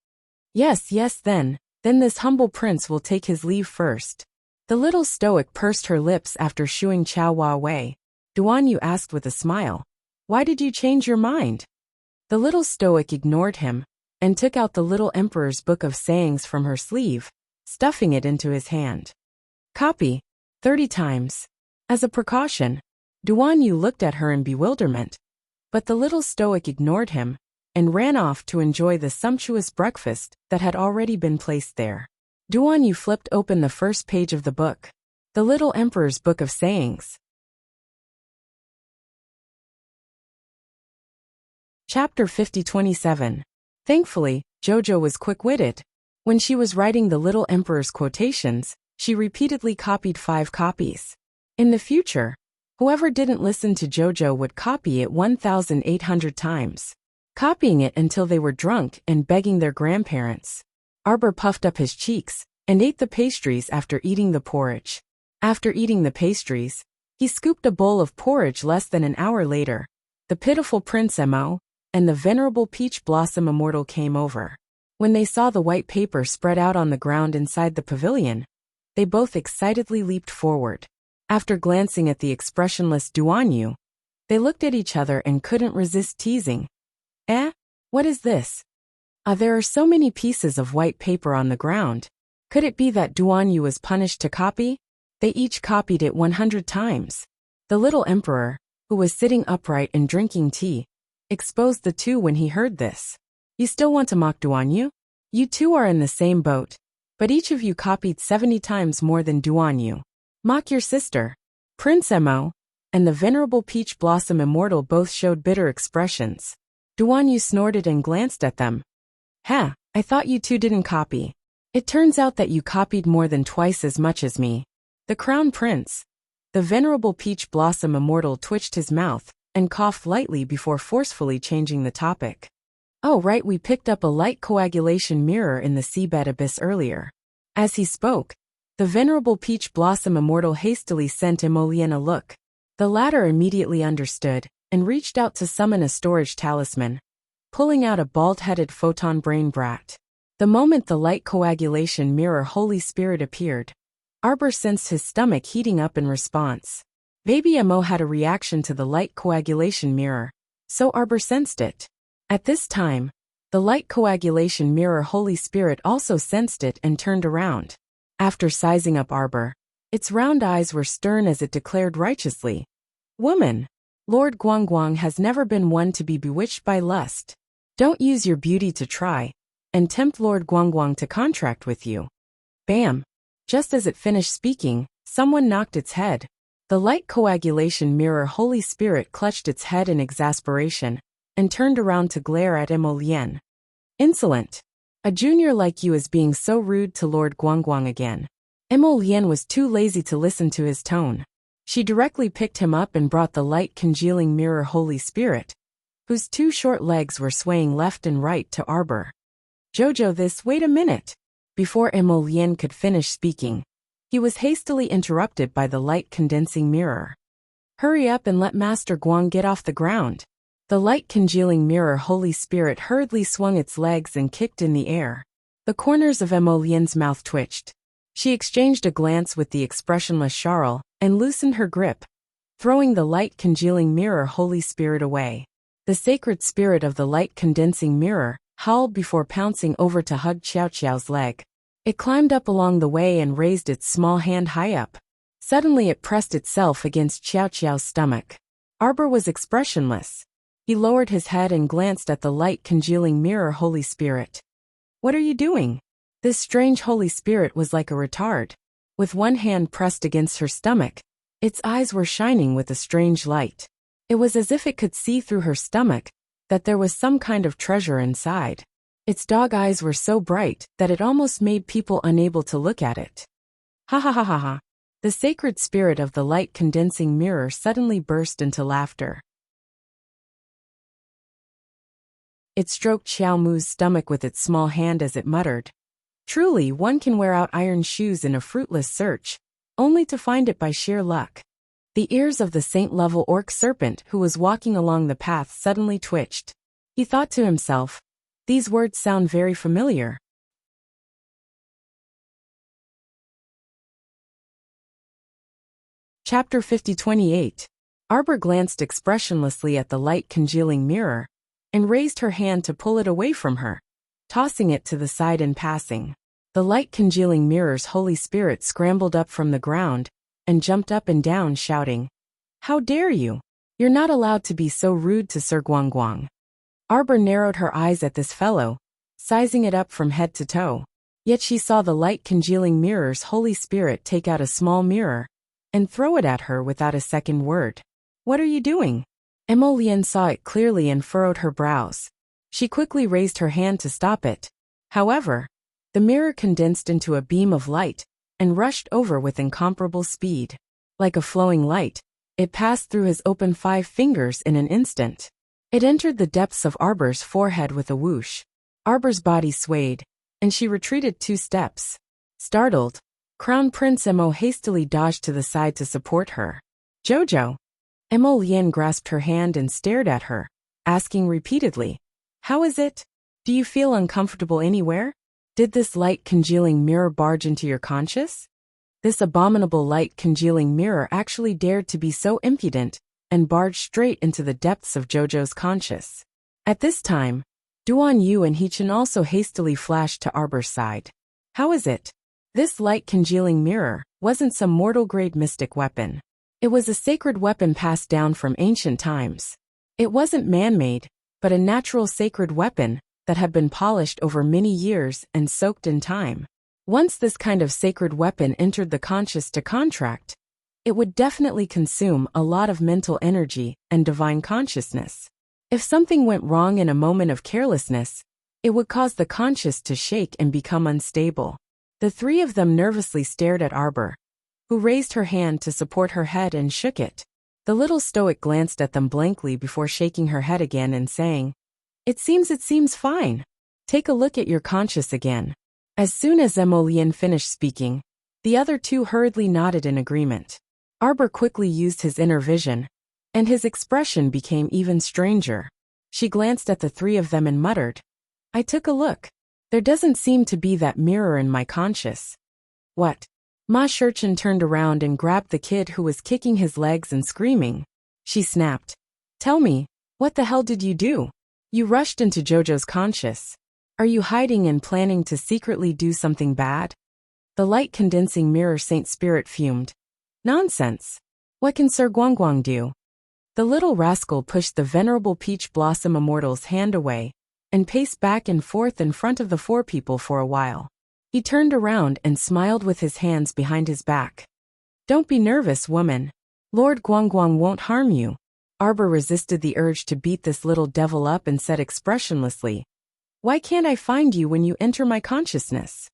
Yes, then this humble prince will take his leave first." The little stoic pursed her lips after shooing Chao Hua away. Duan Yu asked with a smile, "Why did you change your mind?" The little stoic ignored him and took out the little emperor's book of sayings from her sleeve, stuffing it into his hand. "Copy 30 times. As a precaution." Duan Yu looked at her in bewilderment, but the little stoic ignored him and ran off to enjoy the sumptuous breakfast that had already been placed there. Duan Yu flipped open the first page of the book. The little emperor's book of sayings. Chapter 50-27. Thankfully, Jojo was quick-witted. When she was writing the little emperor's quotations, she repeatedly copied 5 copies. In the future, whoever didn't listen to Jojo would copy it 1,800 times, copying it until they were drunk and begging their grandparents. Arbor puffed up his cheeks and ate the pastries after eating the porridge. After eating the pastries, he scooped a bowl of porridge less than an hour later. The pitiful Prince Mo and the venerable Peach Blossom Immortal came over. When they saw the white paper spread out on the ground inside the pavilion, they both excitedly leaped forward. After glancing at the expressionless Duan Yu, they looked at each other and couldn't resist teasing. What is this? There are so many pieces of white paper on the ground. Could it be that Duan Yu was punished to copy? They each copied it 100 times. The little emperor, who was sitting upright and drinking tea, exposed the two when he heard this. You still want to mock Duan Yu? You two are in the same boat, but each of you copied 70 times more than Duan Yu. Mock your sister. Prince Mo and the venerable Peach Blossom Immortal both showed bitter expressions. Duan Yu snorted and glanced at them. I thought you two didn't copy. It turns out that you copied more than twice as much as me. The Crown Prince. The venerable Peach Blossom Immortal twitched his mouth and coughed lightly before forcefully changing the topic. Oh right, we picked up a light coagulation mirror in the seabed abyss earlier. As he spoke, the venerable Peach Blossom Immortal hastily sent Emolien a look. The latter immediately understood and reached out to summon a storage talisman, pulling out a bald-headed photon brain brat. The moment the light coagulation mirror Holy Spirit appeared, Arbor sensed his stomach heating up in response. Baby Mo had a reaction to the light coagulation mirror, so Arbor sensed it. At this time, the light coagulation mirror Holy Spirit also sensed it and turned around. After sizing up Arbor, Its round eyes were stern as it declared righteously, "Woman, Lord Guangguang has never been one to be bewitched by lust. Don't use your beauty to try and tempt Lord Guangguang to contract with you." Bam! Just as it finished speaking, someone knocked its head. The light coagulation mirror Holy Spirit clutched its head in exasperation and turned around to glare at Emolian. "Insolent! A junior like you is being so rude to Lord Guangguang again." Emolian was too lazy to listen to his tone. She directly picked him up and brought the light congealing mirror Holy Spirit, whose two short legs were swaying left and right, to Arbor. "Jojo, wait a minute." Before Emolian could finish speaking, he was hastily interrupted by the light condensing mirror. "Hurry up and let Master Guang get off the ground." The light congealing mirror Holy Spirit hurriedly swung its legs and kicked in the air. The corners of Emolian's mouth twitched. She exchanged a glance with the expressionless Charles and loosened her grip, throwing the light congealing mirror Holy Spirit away. The sacred spirit of the light condensing mirror howled before pouncing over to hug Xiao Xiao's leg. It climbed up along the way and raised its small hand high up. Suddenly it pressed itself against Xiao Xiao's stomach. Arbor was expressionless. He lowered his head and glanced at the light congealing mirror Holy Spirit. "What are you doing?" This strange Holy Spirit was like a retard. With one hand pressed against her stomach, its eyes were shining with a strange light. It was as if it could see through her stomach, that there was some kind of treasure inside. Its dog eyes were so bright that it almost made people unable to look at it. Ha ha ha ha ha. The sacred spirit of the light condensing mirror suddenly burst into laughter. It stroked Xiao Mu's stomach with its small hand as it muttered, "Truly, one can wear out iron shoes in a fruitless search, only to find it by sheer luck." The ears of the saint-level orc serpent who was walking along the path suddenly twitched. He thought to himself, "These words sound very familiar." Chapter 50-28. Arbor glanced expressionlessly at the light congealing mirror and raised her hand to pull it away from her, tossing it to the side in passing. The light congealing mirror's Holy Spirit scrambled up from the ground and jumped up and down shouting, "How dare you! You're not allowed to be so rude to Sir Guangguang." Arbor narrowed her eyes at this fellow, sizing it up from head to toe. Yet she saw the light congealing mirror's Holy Spirit take out a small mirror and throw it at her without a second word. "What are you doing?" Emolian saw it clearly and furrowed her brows. She quickly raised her hand to stop it. However, the mirror condensed into a beam of light and rushed over with incomparable speed. Like a flowing light, it passed through his open 5 fingers in an instant. It entered the depths of Arbor's forehead with a whoosh. Arbor's body swayed, and she retreated 2 steps. Startled, Crown Prince Emo hastily dodged to the side to support her. "Jojo!" Emolian grasped her hand and stared at her, asking repeatedly, "How is it? Do you feel uncomfortable anywhere? Did this light congealing mirror barge into your conscious?" This abominable light congealing mirror actually dared to be so impudent and barged straight into the depths of Jojo's conscious. At this time, Duan Yu and Hichin also hastily flashed to Arbor's side. "How is it?" This light congealing mirror wasn't some mortal-grade mystic weapon. It was a sacred weapon passed down from ancient times. It wasn't man-made, but a natural sacred weapon that had been polished over many years and soaked in time. Once this kind of sacred weapon entered the conscious to contract, it would definitely consume a lot of mental energy and divine consciousness. If something went wrong in a moment of carelessness, it would cause the conscious to shake and become unstable. The 3 of them nervously stared at Arbor, who raised her hand to support her head and shook it. The little stoic glanced at them blankly before shaking her head again and saying, It seems fine. Take a look at your conscious again." As soon as Emolian finished speaking, the other 2 hurriedly nodded in agreement. Arbor quickly used his inner vision, and his expression became even stranger. She glanced at the 3 of them and muttered, "I took a look. There doesn't seem to be that mirror in my conscious." "What?" Ma Shurchin turned around and grabbed the kid who was kicking his legs and screaming. She snapped, "Tell me, what the hell did you do? You rushed into Jojo's conscious. Are you hiding and planning to secretly do something bad?" The light-condensing mirror Saint Spirit fumed. Nonsense. What can Sir Guangguang do? The little rascal pushed the venerable Peach Blossom Immortal's hand away and paced back and forth in front of the four people for a while. He turned around and smiled with his hands behind his back. Don't be nervous, woman. Lord Guangguang won't harm you. Arbor resisted the urge to beat this little devil up and said expressionlessly, Why can't I find you when you enter my consciousness?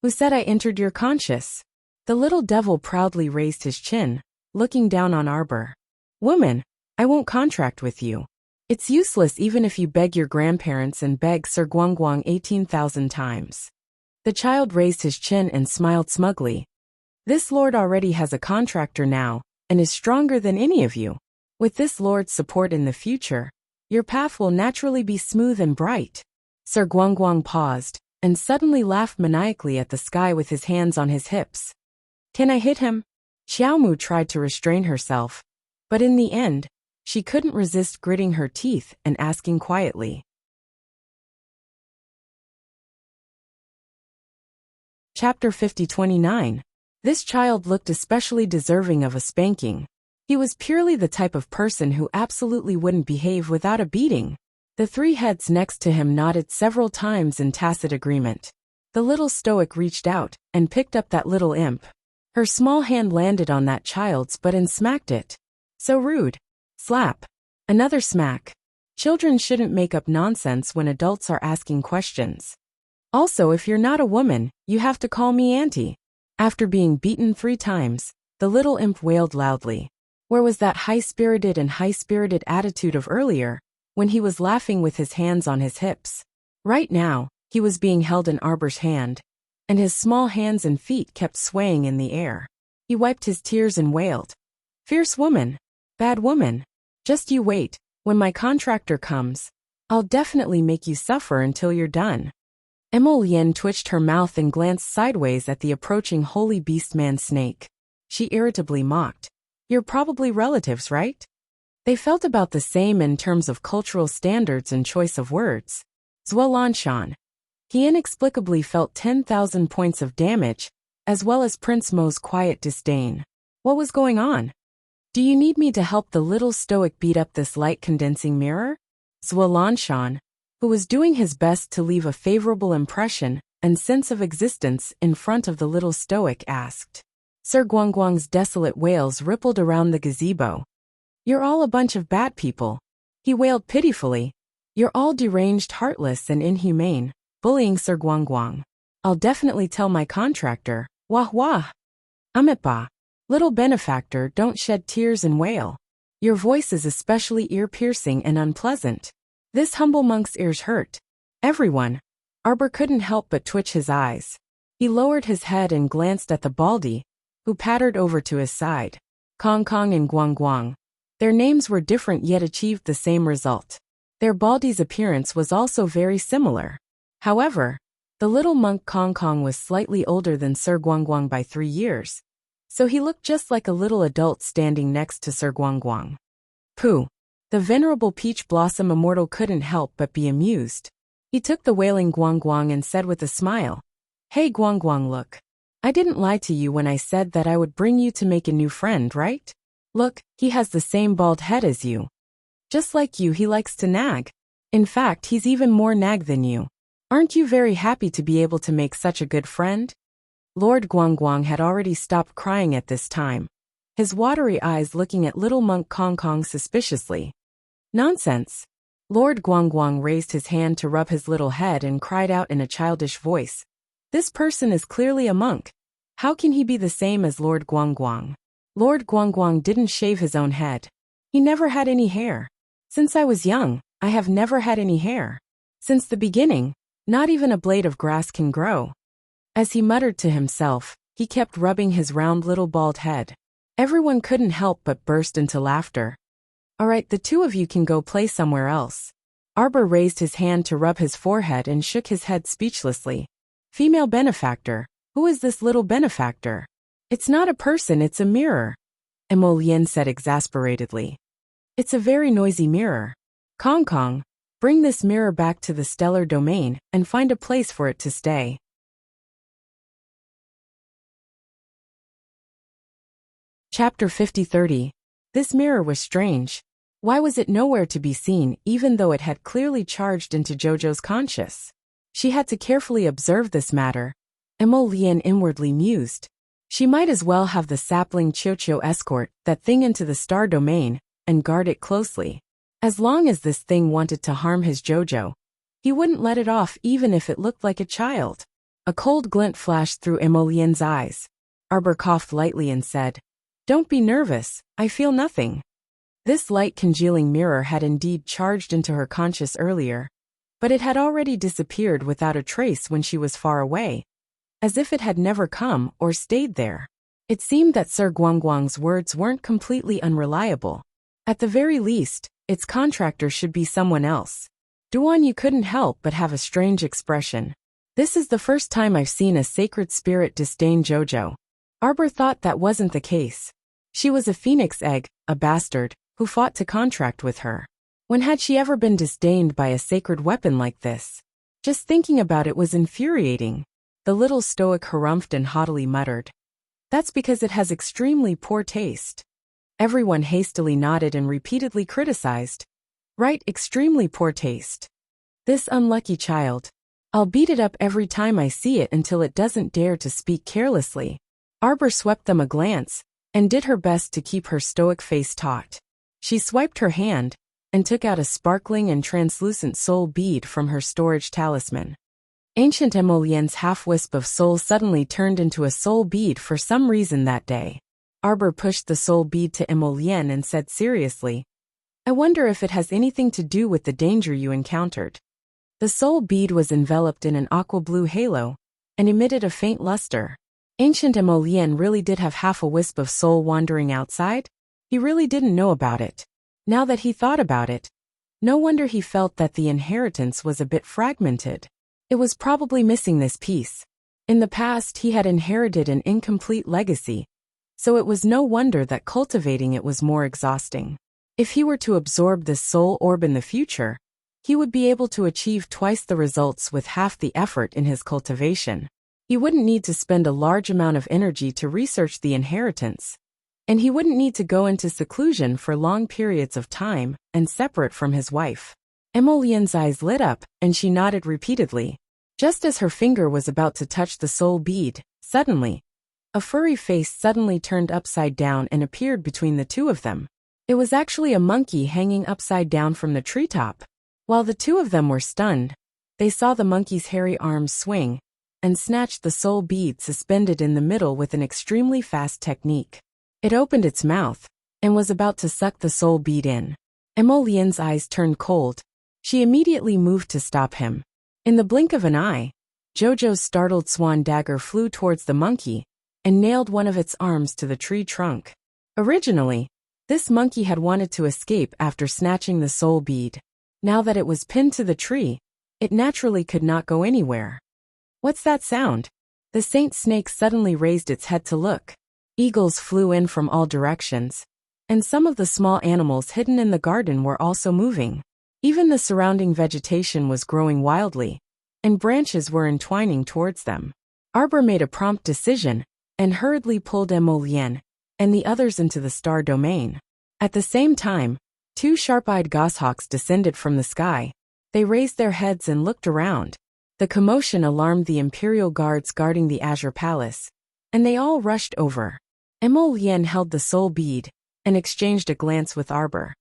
Who said I entered your conscious? The little devil proudly raised his chin, looking down on Arbor. Woman, I won't contract with you. It's useless even if you beg your grandparents and beg Sir Guangguang 18,000 times. The child raised his chin and smiled smugly. This lord already has a contractor now, and is stronger than any of you. With this lord's support in the future, your path will naturally be smooth and bright. Sir Guangguang paused, and suddenly laughed maniacally at the sky with his hands on his hips. Can I hit him? Xiaomu tried to restrain herself, but in the end, she couldn't resist gritting her teeth and asking quietly. Chapter 50-29. This child looked especially deserving of a spanking. He was purely the type of person who absolutely wouldn't behave without a beating. The three heads next to him nodded several times in tacit agreement. The little stoic reached out and picked up that little imp. Her small hand landed on that child's butt and smacked it. So rude. Slap. Another smack. Children shouldn't make up nonsense when adults are asking questions. Also, if you're not a woman, you have to call me auntie. After being beaten 3 times, the little imp wailed loudly. Where was that high-spirited attitude of earlier, when he was laughing with his hands on his hips? Right now, he was being held in Arbor's hand, and his small hands and feet kept swaying in the air. He wiped his tears and wailed. Fierce woman. Bad woman. Just you wait, when my contractor comes, I'll definitely make you suffer until you're done. Emolien twitched her mouth and glanced sideways at the approaching holy beastman snake. She irritably mocked. You're probably relatives, right? They felt about the same in terms of cultural standards and choice of words. Zuelanshan. He inexplicably felt 10,000 points of damage, as well as Prince Mo's quiet disdain. What was going on? Do you need me to help the little stoic beat up this light-condensing mirror? Zuelanshan, who was doing his best to leave a favorable impression and sense of existence in front of the little stoic, asked. Sir Guangguang's desolate wails rippled around the gazebo. You're all a bunch of bad people. He wailed pitifully. You're all deranged, heartless, and inhumane, bullying Sir Guangguang. I'll definitely tell my contractor. Wah wah. Amitba. Little benefactor, don't shed tears and wail. Your voice is especially ear-piercing and unpleasant. This humble monk's ears hurt. Everyone. Arbor couldn't help but twitch his eyes. He lowered his head and glanced at the baldy, who pattered over to his side. Kong Kong and Guangguang. Their names were different yet achieved the same result. Their baldy's appearance was also very similar. However, the little monk Kong Kong was slightly older than Sir Guangguang by 3 years, so he looked just like a little adult standing next to Sir Guangguang. Pooh. The venerable Peach Blossom Immortal couldn't help but be amused. He took the wailing Guangguang and said with a smile, Hey Guangguang, look. I didn't lie to you when I said that I would bring you to make a new friend, right? Look, he has the same bald head as you. Just like you, he likes to nag. In fact, he's even more nag than you. Aren't you very happy to be able to make such a good friend? Lord Guangguang had already stopped crying at this time, his watery eyes looking at little monk Kong Kong suspiciously. Nonsense. Lord Guangguang raised his hand to rub his little head and cried out in a childish voice. This person is clearly a monk. How can he be the same as Lord Guangguang? Lord Guangguang didn't shave his own head. He never had any hair. Since I was young, I have never had any hair. Since the beginning, not even a blade of grass can grow. As he muttered to himself, he kept rubbing his round little bald head. Everyone couldn't help but burst into laughter. All right, the two of you can go play somewhere else. Arbor raised his hand to rub his forehead and shook his head speechlessly. Female benefactor. Who is this little benefactor? It's not a person, it's a mirror. Emolien said exasperatedly. It's a very noisy mirror. Kong Kong, bring this mirror back to the stellar domain and find a place for it to stay. Chapter 50-30. This mirror was strange. Why was it nowhere to be seen even though it had clearly charged into Jojo's conscious? She had to carefully observe this matter. Emolian inwardly mused. She might as well have the sapling Chocho escort that thing into the star domain and guard it closely. As long as this thing wanted to harm his Jojo, he wouldn't let it off even if it looked like a child. A cold glint flashed through Emolian's eyes. Arbor coughed lightly and said, "Don't be nervous, I feel nothing." This light congealing mirror had indeed charged into her conscious earlier, but it had already disappeared without a trace when she was far away, as if it had never come or stayed there. It seemed that Sir Guangguang's words weren't completely unreliable. At the very least, its contractor should be someone else. Duan Yu couldn't help but have a strange expression. This is the first time I've seen a sacred spirit disdain Jojo. Arbor thought that wasn't the case. She was a phoenix egg, a bastard, who fought to contract with her. When had she ever been disdained by a sacred weapon like this? Just thinking about it was infuriating. The little stoic harumphed and haughtily muttered, "That's because it has extremely poor taste." Everyone hastily nodded and repeatedly criticized. Right, extremely poor taste. This unlucky child. I'll beat it up every time I see it until it doesn't dare to speak carelessly. Arbor swept them a glance and did her best to keep her stoic face taut. She swiped her hand and took out a sparkling and translucent soul bead from her storage talisman. Ancient Emolien's half-wisp of soul suddenly turned into a soul bead for some reason that day. Arbor pushed the soul bead to Emolien and said seriously, "I wonder if it has anything to do with the danger you encountered." The soul bead was enveloped in an aqua-blue halo and emitted a faint luster. Ancient Emolien really did have half a wisp of soul wandering outside? He really didn't know about it. Now that he thought about it, no wonder he felt that the inheritance was a bit fragmented. It was probably missing this piece. In the past he had inherited an incomplete legacy, so it was no wonder that cultivating it was more exhausting. If he were to absorb this soul orb in the future, he would be able to achieve twice the results with half the effort in his cultivation. He wouldn't need to spend a large amount of energy to research the inheritance, and he wouldn't need to go into seclusion for long periods of time and separate from his wife. Emolien's eyes lit up, and she nodded repeatedly. Just as her finger was about to touch the soul bead, suddenly, a furry face suddenly turned upside down and appeared between the two of them. It was actually a monkey hanging upside down from the treetop. While the two of them were stunned, they saw the monkey's hairy arms swing and snatched the soul bead suspended in the middle with an extremely fast technique. It opened its mouth and was about to suck the soul bead in. Emolien's eyes turned cold. She immediately moved to stop him. In the blink of an eye, Jojo's startled swan dagger flew towards the monkey and nailed one of its arms to the tree trunk. Originally, this monkey had wanted to escape after snatching the soul bead. Now that it was pinned to the tree, it naturally could not go anywhere. What's that sound? The saint snake suddenly raised its head to look. Eagles flew in from all directions, and some of the small animals hidden in the garden were also moving. Even the surrounding vegetation was growing wildly, and branches were entwining towards them. Arbor made a prompt decision and hurriedly pulled Emolien and the others into the star domain. At the same time, two sharp-eyed goshawks descended from the sky. They raised their heads and looked around. The commotion alarmed the Imperial guards guarding the Azure Palace, and they all rushed over. Emolien held the soul bead and exchanged a glance with Arbor.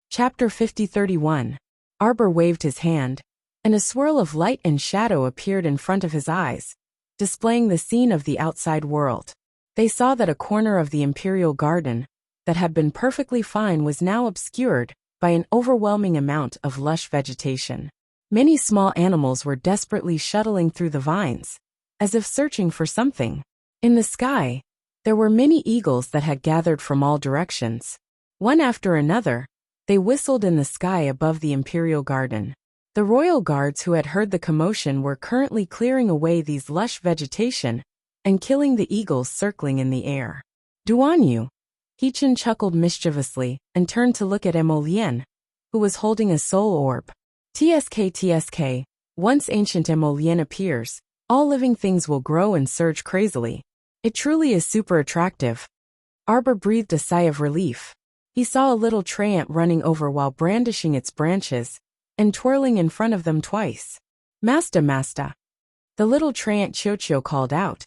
Chapter 50-31. Arbor waved his hand, and a swirl of light and shadow appeared in front of his eyes, displaying the scene of the outside world. They saw that a corner of the Imperial garden that had been perfectly fine was now obscured by an overwhelming amount of lush vegetation. Many small animals were desperately shuttling through the vines, as if searching for something. In the sky, there were many eagles that had gathered from all directions. One after another, they whistled in the sky above the Imperial garden. The royal guards who had heard the commotion were currently clearing away these lush vegetation and killing the eagles circling in the air. Duan Yu. Heechin chuckled mischievously and turned to look at Emolien, who was holding a soul orb. TSK, once ancient Emolien appears, All living things will grow and surge crazily. It truly is super attractive. Arbor breathed a sigh of relief. He saw a little tree ant running over while brandishing its branches and twirling in front of them twice. Masta, Masta. The little tree ant Chocho called out.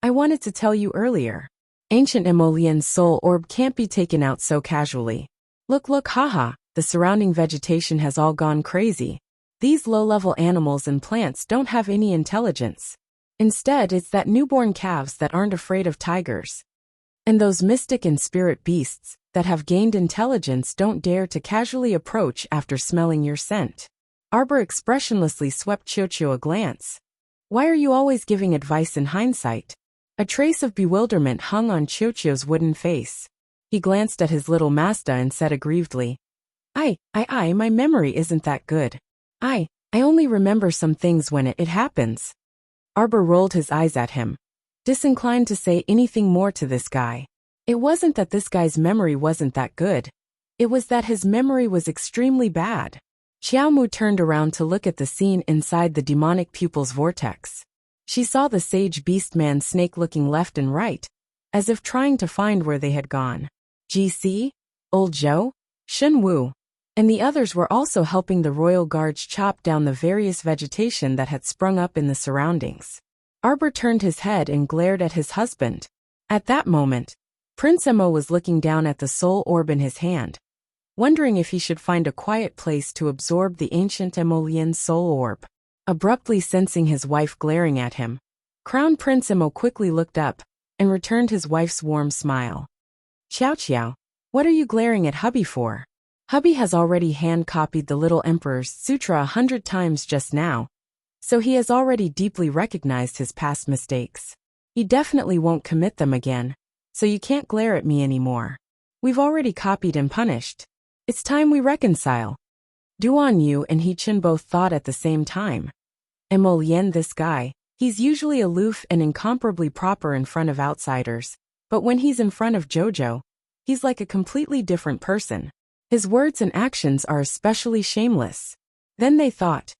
I wanted to tell you earlier. Ancient Emolien's soul orb can't be taken out so casually. Look, haha, the surrounding vegetation has all gone crazy. These low-level animals and plants don't have any intelligence. Instead, it's that newborn calves that aren't afraid of tigers. And those mystic and spirit beasts that have gained intelligence don't dare to casually approach after smelling your scent. Arbor expressionlessly swept Chocho a glance. Why are you always giving advice in hindsight? A trace of bewilderment hung on Chocho's wooden face. He glanced at his little Masta and said aggrievedly, my memory isn't that good. I only remember some things when it happens. Arbor rolled his eyes at him, disinclined to say anything more to this guy. It wasn't that this guy's memory wasn't that good. It was that his memory was extremely bad. Xiaomu turned around to look at the scene inside the demonic pupil's vortex. She saw the sage beast-man snake looking left and right, as if trying to find where they had gone. GC, Old Zhou, Shen Wu, and the others were also helping the royal guards chop down the various vegetation that had sprung up in the surroundings. Arbor turned his head and glared at his husband. At that moment, Prince Emo was looking down at the soul orb in his hand, wondering if he should find a quiet place to absorb the ancient Emolian soul orb. Abruptly sensing his wife glaring at him, Crown Prince Emo quickly looked up and returned his wife's warm smile. Xiao, what are you glaring at hubby for? Hubby has already hand-copied the Little Emperor's sutra 100 times just now, so he has already deeply recognized his past mistakes. He definitely won't commit them again, so you can't glare at me anymore. We've already copied and punished. It's time we reconcile. Duan Yu and He Chin both thought at the same time. Emolien, this guy, he's usually aloof and incomparably proper in front of outsiders, but when he's in front of Jojo, he's like a completely different person. His words and actions are especially shameless. Then they thought.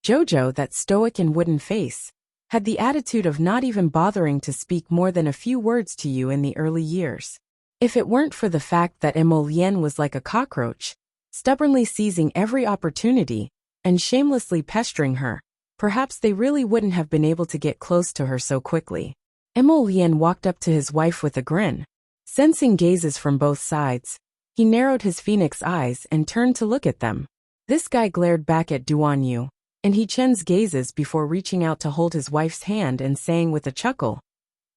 Jojo, that stoic and wooden face, had the attitude of not even bothering to speak more than a few words to you in the early years. If it weren't for the fact that Emolien was like a cockroach, stubbornly seizing every opportunity and shamelessly pestering her, perhaps they really wouldn't have been able to get close to her so quickly. Emolien walked up to his wife with a grin. Sensing gazes from both sides, he narrowed his phoenix eyes and turned to look at them. This guy glared back at Duan Yu, and He Chen's gazes before reaching out to hold his wife's hand and saying with a chuckle,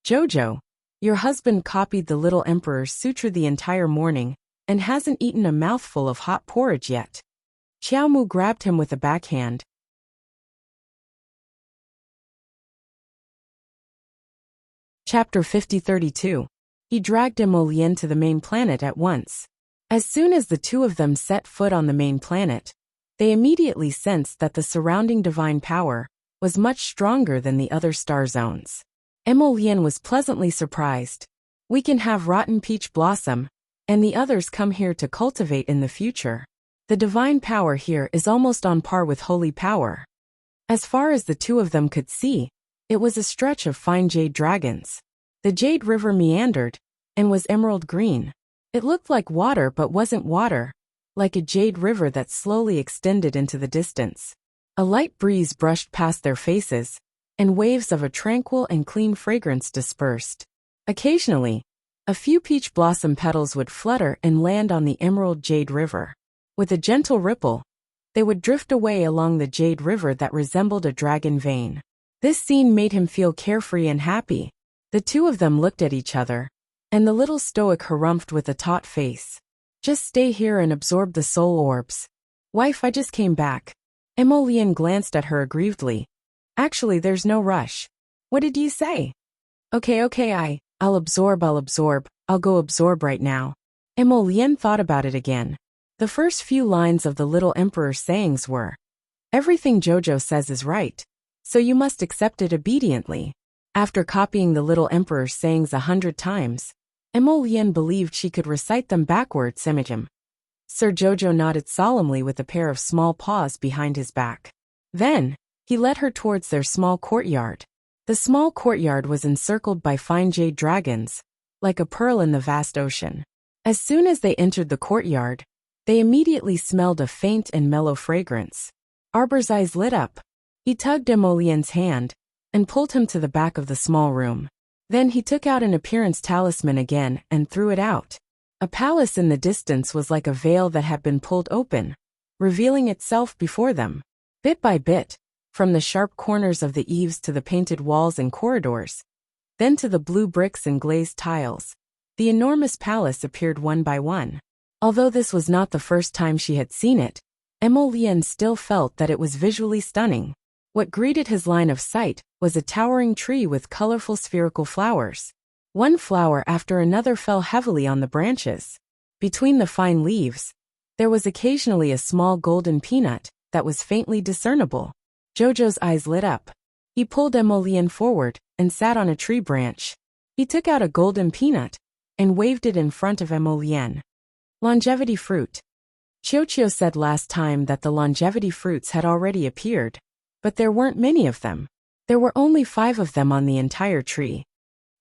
Jojo, your husband copied the Little Emperor's sutra the entire morning and hasn't eaten a mouthful of hot porridge yet. Xiaomu grabbed him with a backhand. Chapter 50-32. He dragged Emolien to the main planet at once. As soon as the two of them set foot on the main planet, they immediately sensed that the surrounding divine power was much stronger than the other star zones. Emolien was pleasantly surprised. We can have rotten peach blossom, and the others come here to cultivate in the future. The divine power here is almost on par with holy power. As far as the two of them could see, it was a stretch of fine jade dragons. The jade river meandered and was emerald green. It looked like water but wasn't water, like a jade river that slowly extended into the distance. A light breeze brushed past their faces, and waves of a tranquil and clean fragrance dispersed. Occasionally, a few peach blossom petals would flutter and land on the emerald jade river. With a gentle ripple, they would drift away along the jade river that resembled a dragon vein. This scene made him feel carefree and happy. The two of them looked at each other, and the little stoic harumphed with a taut face. Just stay here and absorb the soul orbs. Wife, I just came back. Emolien glanced at her aggrievedly. Actually, there's no rush. What did you say? Okay, I'll absorb. I'll go absorb right now. Emolien thought about it again. The first few lines of the Little Emperor's sayings were, everything Jojo says is right, so you must accept it obediently. After copying the Little Emperor's sayings 100 times, Emolien believed she could recite them backwards. Semijim. Sir Jojo nodded solemnly with a pair of small paws behind his back. Then, he led her towards their small courtyard. The small courtyard was encircled by fine jade dragons, like a pearl in the vast ocean. As soon as they entered the courtyard, they immediately smelled a faint and mellow fragrance. Arbor's eyes lit up. He tugged Emolien's hand and pulled him to the back of the small room. Then he took out an appearance talisman again and threw it out. A palace in the distance was like a veil that had been pulled open, revealing itself before them. Bit by bit, from the sharp corners of the eaves to the painted walls and corridors, then to the blue bricks and glazed tiles, the enormous palace appeared one by one. Although this was not the first time she had seen it, Emolien still felt that it was visually stunning. What greeted his line of sight was a towering tree with colorful spherical flowers. One flower after another fell heavily on the branches. Between the fine leaves, there was occasionally a small golden peanut that was faintly discernible. Jojo's eyes lit up. He pulled Emolien forward and sat on a tree branch. He took out a golden peanut and waved it in front of Emolien. Longevity fruit. Qiuqiu said last time that the longevity fruits had already appeared, but there weren't many of them. There were only 5 of them on the entire tree.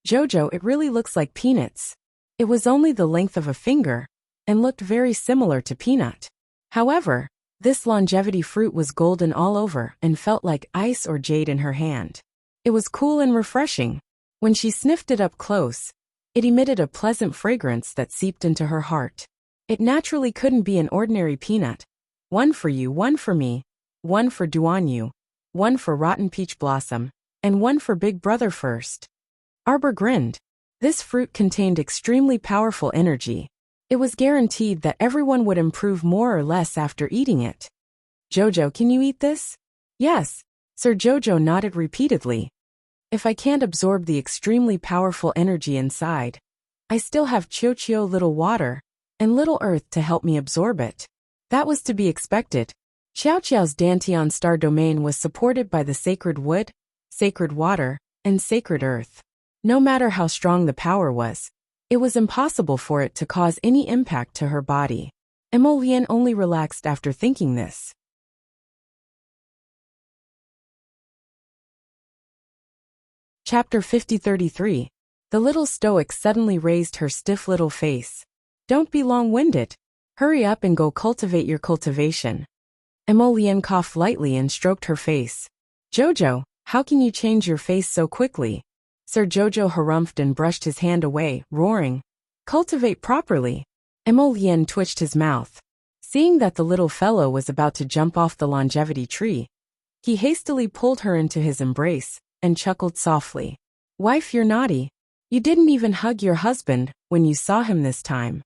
Jojo, it really looks like peanuts. It was only the length of a finger and looked very similar to peanut. However, this longevity fruit was golden all over and felt like ice or jade in her hand. It was cool and refreshing. When she sniffed it up close, it emitted a pleasant fragrance that seeped into her heart. It naturally couldn't be an ordinary peanut. One for you, one for me, one for Duanyu, one for Rotten Peach Blossom, and one for Big Brother first. Arbor grinned. This fruit contained extremely powerful energy. It was guaranteed that everyone would improve more or less after eating it. Jojo, can you eat this? Yes. Sir Jojo nodded repeatedly. If I can't absorb the extremely powerful energy inside, I still have Qiuqiu little water and little earth to help me absorb it. That was to be expected. Xiaoqiao's Dantian star domain was supported by the sacred wood, sacred water, and sacred earth. No matter how strong the power was, it was impossible for it to cause any impact to her body. Emolien only relaxed after thinking this. Chapter 50-33. The little stoic suddenly raised her stiff little face. Don't be long-winded. Hurry up and go cultivate your cultivation. Emolien coughed lightly and stroked her face. Jojo, how can you change your face so quickly? Sir Jojo harumphed and brushed his hand away, roaring. Cultivate properly. Emolien twitched his mouth. Seeing that the little fellow was about to jump off the longevity tree, he hastily pulled her into his embrace and chuckled softly. Wife, you're naughty. You didn't even hug your husband when you saw him this time.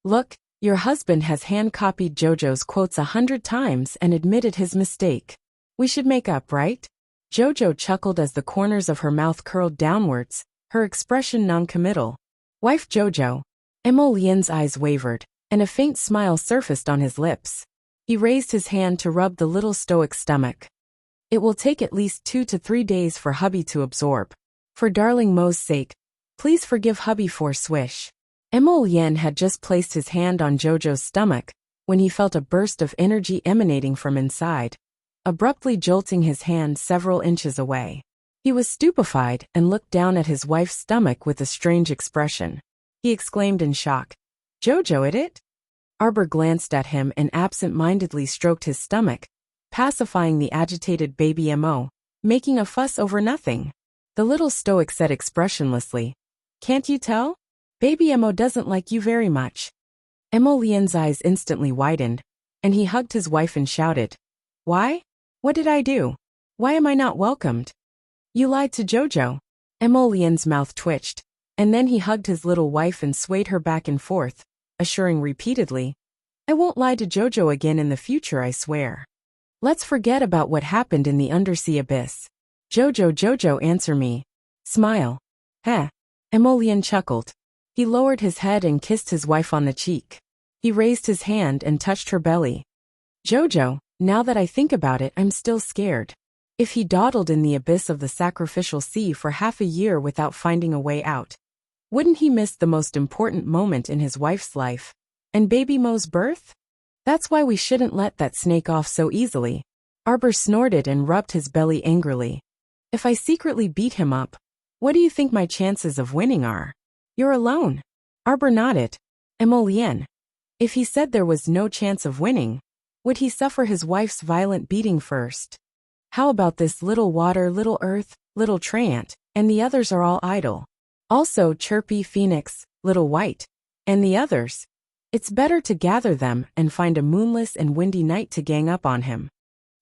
Look, your husband has hand-copied Jojo's quotes 100 times and admitted his mistake. We should make up, right? Jojo chuckled as the corners of her mouth curled downwards, her expression non-committal. Wife Jojo. Emolien's eyes wavered, and a faint smile surfaced on his lips. He raised his hand to rub the little stoic's stomach. It will take at least 2 to 3 days for hubby to absorb. For darling Mo's sake, please forgive hubby for swish. Emolien had just placed his hand on Jojo's stomach when he felt a burst of energy emanating from inside, abruptly jolting his hand several inches away. He was stupefied and looked down at his wife's stomach with a strange expression. He exclaimed in shock, Jojo, it? Arbor glanced at him and absent-mindedly stroked his stomach, pacifying the agitated baby Mo, making a fuss over nothing. The little stoic said expressionlessly, Can't you tell? Baby Mo doesn't like you very much. Emolien's eyes instantly widened, and he hugged his wife and shouted, Why? What did I do? Why am I not welcomed? You lied to Jojo. Emolien's mouth twitched, and then he hugged his little wife and swayed her back and forth, assuring repeatedly, I won't lie to Jojo again in the future, I swear. Let's forget about what happened in the undersea abyss. Jojo, answer me. Smile. Heh. Emolien chuckled. He lowered his head and kissed his wife on the cheek. He raised his hand and touched her belly. Jojo, now that I think about it, I'm still scared. If he dawdled in the abyss of the sacrificial sea for half a year without finding a way out, wouldn't he miss the most important moment in his wife's life, and baby Mo's birth? That's why we shouldn't let that snake off so easily. Arbor snorted and rubbed his belly angrily. If I secretly beat him up, what do you think my chances of winning are? You're alone. Arbor nodded. Emolien. If he said there was no chance of winning, would he suffer his wife's violent beating first? How about this little water, little earth, little treant, and the others are all idle? Also chirpy phoenix, little white, and the others. It's better to gather them and find a moonless and windy night to gang up on him.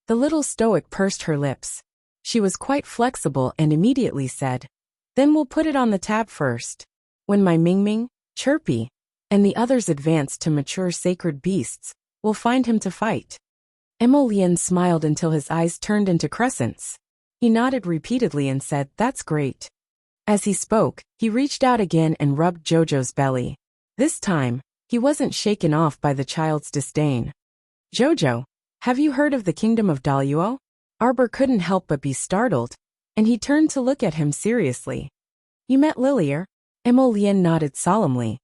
The little stoic pursed her lips. She was quite flexible and immediately said, then we'll put it on the tab first. When my Mingming, Chirpy, and the others advance to mature sacred beasts, we'll find him to fight. Emolien smiled until his eyes turned into crescents. He nodded repeatedly and said, that's great. As he spoke, he reached out again and rubbed Jojo's belly. This time, he wasn't shaken off by the child's disdain. Jojo, have you heard of the kingdom of Daluo? Arbor couldn't help but be startled, and he turned to look at him seriously. You met Lilier? Emolien nodded solemnly.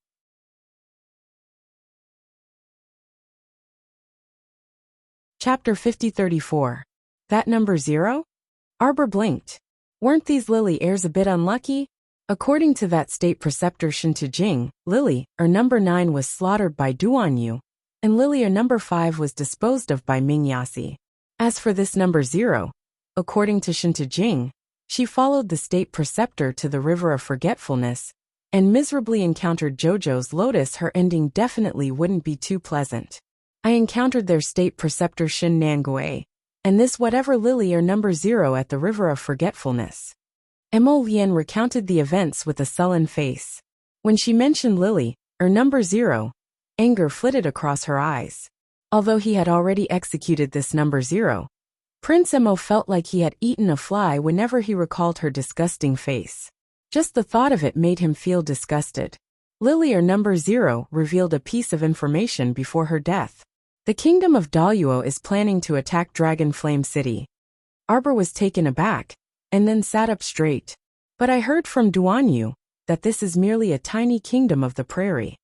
Chapter 50-34. That number 0? Arbor blinked. Weren't these Lily heirs a bit unlucky? According to that state preceptor Shintujing, Lily, or number 9 was slaughtered by Duanyu, and Lily or number 5 was disposed of by Mingyasi. As for this number 0, according to Shintujing, she followed the state preceptor to the river of forgetfulness, and miserably encountered Jojo's lotus. Her ending definitely wouldn't be too pleasant. I encountered their state preceptor Shin Nangui, and this whatever Lily or number 0 at the river of forgetfulness. Emolien recounted the events with a sullen face. When she mentioned Lily, or number 0, anger flitted across her eyes. Although he had already executed this number 0, Prince Emo felt like he had eaten a fly whenever he recalled her disgusting face. Just the thought of it made him feel disgusted. Lily or number 0 revealed a piece of information before her death. The kingdom of Daluo is planning to attack Dragon Flame City. Arbor was taken aback, and then sat up straight. But I heard from Duanyu that this is merely a tiny kingdom of the prairie.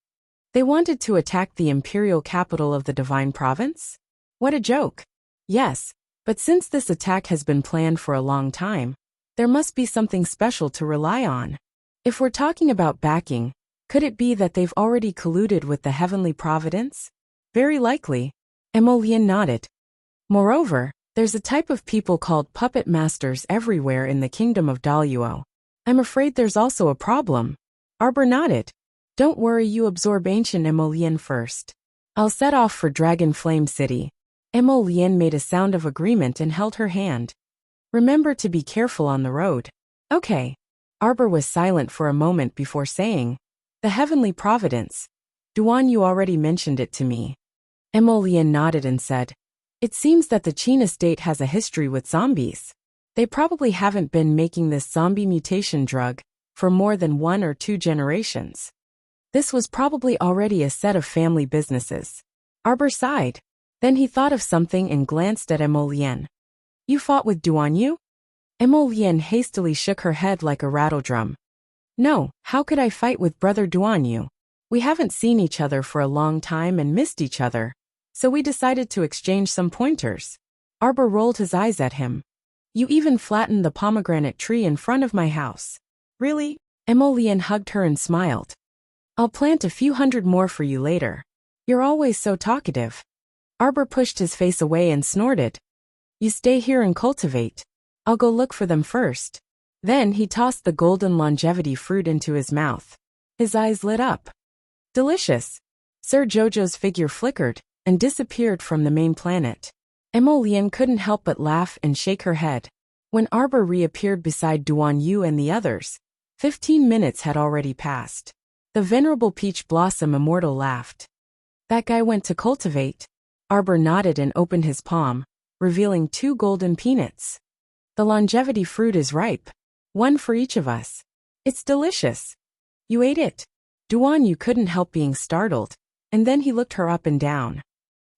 They wanted to attack the imperial capital of the Divine Province? What a joke. Yes, but since this attack has been planned for a long time, there must be something special to rely on. If we're talking about backing, could it be that they've already colluded with the Heavenly Providence? Very likely. Emolien nodded. Moreover, there's a type of people called puppet masters everywhere in the kingdom of Daluo. I'm afraid there's also a problem. Arbor nodded. Don't worry, you absorb ancient Emolien first. I'll set off for Dragon Flame City. Emolien made a sound of agreement and held her hand. Remember to be careful on the road. Okay. Arbor was silent for a moment before saying, the Heavenly Providence. Duanyu already mentioned it to me. Emolien nodded and said, it seems that the Qin estate has a history with zombies. They probably haven't been making this zombie mutation drug for more than 1 or 2 generations. This was probably already a set of family businesses. Arbor sighed. Then he thought of something and glanced at Emolien. You fought with Duanyu? Emolien hastily shook her head like a rattledrum. No, how could I fight with brother Duanyu? We haven't seen each other for a long time and missed each other, so we decided to exchange some pointers. Arbor rolled his eyes at him. You even flattened the pomegranate tree in front of my house. Really? Emolien hugged her and smiled. I'll plant a few hundred more for you later. You're always so talkative. Arbor pushed his face away and snorted. You stay here and cultivate. I'll go look for them first. Then he tossed the golden longevity fruit into his mouth. His eyes lit up. Delicious. Sir Jojo's figure flickered and disappeared from the main planet. Emolien couldn't help but laugh and shake her head. When Arbor reappeared beside Duanyu and the others, 15 minutes had already passed. The venerable Peach Blossom Immortal laughed. That guy went to cultivate. Arbor nodded and opened his palm, revealing 2 golden peanuts. The longevity fruit is ripe. 1 for each of us. It's delicious. You ate it. Duanyu couldn't help being startled, and then he looked her up and down.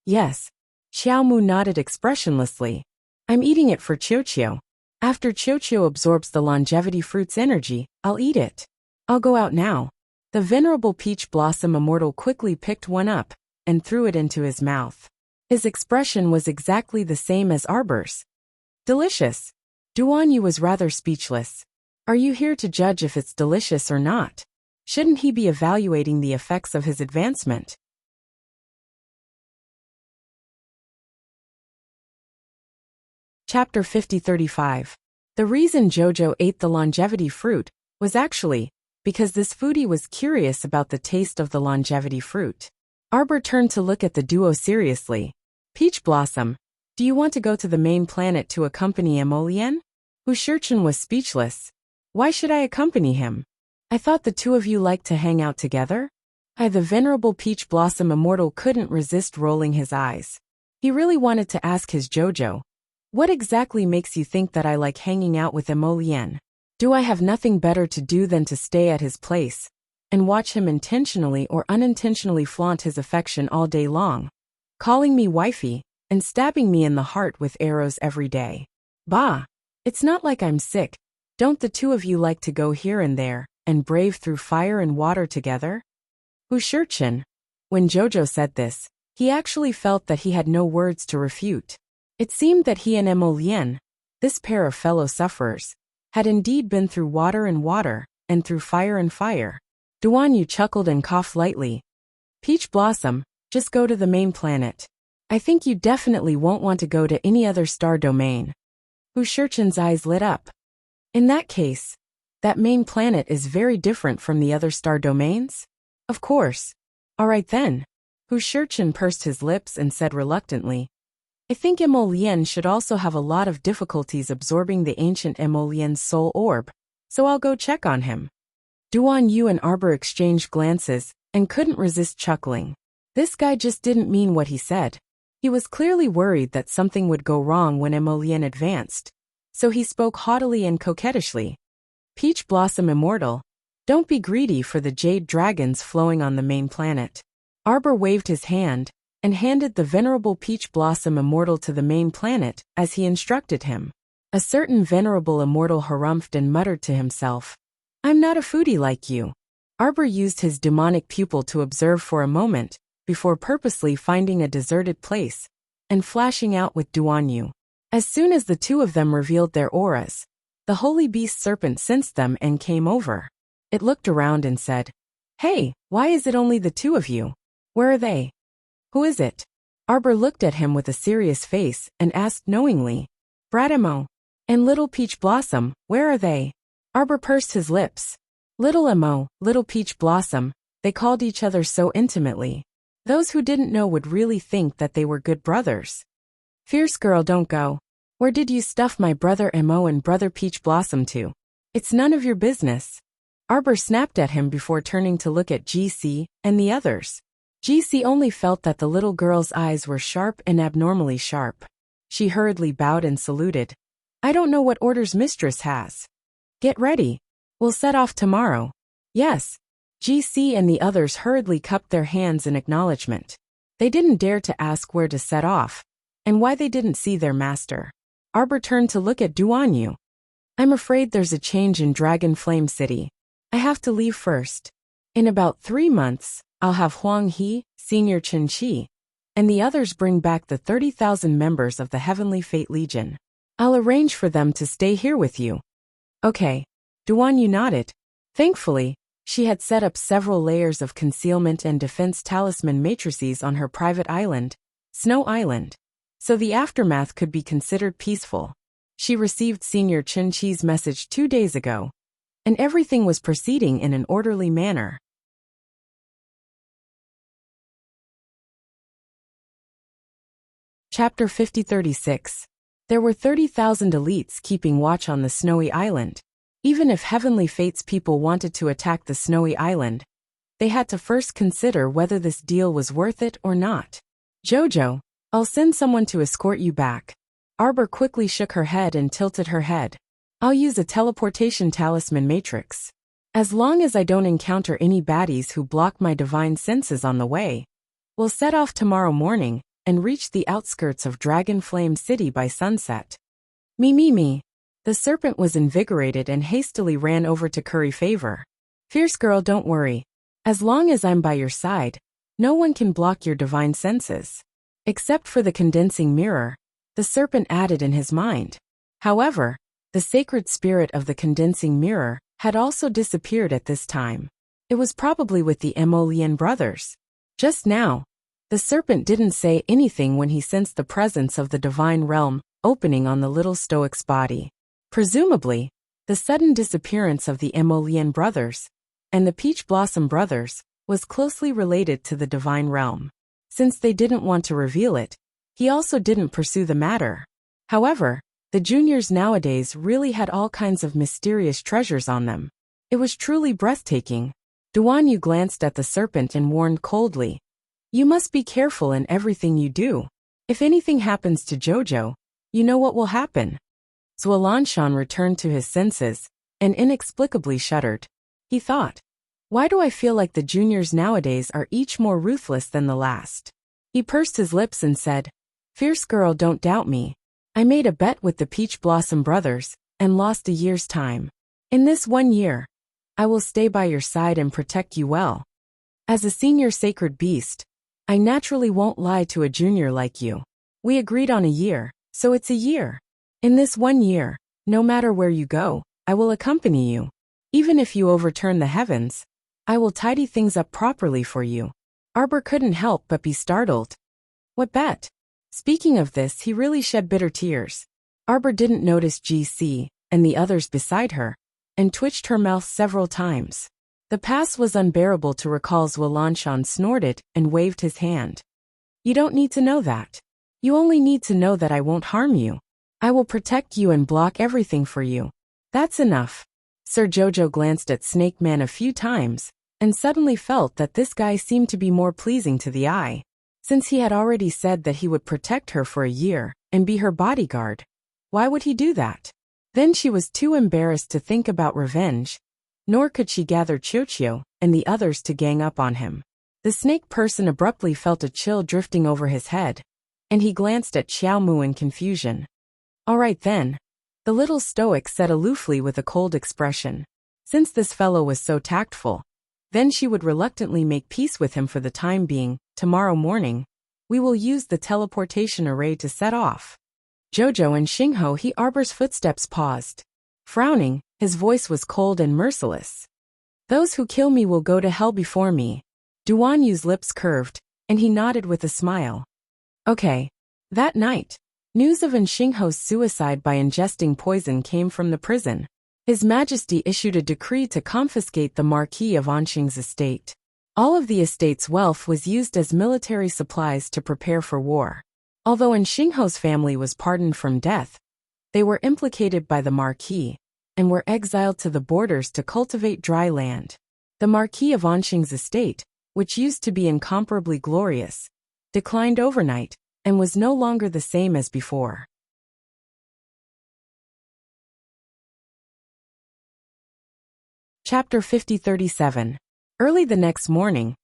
Yes. Xiaomu nodded expressionlessly. I'm eating it for Qiuqiu. After Qiuqiu absorbs the longevity fruit's energy, I'll eat it. I'll go out now. The venerable Peach Blossom Immortal quickly picked one up and threw it into his mouth. His expression was exactly the same as Arbor's. Delicious. Duanyu was rather speechless. Are you here to judge if it's delicious or not? Shouldn't he be evaluating the effects of his advancement? Chapter 50-35. The reason Jojo ate the longevity fruit was actually because this foodie was curious about the taste of the longevity fruit. Arbor turned to look at the duo seriously. Peach Blossom, do you want to go to the main planet to accompany Emolien? Wuxia was speechless. Why should I accompany him? I thought the two of you liked to hang out together? The venerable Peach Blossom immortal couldn't resist rolling his eyes. He really wanted to ask his Jojo, what exactly makes you think that I like hanging out with Emolien? Do I have nothing better to do than to stay at his place and watch him intentionally or unintentionally flaunt his affection all day long, calling me wifey and stabbing me in the heart with arrows every day? Bah! It's not like I'm sick. Don't the two of you like to go here and there and brave through fire and water together? Wuxia. When Jojo said this, he actually felt that he had no words to refute. It seemed that he and Emolien, this pair of fellow sufferers, had indeed been through water and through fire and fire. Duanyu chuckled and coughed lightly. Peach Blossom, just go to the main planet. I think you definitely won't want to go to any other star domain. Wuxia's eyes lit up. In that case, that main planet is very different from the other star domains? Of course. All right then. Wuxia pursed his lips and said reluctantly, I think Emolien should also have a lot of difficulties absorbing the ancient Emolien's soul orb, so I'll go check on him. Duanyu and Arbor exchanged glances and couldn't resist chuckling. This guy just didn't mean what he said. He was clearly worried that something would go wrong when Emolien advanced, so he spoke haughtily and coquettishly. Peach Blossom Immortal, don't be greedy for the jade dragons flowing on the main planet. Arbor waved his hand and handed the venerable Peach Blossom Immortal to the main planet as he instructed him. A certain venerable immortal harumphed and muttered to himself, I'm not a foodie like you. Arbor used his demonic pupil to observe for a moment before purposely finding a deserted place and flashing out with Duanyu. As soon as the two of them revealed their auras, the holy beast serpent sensed them and came over. It looked around and said, Hey, why is it only the two of you? Where are they? Who is it? Arbor looked at him with a serious face and asked knowingly, Bratimo and Little Peach Blossom, where are they? Arbor pursed his lips. Little Emo, Little Peach Blossom, they called each other so intimately. Those who didn't know would really think that they were good brothers. Fierce girl, don't go. Where did you stuff my brother Emo and brother Peach Blossom to? It's none of your business. Arbor snapped at him before turning to look at GC and the others. GC only felt that the little girl's eyes were sharp and abnormally sharp. She hurriedly bowed and saluted. I don't know what orders mistress has. Get ready. We'll set off tomorrow. Yes. GC and the others hurriedly cupped their hands in acknowledgement. They didn't dare to ask where to set off, and why they didn't see their master. Arbor turned to look at Duanyu. I'm afraid there's a change in Dragon Flame City. I have to leave first. In about 3 months, I'll have Huang He, Senior Chen Qi, and the others bring back the 30,000 members of the Heavenly Fate Legion. I'll arrange for them to stay here with you. Okay. Duanyu nodded. Thankfully, she had set up several layers of concealment and defense talisman matrices on her private island, Snow Island, so the aftermath could be considered peaceful. She received Senior Chen Qi's message 2 days ago, and everything was proceeding in an orderly manner. Chapter 50-36. There were 30,000 elites keeping watch on the snowy island. Even if Heavenly Fate's people wanted to attack the snowy island, they had to first consider whether this deal was worth it or not. Jojo, I'll send someone to escort you back. Arbor quickly shook her head and tilted her head. I'll use a teleportation talisman matrix. As long as I don't encounter any baddies who block my divine senses on the way, we'll set off tomorrow morning and reach the outskirts of Dragon Flame City by sunset. Me. The serpent was invigorated and hastily ran over to curry favor. Fierce girl, don't worry. As long as I'm by your side, no one can block your divine senses. Except for the condensing mirror, the serpent added in his mind. However, The sacred spirit of the condensing mirror had also disappeared at this time. It was probably with the Emolian brothers. Just now, the serpent didn't say anything when he sensed the presence of the divine realm opening on the little stoic's body. Presumably, the sudden disappearance of the Emolian brothers and the Peach Blossom brothers was closely related to the divine realm. Since they didn't want to reveal it, he also didn't pursue the matter. However, the juniors nowadays really had all kinds of mysterious treasures on them. It was truly breathtaking. Duan Yu glanced at the serpent and warned coldly, "You must be careful in everything you do. If anything happens to Jojo, you know what will happen." Zualanshan returned to his senses and inexplicably shuddered. He thought, "Why do I feel like the juniors nowadays are each more ruthless than the last?" He pursed his lips and said, "Fierce girl, don't doubt me. I made a bet with the Peach Blossom brothers and lost a year's time. In this 1 year, I will stay by your side and protect you well. As a senior sacred beast, I naturally won't lie to a junior like you. We agreed on a year, so it's a year. In this 1 year, no matter where you go, I will accompany you. Even if you overturn the heavens, I will tidy things up properly for you." Arbor couldn't help but be startled. "What bet?" Speaking of this, he really shed bitter tears. Arbor didn't notice GC and the others beside her, and twitched her mouth several times. The past was unbearable to recall. Zualanshan snorted and waved his hand. "You don't need to know that. You only need to know that I won't harm you. I will protect you and block everything for you. That's enough." Sir Jojo glanced at Snake Man a few times, and suddenly felt that this guy seemed to be more pleasing to the eye. Since he had already said that he would protect her for a year and be her bodyguard, why would he do that? Then she was too embarrassed to think about revenge, nor could she gather Chiochio and the others to gang up on him. The snake person abruptly felt a chill drifting over his head, and he glanced at Xiaomu in confusion. "All right then," the little stoic said aloofly with a cold expression. Since this fellow was so tactful, then she would reluctantly make peace with him for the time being. "Tomorrow morning, we will use the teleportation array to set off." Jojo and Xingho he Arbor's footsteps paused. Frowning, his voice was cold and merciless. "Those who kill me will go to hell before me." Duan Yu's lips curved, and he nodded with a smile. Okay. That night, news of Xingho's suicide by ingesting poison came from the prison. His Majesty issued a decree to confiscate the Marquis of Anxing's estate. All of the estate's wealth was used as military supplies to prepare for war. Although Xingho's family was pardoned from death, they were implicated by the Marquis and were exiled to the borders to cultivate dry land. The Marquis of Anxing's estate, which used to be incomparably glorious, declined overnight and was no longer the same as before. Chapter 5037. Early the next morning,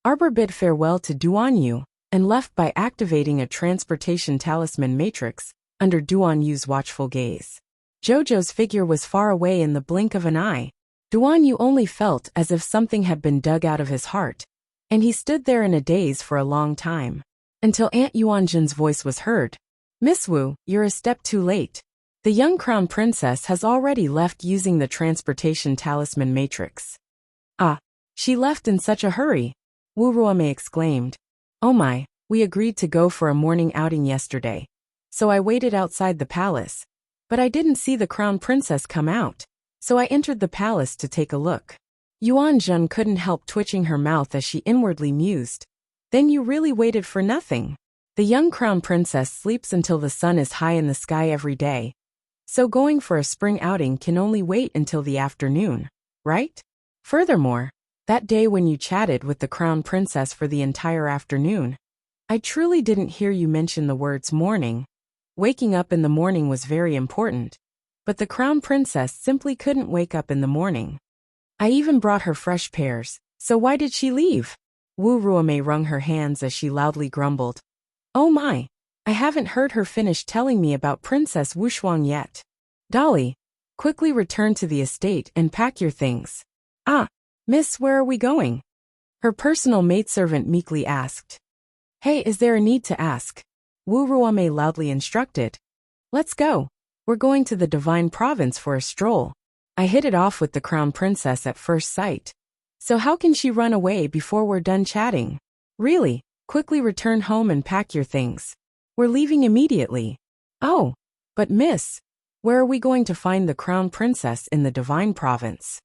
Arbor bid farewell to Duan Yu and left by activating a transportation talisman matrix under Duan Yu's watchful gaze. Jojo's figure was far away in the blink of an eye. Duan Yu only felt as if something had been dug out of his heart, and he stood there in a daze for a long time, until Aunt Yuanjin's voice was heard. "Miss Wu, you're a step too late. The young crown princess has already left using the transportation talisman matrix." "Ah, she left in such a hurry," Wu Ruame exclaimed. "Oh my, we agreed to go for a morning outing yesterday, so I waited outside the palace, but I didn't see the crown princess come out, so I entered the palace to take a look." Yuan Zhen couldn't help twitching her mouth as she inwardly mused. "Then you really waited for nothing. The young crown princess sleeps until the sun is high in the sky every day, so going for a spring outing can only wait until the afternoon, right? Furthermore, that day when you chatted with the crown princess for the entire afternoon, I truly didn't hear you mention the words morning. Waking up in the morning was very important, but the crown princess simply couldn't wake up in the morning. I even brought her fresh pears, so why did she leave?" Wu Ruame wrung her hands as she loudly grumbled. "Oh my, I haven't heard her finish telling me about Princess Wushuang yet. Dolly, quickly return to the estate and pack your things." "Ah, miss, where are we going?" her personal maidservant meekly asked. "Hey, is there a need to ask?" Wu Ruame loudly instructed. "Let's go." We're going to the Divine Province for a stroll. I hit it off with the Crown Princess at first sight. So how can she run away before we're done chatting? Really, quickly return home and pack your things. We're leaving immediately. Oh, but miss, where are we going to find the Crown Princess in the Divine Province?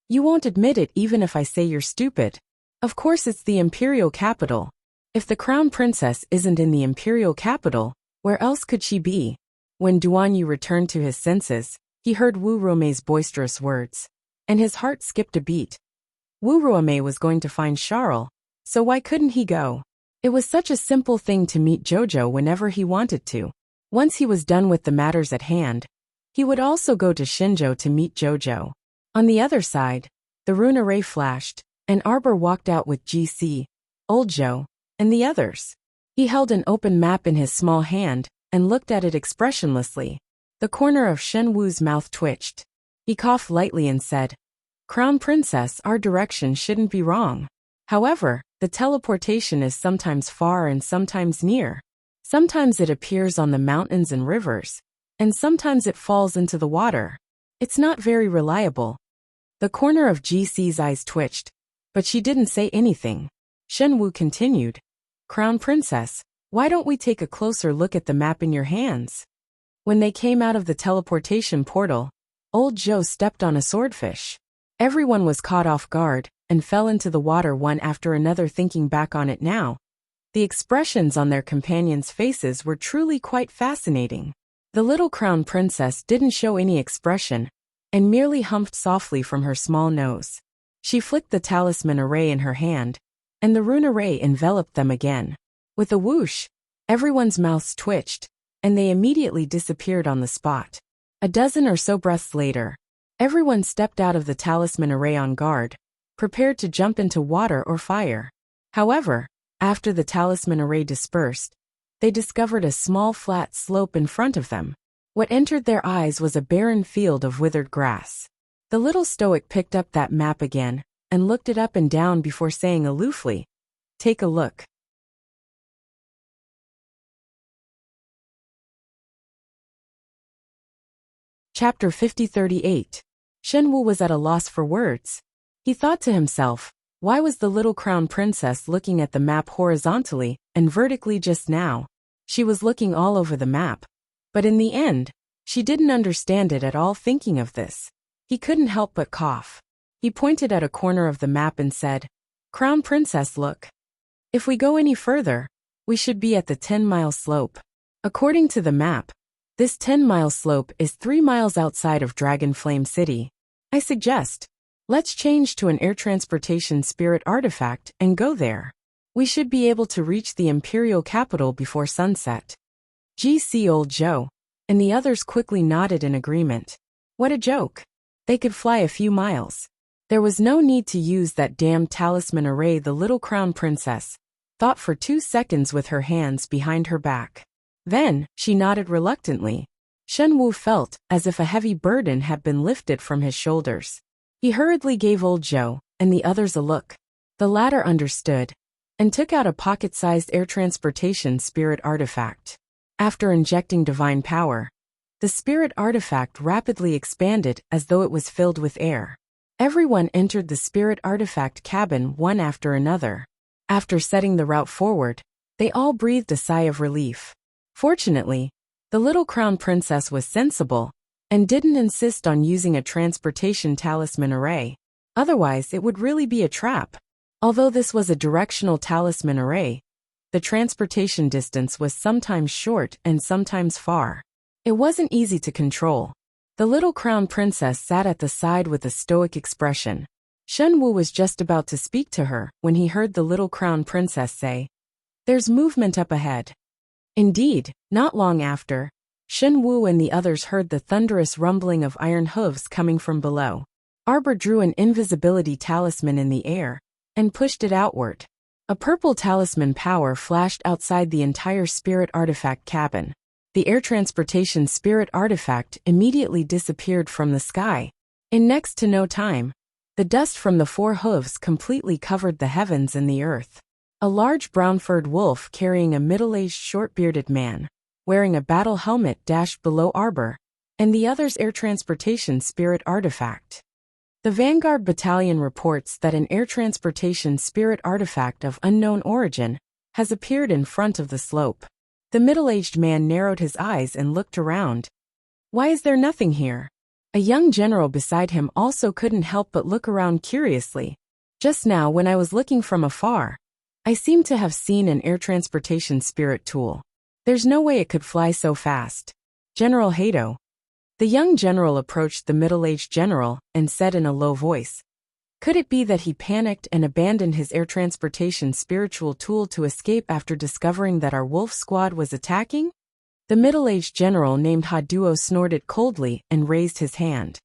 You won't admit it even if I say you're stupid. Of course it's the Imperial Capital. If the Crown Princess isn't in the Imperial Capital, where else could she be? When Duan Yu returned to his senses, he heard Wu Romei's boisterous words, and his heart skipped a beat. Wu Romei was going to find Charles, so why couldn't he go? It was such a simple thing to meet Jojo whenever he wanted to. Once he was done with the matters at hand, he would also go to Shinjo to meet Jojo. On the other side, the rune array flashed, and Arbor walked out with GC, Old Joe, and the others. He held an open map in his small hand and looked at it expressionlessly. The corner of Shen Wu's mouth twitched. He coughed lightly and said, "Crown Princess, our direction shouldn't be wrong. However, the teleportation is sometimes far and sometimes near. Sometimes it appears on the mountains and rivers, and sometimes it falls into the water. It's not very reliable." The corner of GC's eyes twitched, but she didn't say anything. Shen Wu continued, "Crown Princess, why don't we take a closer look at the map in your hands?" When they came out of the teleportation portal, Old Joe stepped on a swordfish. Everyone was caught off guard and fell into the water one after another. Thinking back on it now, the expressions on their companions' faces were truly quite fascinating. The little Crown Princess didn't show any expression and merely humped softly from her small nose. She flicked the talisman array in her hand, and the rune array enveloped them again. With a whoosh, everyone's mouths twitched, and they immediately disappeared on the spot. A dozen or so breaths later, everyone stepped out of the talisman array on guard, prepared to jump into water or fire. However, after the talisman array dispersed, they discovered a small flat slope in front of them. What entered their eyes was a barren field of withered grass. The little stoic picked up that map again and looked it up and down before saying aloofly, "Take a look." Chapter 5038. Shen Wu was at a loss for words. He thought to himself, why was the little Crown Princess looking at the map horizontally and vertically just now? She was looking all over the map. But in the end, she didn't understand it at all. Thinking of this, he couldn't help but cough. He pointed at a corner of the map and said, "Crown Princess, look. If we go any further, we should be at the 10-mile slope. According to the map, this 10-mile slope is 3 miles outside of Dragon Flame City. I suggest, let's change to an air transportation spirit artifact and go there. We should be able to reach the Imperial Capital before sunset." GC Old Joe and the others quickly nodded in agreement. What a joke. They could fly a few miles. There was no need to use that damned talisman array. The little Crown Princess thought for 2 seconds with her hands behind her back. Then, she nodded reluctantly. Shen Wu felt as if a heavy burden had been lifted from his shoulders. He hurriedly gave Old Joe and the others a look. The latter understood and took out a pocket-sized air transportation spirit artifact. After injecting divine power, the spirit artifact rapidly expanded as though it was filled with air. Everyone entered the spirit artifact cabin one after another. After setting the route forward, they all breathed a sigh of relief. Fortunately, the little Crown Princess was sensible and didn't insist on using a transportation talisman array. Otherwise, it would really be a trap. Although this was a directional talisman array, the transportation distance was sometimes short and sometimes far. It wasn't easy to control. The little Crown Princess sat at the side with a stoic expression. Shen Wu was just about to speak to her when he heard the little Crown Princess say, "There's movement up ahead." Indeed, not long after, Shen Wu and the others heard the thunderous rumbling of iron hooves coming from below. Arbor drew an invisibility talisman in the air and pushed it outward. A purple talisman power flashed outside the entire spirit artifact cabin. The air transportation spirit artifact immediately disappeared from the sky. In next to no time, the dust from the 4 hooves completely covered the heavens and the earth. A large brown-furred wolf carrying a middle-aged short-bearded man, wearing a battle helmet dashed below Arbor and the other's air transportation spirit artifact. The Vanguard Battalion reports that an air transportation spirit artifact of unknown origin has appeared in front of the slope. The middle-aged man narrowed his eyes and looked around. Why is there nothing here? A young general beside him also couldn't help but look around curiously. Just now, when I was looking from afar, I seemed to have seen an air transportation spirit tool. There's no way it could fly so fast. General Hato. The young general approached the middle-aged general and said in a low voice, could it be that he panicked and abandoned his air transportation spiritual tool to escape after discovering that our wolf squad was attacking? The middle-aged general named Haduo snorted coldly and raised his hand.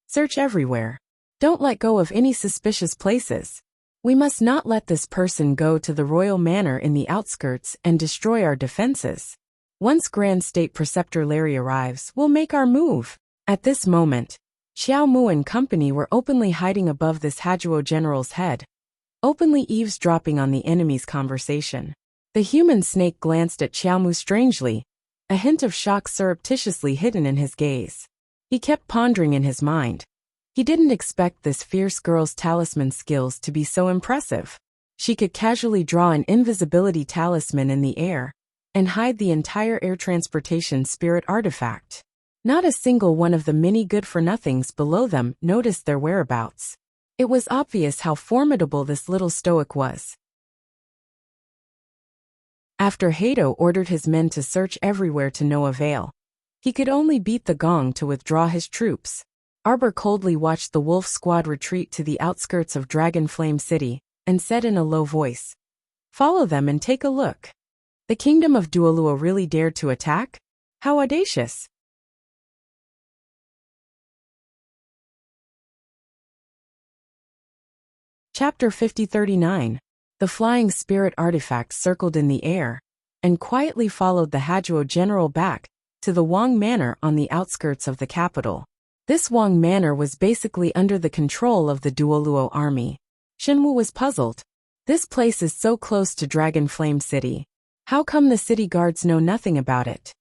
Search everywhere. Don't let go of any suspicious places. We must not let this person go to the royal manor in the outskirts and destroy our defenses. Once Grand State Preceptor Larry arrives, we'll make our move. At this moment, Xiao Mu and company were openly hiding above this Haduo general's head, openly eavesdropping on the enemy's conversation. The human snake glanced at Xiao Mu strangely, a hint of shock surreptitiously hidden in his gaze. He kept pondering in his mind. He didn't expect this fierce girl's talisman skills to be so impressive. She could casually draw an invisibility talisman in the air and hide the entire air transportation spirit artifact. Not a single one of the many good-for-nothings below them noticed their whereabouts. It was obvious how formidable this little stoic was. After Hato ordered his men to search everywhere to no avail, he could only beat the gong to withdraw his troops. Arbor coldly watched the wolf squad retreat to the outskirts of Dragonflame City and said in a low voice, follow them and take a look. The kingdom of Duoluo really dared to attack? How audacious! Chapter 5039. The flying spirit artifact circled in the air and quietly followed the Haduo general back to the Wang Manor on the outskirts of the capital. This Wang Manor was basically under the control of the Duoluo army. Shenwu was puzzled. This place is so close to Dragonflame City. How come the city guards know nothing about it?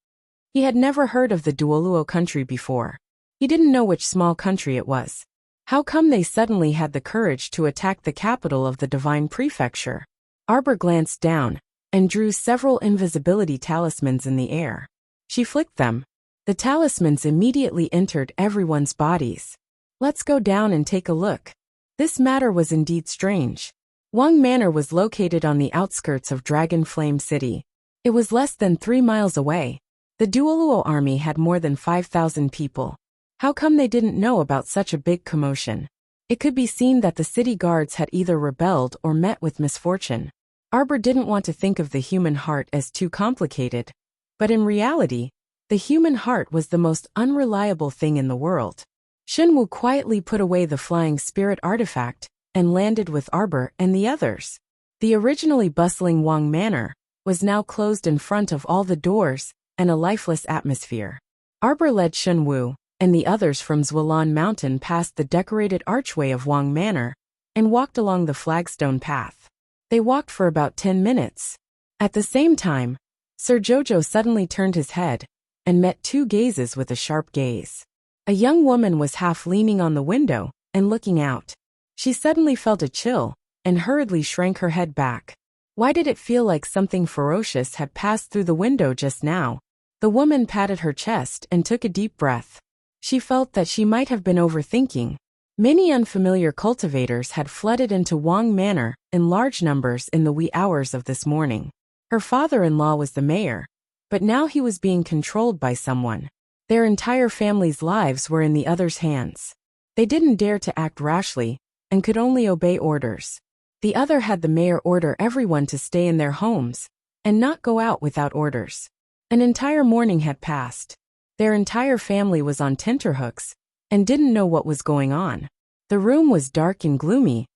He had never heard of the Duoluo country before. He didn't know which small country it was. How come they suddenly had the courage to attack the capital of the Divine Prefecture? Arbor glanced down and drew several invisibility talismans in the air. She flicked them. The talismans immediately entered everyone's bodies. Let's go down and take a look. This matter was indeed strange. Wang Manor was located on the outskirts of Dragonflame City. It was less than 3 miles away. The Duoluo army had more than 5,000 people. How come they didn't know about such a big commotion? It could be seen that the city guards had either rebelled or met with misfortune. Arbor didn't want to think of the human heart as too complicated, but in reality, the human heart was the most unreliable thing in the world. Shenwu quietly put away the flying spirit artifact and landed with Arbor and the others. The originally bustling Wang Manor was now closed in front of all the doors and a lifeless atmosphere. Arbor led Shenwu and the others from Zhualan Mountain past the decorated archway of Wang Manor and walked along the flagstone path. They walked for about 10 minutes. At the same time, Sir Jojo suddenly turned his head and met 2 gazes with a sharp gaze. A young woman was half leaning on the window and looking out. She suddenly felt a chill and hurriedly shrank her head back. Why did it feel like something ferocious had passed through the window just now? The woman patted her chest and took a deep breath. She felt that she might have been overthinking. Many unfamiliar cultivators had flooded into Wang Manor in large numbers in the wee hours of this morning. Her father-in-law was the mayor, but now he was being controlled by someone. Their entire family's lives were in the other's hands. They didn't dare to act rashly and could only obey orders. The other had the mayor order everyone to stay in their homes and not go out without orders. An entire morning had passed. Their entire family was on tenterhooks and didn't know what was going on. The room was dark and gloomy,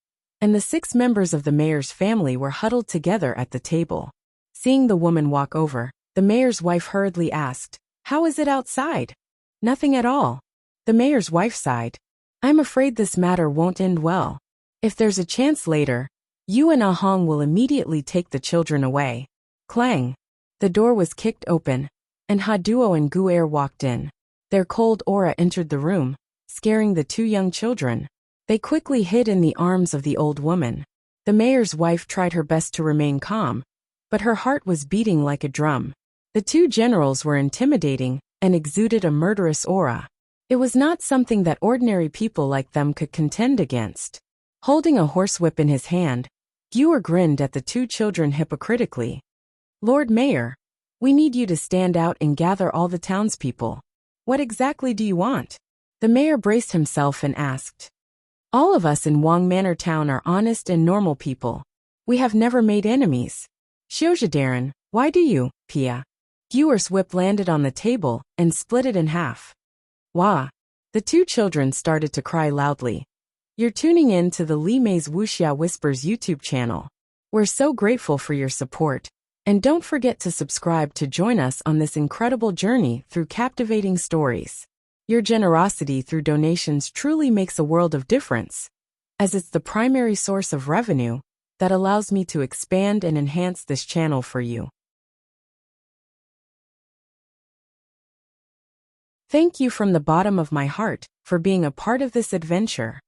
and the 6 members of the mayor's family were huddled together at the table. Seeing the woman walk over, the mayor's wife hurriedly asked, "How is it outside?" "Nothing at all." The mayor's wife sighed. "I'm afraid this matter won't end well. If there's a chance later, you and Ahong will immediately take the children away." Clang! The door was kicked open, and Haduo and Guer walked in. Their cold aura entered the room, scaring the two young children. They quickly hid in the arms of the old woman. The mayor's wife tried her best to remain calm, but her heart was beating like a drum. The two generals were intimidating and exuded a murderous aura. It was not something that ordinary people like them could contend against. Holding a horsewhip in his hand, Gewer grinned at the two children hypocritically. "Lord Mayor, we need you to stand out and gather all the townspeople. What exactly do you want?" The mayor braced himself and asked. "All of us in Wang Manor Town are honest and normal people. We have never made enemies. Xiozhadaran, why do you, Pia?" Gewer's whip landed on the table and split it in half. "Wah!" The two children started to cry loudly. "You're tuning in to the Li Mei's Wuxia Whispers YouTube channel. We're so grateful for your support. And don't forget to subscribe to join us on this incredible journey through captivating stories. Your generosity through donations truly makes a world of difference, as it's the primary source of revenue that allows me to expand and enhance this channel for you. Thank you from the bottom of my heart for being a part of this adventure.